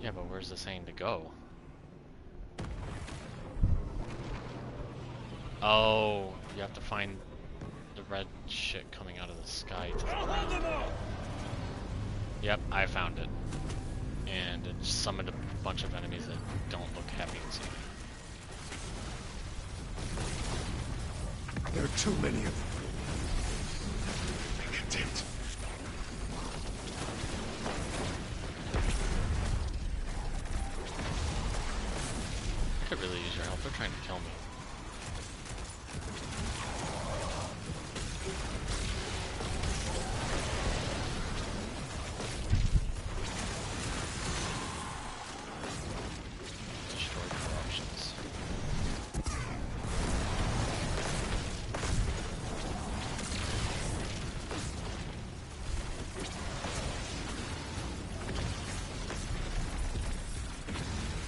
Yeah, but where's the saying to go? Oh, you have to find the red shit coming out of the sky to the ground. Yep, I found it. And it summoned a bunch of enemies that don't look happy to see me. There are too many of them. Be content. I could really use your help. They're trying to kill me. Destroy corruptions.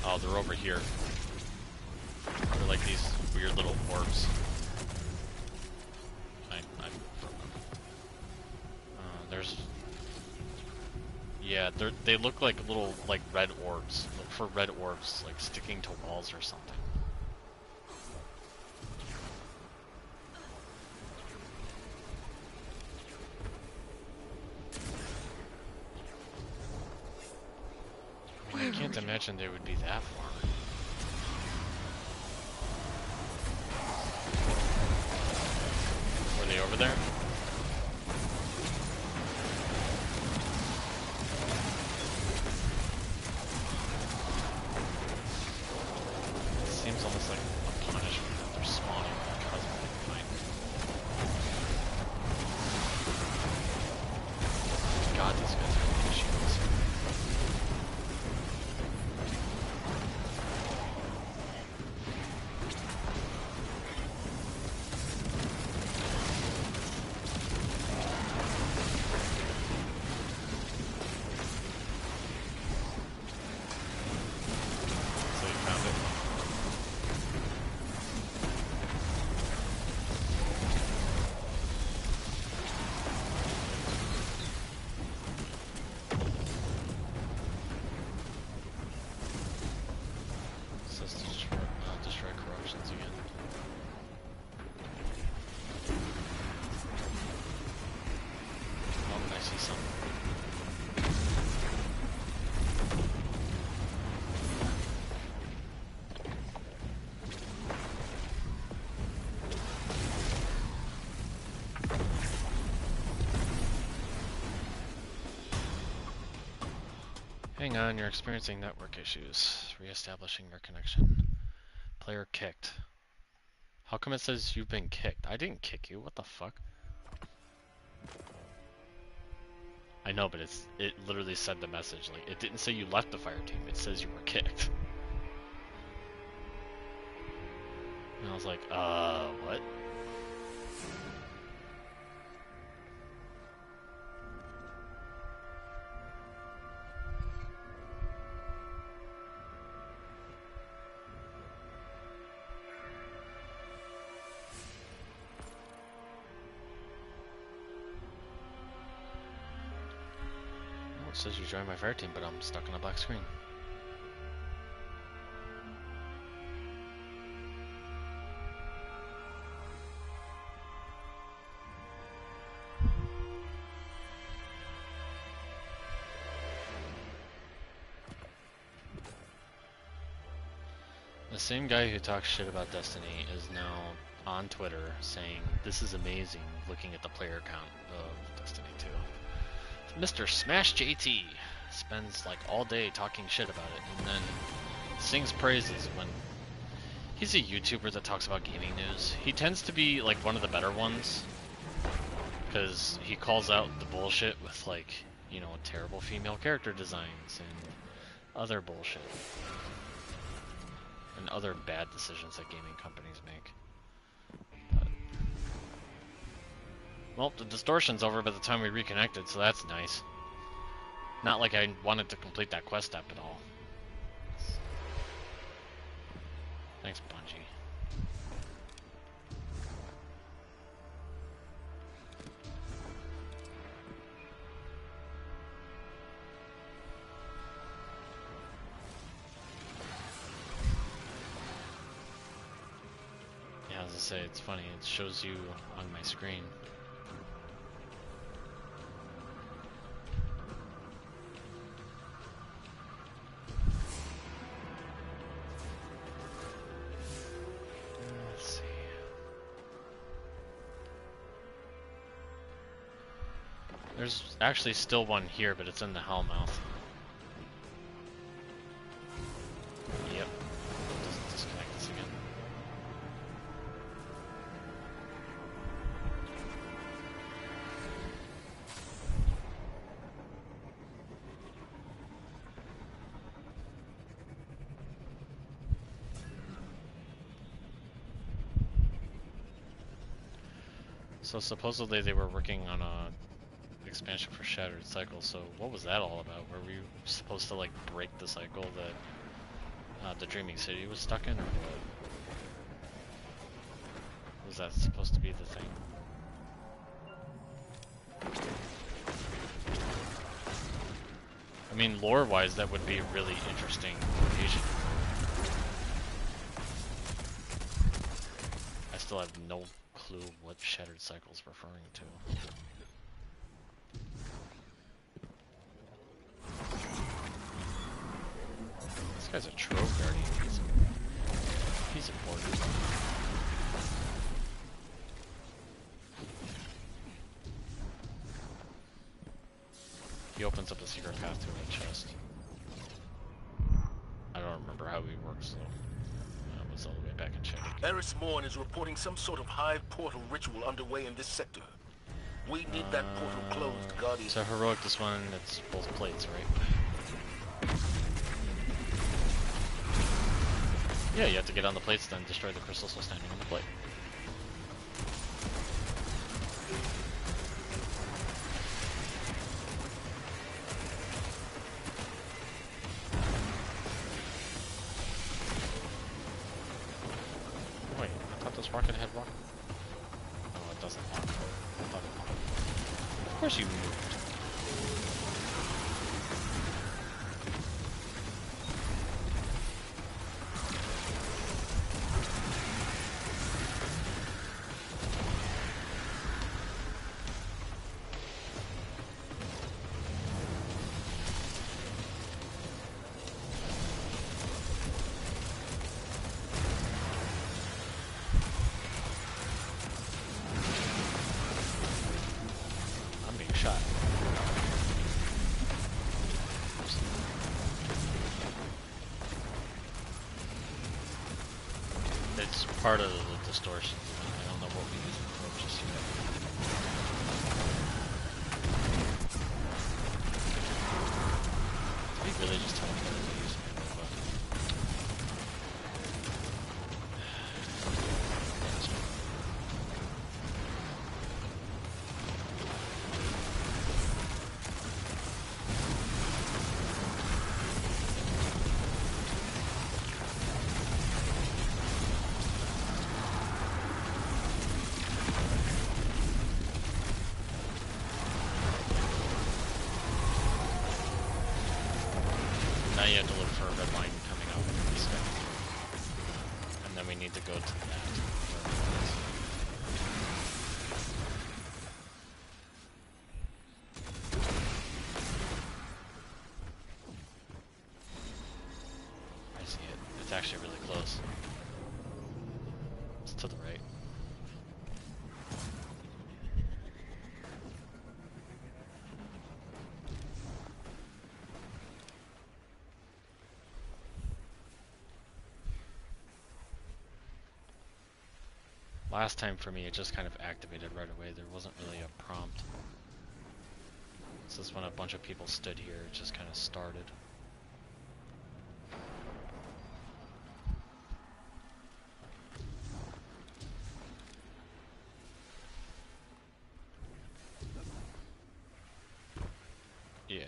Oh, they're over here. They're like these weird little orbs. There's... Yeah, they look like little, like, red orbs. Look for red orbs, like, sticking to walls or something. I mean, I can't imagine they would be that far. Were they over there? It seems almost like a punishment that they're spawning because of it. Fine. God, these guys are really shields. So you found it. It says destroy corruptions again. Oh, I see something. Hang on, you're experiencing network issues. Re-establishing your connection. Player kicked. How come it says you've been kicked? I didn't kick you, what the fuck? I know, but it literally said the message. Like, it didn't say you left the fire team, it says you were kicked. And I was like, what? Oh, it says you joined my fire team, but I'm stuck on a black screen. The same guy who talks shit about Destiny is now on Twitter saying, "This is amazing," looking at the player count of Destiny 2. Mr. Smash JT spends like all day talking shit about it and then sings praises when he's a YouTuber that talks about gaming news. He tends to be like one of the better ones because he calls out the bullshit with, like, you know, terrible female character designs and other bullshit. And other bad decisions that gaming companies make. But, well, the distortion's over by the time we reconnected, so that's nice. Not like I wanted to complete that quest step at all. Thanks, Bungie. Yeah, As I say, it's funny, it shows you on my screen. Let's see. There's actually still one here, but it's in the Hellmouth. Yep. Doesn't disconnect this again. So supposedly they were working on a expansion for Shattered Cycle, so what was that all about? Were we supposed to like break the cycle that the Dreaming City was stuck in, or what? Was that supposed to be the thing? I mean, lore-wise, that would be a really interesting location. I still have no clue what Shattered Cycle is referring to. This guy's a Trove Guardian. He's important. He opens up a secret path to a chest. I don't remember how he works though. I was all the way back in Czech. Eris Morn is reporting some sort of hive portal ritual underway in this sector. We need that portal closed, Guardian. So heroic, this one, it's both plates, right? Yeah, you have to get on the plates, then destroy the crystals while standing on the plate. Wait, I thought this rocket had rock. Oh, it doesn't lock. I thought it locked. Of course you moved. It's part of the distortion. I don't know what we use it for just yet. We really just tell them what to use it for. Now you have to look for a red line coming out of this guy. And then we need to go to that. I see it. It's actually really close. It's to the right. Last time for me, it just kind of activated right away. There wasn't really a prompt. This is when a bunch of people stood here, it just kind of started. Yeah.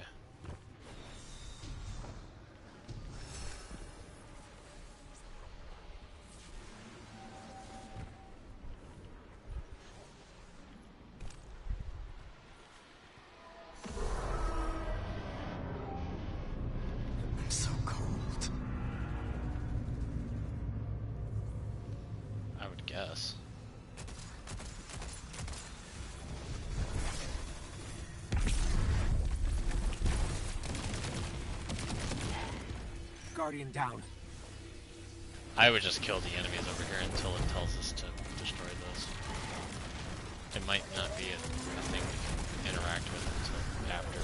guess. Guardian down. I would just kill the enemies over here until it tells us to destroy those. It might not be a thing we can interact with until after.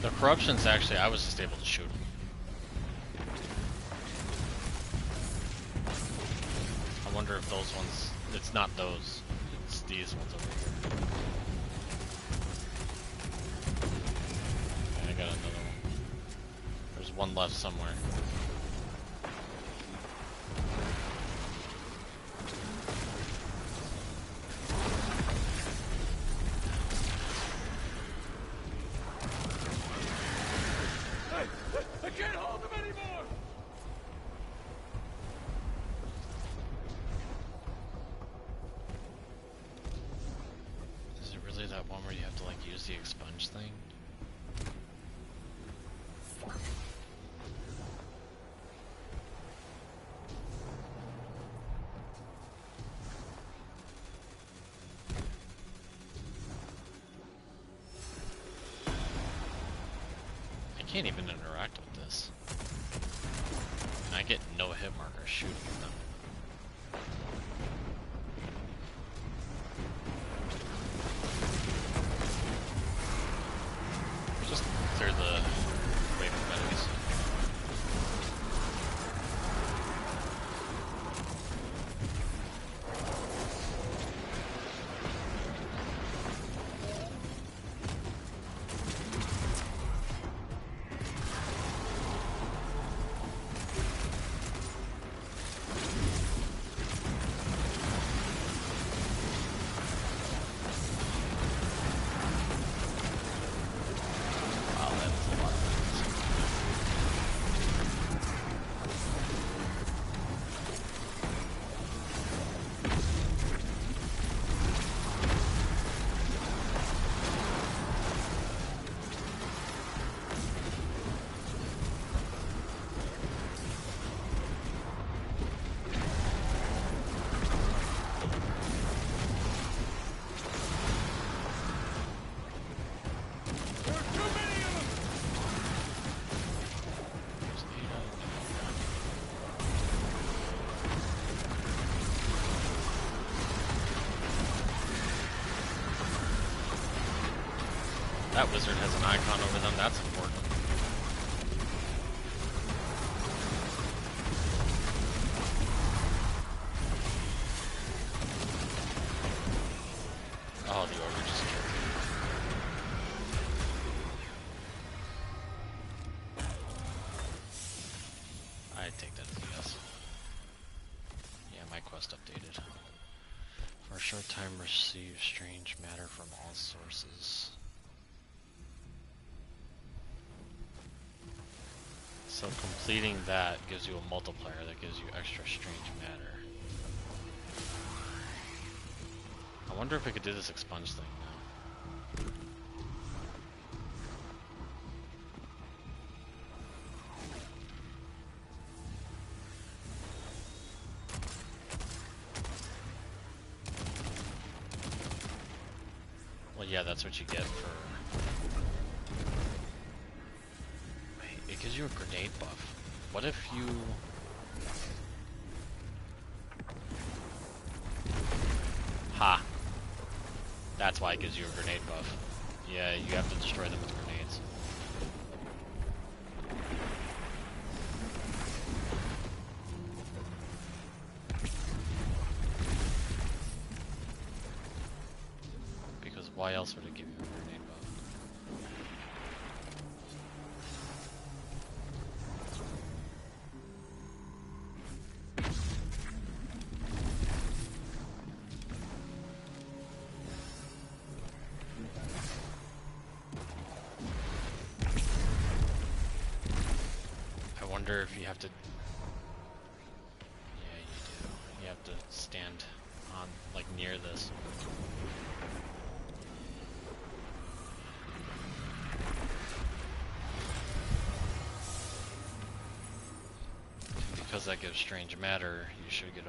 The corruption's actually, I was just able to shoot him. I wonder if those ones, it's not those, it's these ones over here. Okay, I got another one. There's one left somewhere. I can't hold them anymore! Is it really that one where you have to like use the expunge thing? I can't even interact with this. I get no hit marker shooting at them. Just clear the wave of enemies. That wizard has an icon over them, that's important. Oh, the ogre just killed me. I take that as a yes. Yeah, my quest updated. For a short time, receive strange matter from all sources. So completing that gives you a multiplier that gives you extra strange matter. I wonder if we could do this expunge thing now. Well, yeah, that's what you get for... It gives you a grenade buff. What if you... Ha! That's why it gives you a grenade buff. Yeah, you have to destroy them with grenades. Because why else would it give you a grenade buff? wonder if you have to... Yeah, you do. You have to stand on, like, near this. Because that gives strange matter, you should get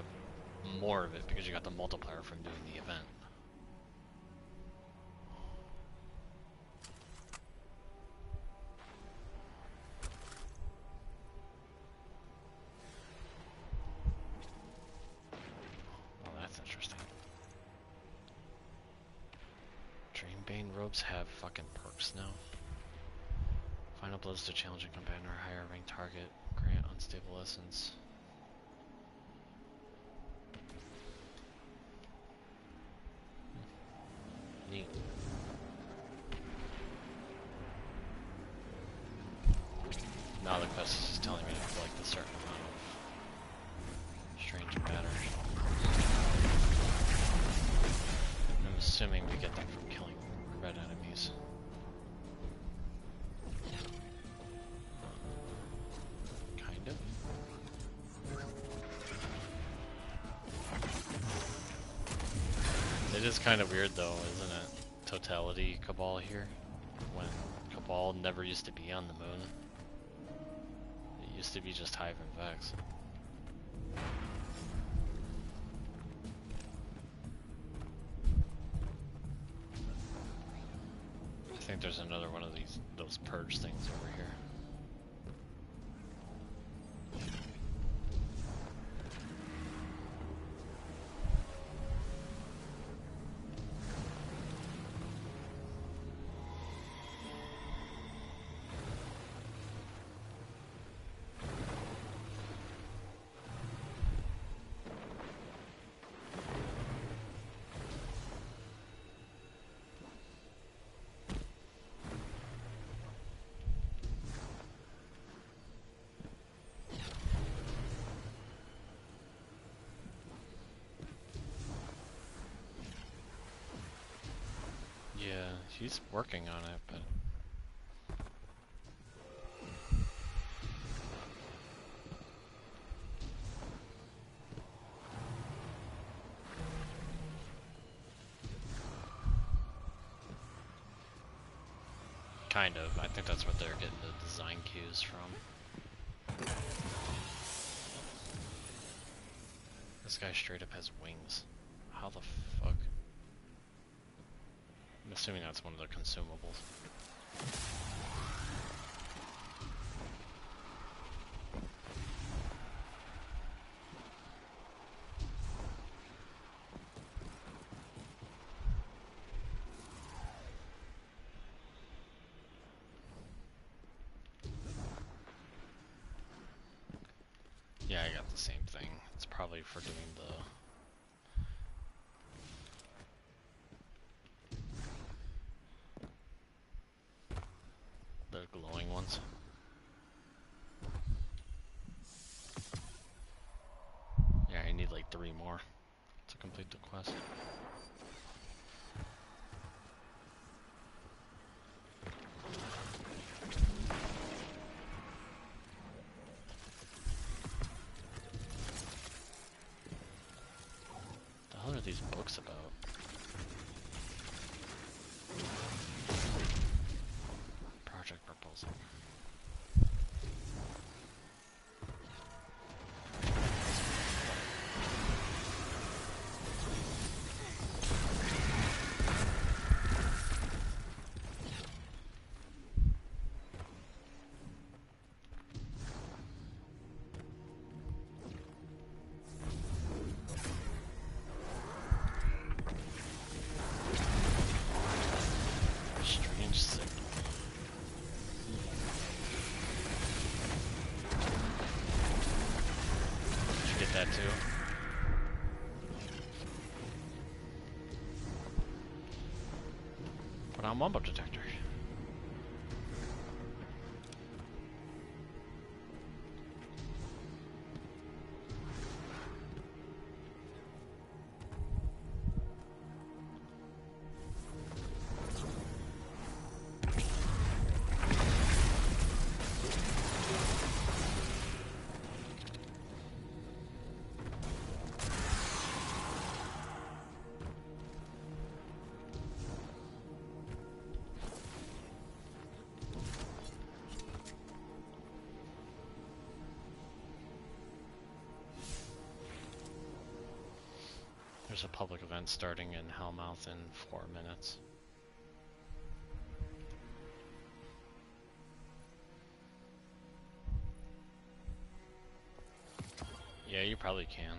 more of it because you got the multiplier from doing the event. Well, that's interesting. Dreambane robes have fucking perks now. Final blows to challenging combatant or higher ranked target. Grant unstable essence. Neat. Now the quest is just telling me to collect a certain amount of strange matter. I'm assuming we get them from killing red enemies. Kind of. It is kind of weird though, isn't it? Totality Cabal here, when Cabal never used to be on the moon. It used to be just Hive and Vex. I think there's another one of those purge things over here. Yeah, he's working on it, but... Kind of. I think that's what they're getting the design cues from. This guy straight up has wings. How the fuck? I'm assuming that's one of the consumables. Yeah, I got the same thing. It's probably for doing the glowing ones. Yeah, I need like 3 more to complete the quest. The hell are these books about? Project proposal. Strange signal. Did you get that too? Put on wombo detector. there's a public event starting in Hellmouth in 4 minutes. Yeah, you probably can.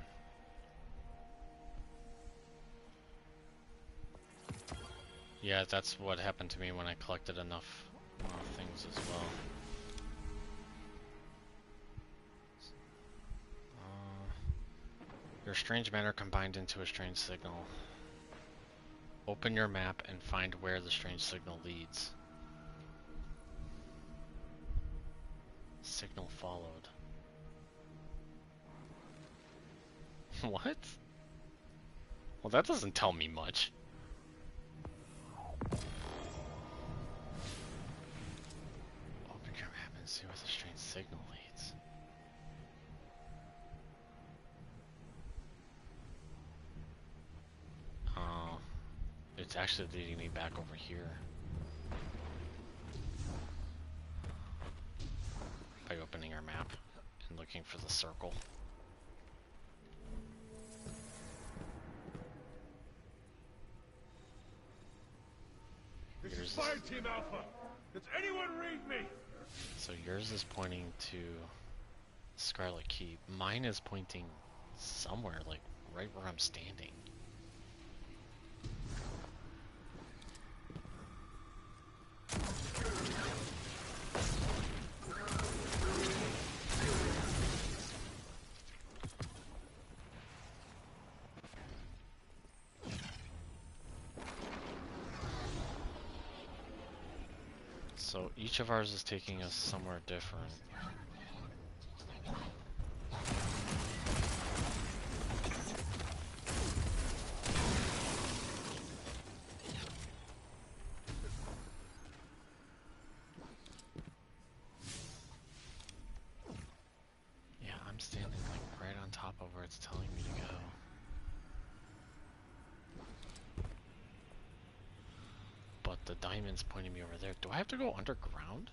Yeah, that's what happened to me when I collected enough things as well. Your strange matter combined into a strange signal. Open your map and find where the strange signal leads. Signal followed. What? Well, that doesn't tell me much. Open your map and see where the strange signal leads. Oh, it's actually leading me back over here. By opening our map and looking for the circle. This is Fire Team Alpha. Does anyone read me? So yours is pointing to Scarlet Keep. Mine is pointing somewhere, like right where I'm standing. So each of ours is taking us somewhere different. Yeah, I'm standing like right on top of where it's telling me to go. But the diamond's pointing me over there. Do I have to go underground?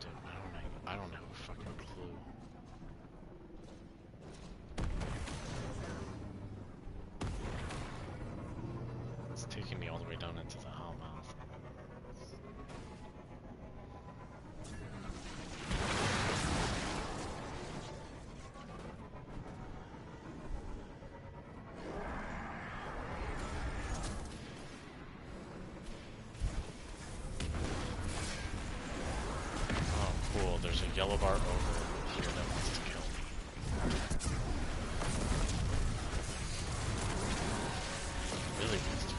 Dude, I don't have a fucking clue. It's taking me all the way down into the Hellmouth. Oh, cool. There's a yellow bar over here that wants to kill me. Really wants to kill me.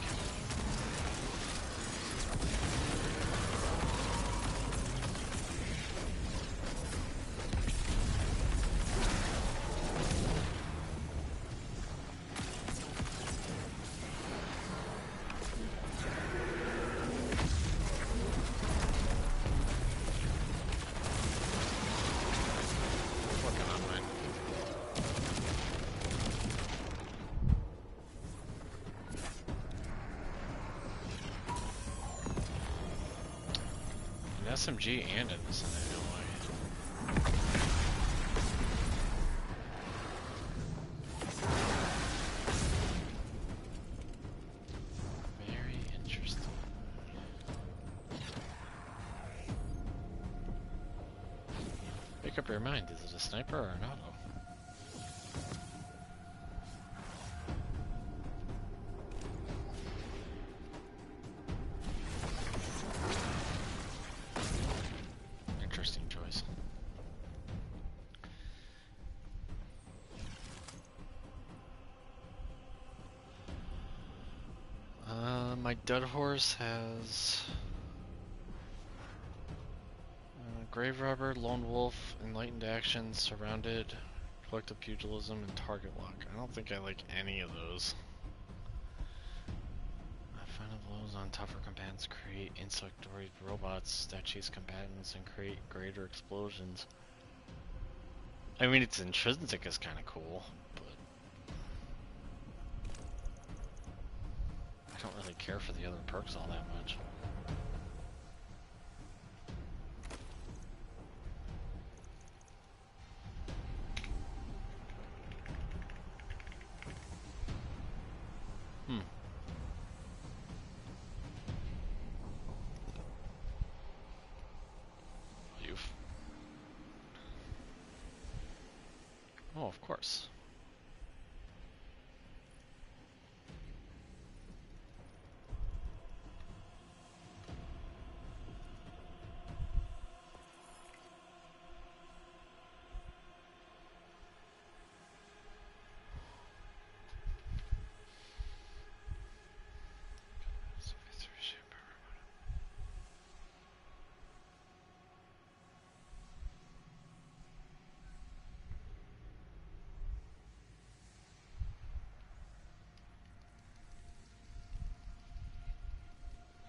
Working on mine. An SMG and an SNA, very interesting. Make up your mind, is it a sniper or an auto? Interesting choice. My dead horse has Grave Robber, Lone Wolf, Enlightened Action, Surrounded, Collective Pugilism, and Target Lock. I don't think I like any of those. I find of those Skills on tougher combatants create insectoid robots that chase combatants and create greater explosions. I mean, its intrinsic is kind of cool, but I don't really care for the other perks all that much. Oh, of course.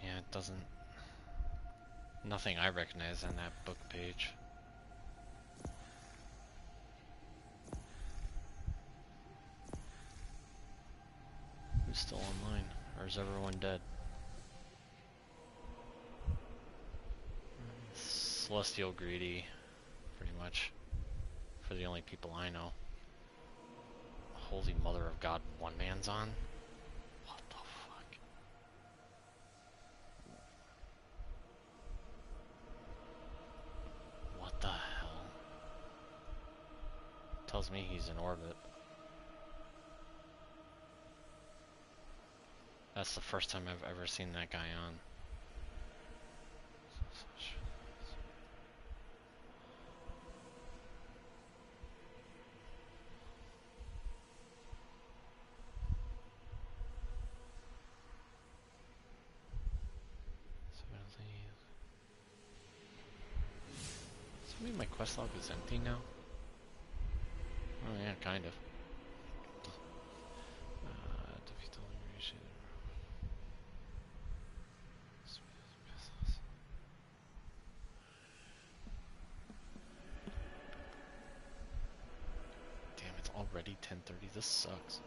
Yeah, it doesn't... Nothing I recognize on that book page. Who's still online? Or is everyone dead? Celestial Greedy, pretty much. For the only people I know. Holy Mother of God, one man's on? What the fuck? What the hell? Tells me he's in orbit. That's the first time I've ever seen that guy on. Does that mean my quest log is empty now? Oh yeah, kind of. Defeat the elimination. Damn, it's already 10:30. This sucks.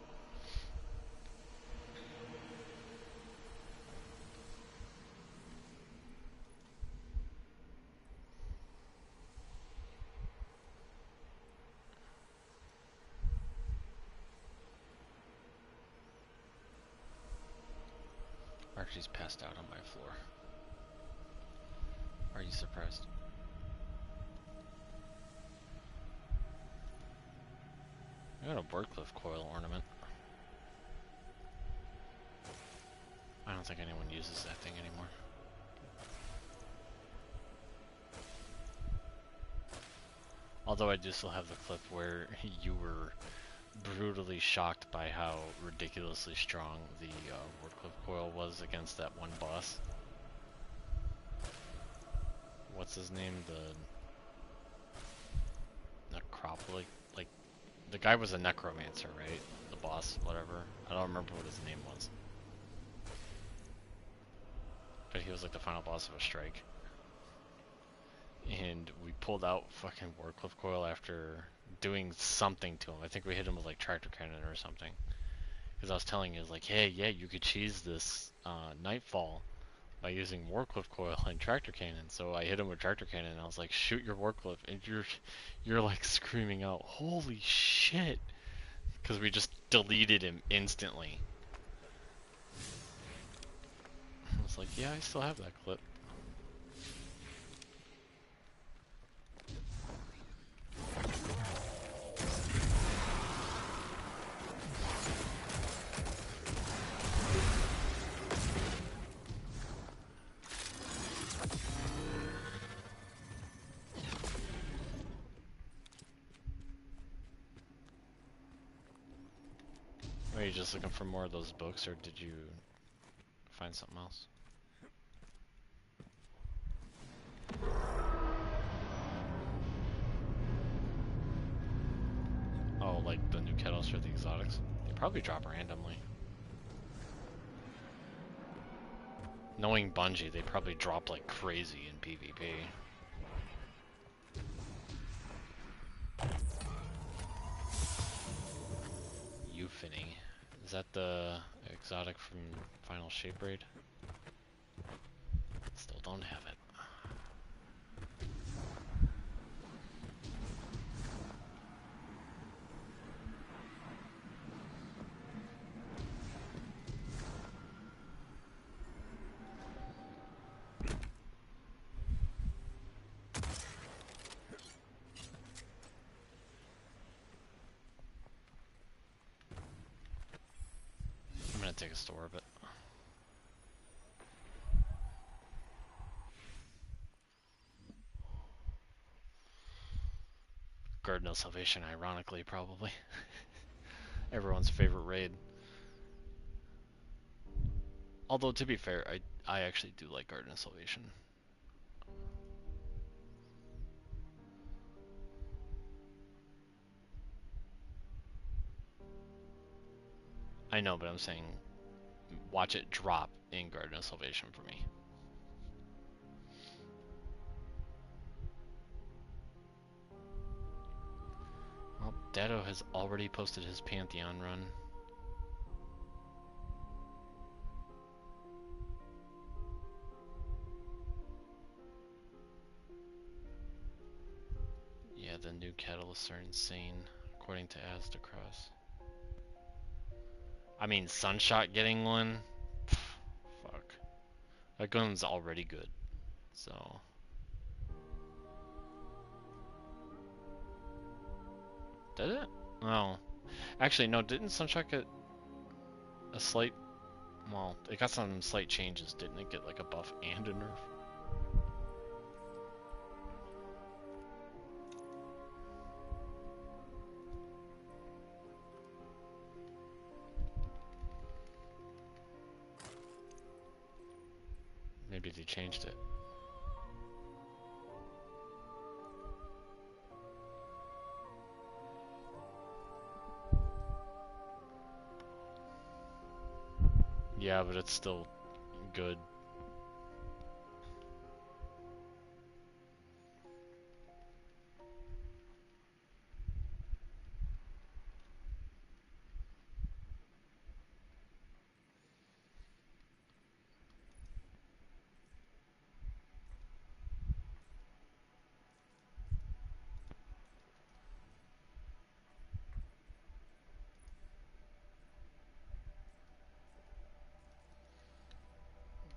Archie's passed out on my floor. Are you surprised? I got a Wardcliff coil ornament. I don't think anyone uses that thing anymore. Although I do still have the clip where you were brutally shocked by how ridiculously strong the Wardcliff coil was against that one boss. What's his name? The Necropolis, like the guy was a necromancer, right? The boss, whatever. I don't remember what his name was. But he was like the final boss of a strike. And we pulled out fucking Wardcliff coil after doing something to him. I think we hit him with like tractor cannon or something. Because I was telling you, like, hey, yeah, you could cheese this Nightfall by using Wardcliff coil and tractor cannon. So I hit him with tractor cannon and I was like, shoot your Wardcliff, and you're like screaming out, holy shit, because we just deleted him instantly. I was like, yeah, I still have that clip. Are you just looking for more of those books, or did you find something else? Oh, like the new kettles for the exotics? They probably drop randomly. Knowing Bungie, they probably drop like crazy in PvP. Euphony. Is that the exotic from Final Shape Raid? Still don't have it. I'm gonna take a store of it. Garden of Salvation, ironically, probably. Everyone's favorite raid. Although, to be fair, I actually do like Garden of Salvation. I know, but I'm saying watch it drop in Garden of Salvation for me. Well, Dado has already posted his Pantheon run. Yeah, the new catalysts are insane, according to Asdacross. I mean, Sunshot getting one? Pff, fuck. That gun's already good, so... Did it? No. Actually, no, didn't Sunshot get a slight... Well, it got some slight changes, didn't it? Get like a buff and a nerf? Maybe they changed it. Yeah, but it's still good.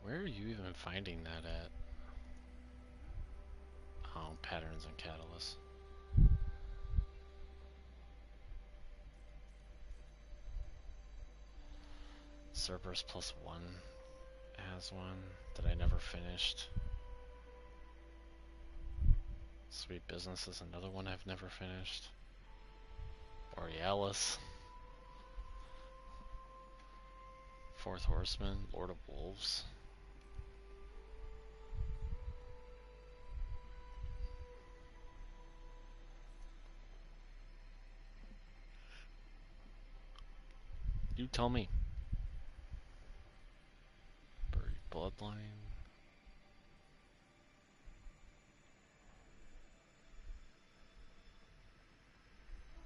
Where are you even finding that at? Oh, patterns and catalysts. Cerberus +1 has one that I never finished. Sweet Business is another one I've never finished. Borealis. Fourth Horseman, Lord of Wolves. You tell me. Buried Bloodline.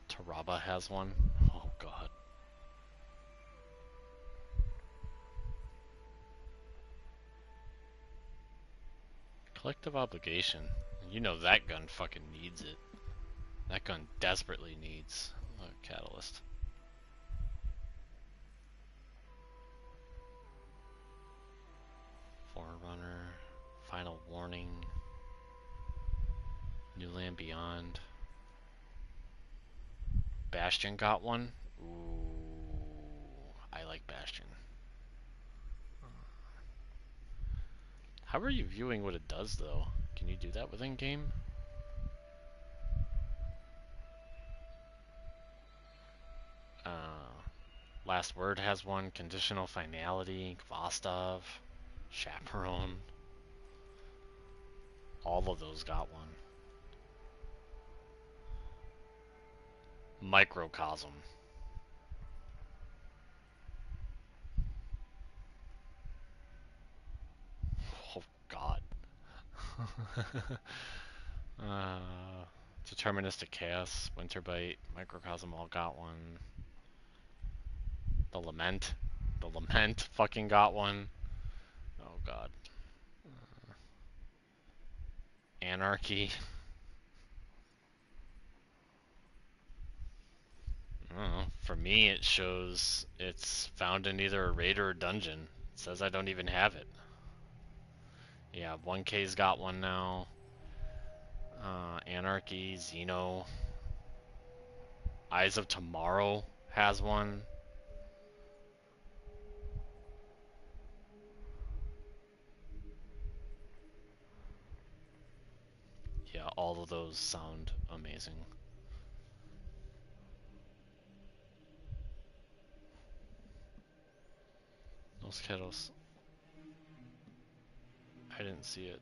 Taraba has one. Oh god. Collective Obligation. You know that gun fucking needs it. That gun desperately needs a catalyst. Forerunner, Final Warning, New Land Beyond. Bastion got one. Ooh, I like Bastion. How are you viewing what it does though? Can you do that within game? Last Word has one. Conditional Finality, Vostov, Chaperone. All of those got one. Microcosm. Deterministic Chaos, Winterbite, Microcosm all got one. The Lament fucking got one. Oh god. Anarchy. I don't know. For me, it shows it's found in either a raid or a dungeon. It says I don't even have it. Yeah, 1K's got one now. Anarchy, Xeno. Eyes of Tomorrow has one. Yeah, all of those sound amazing. Los Kettles. I didn't see it.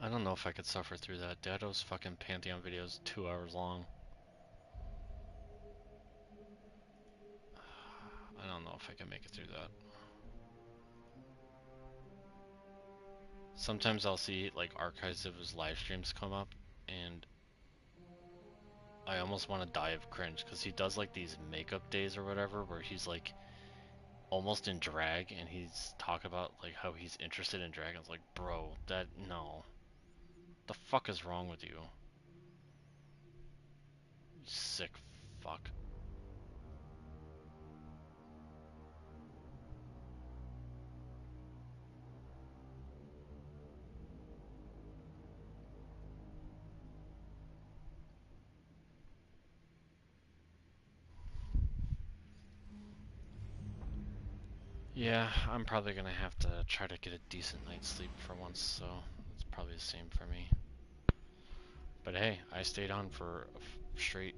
I don't know if I could suffer through that. Dado's fucking Pantheon video is 2 hours long. I don't know if I can make it through that. Sometimes I'll see like archives of his live streams come up and I almost want to die of cringe because he does like these makeup days or whatever where he's like almost in drag and he's talk about like how he's interested in drag. I was like, bro, that no. The fuck is wrong with you? You sick fuck. Yeah, I'm probably gonna have to try to get a decent night's sleep for once, so it's probably the same for me. But hey, I stayed on for a straight,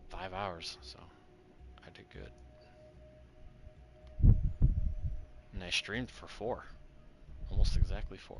5 hours, so I did good. And I streamed for 4, almost exactly 4.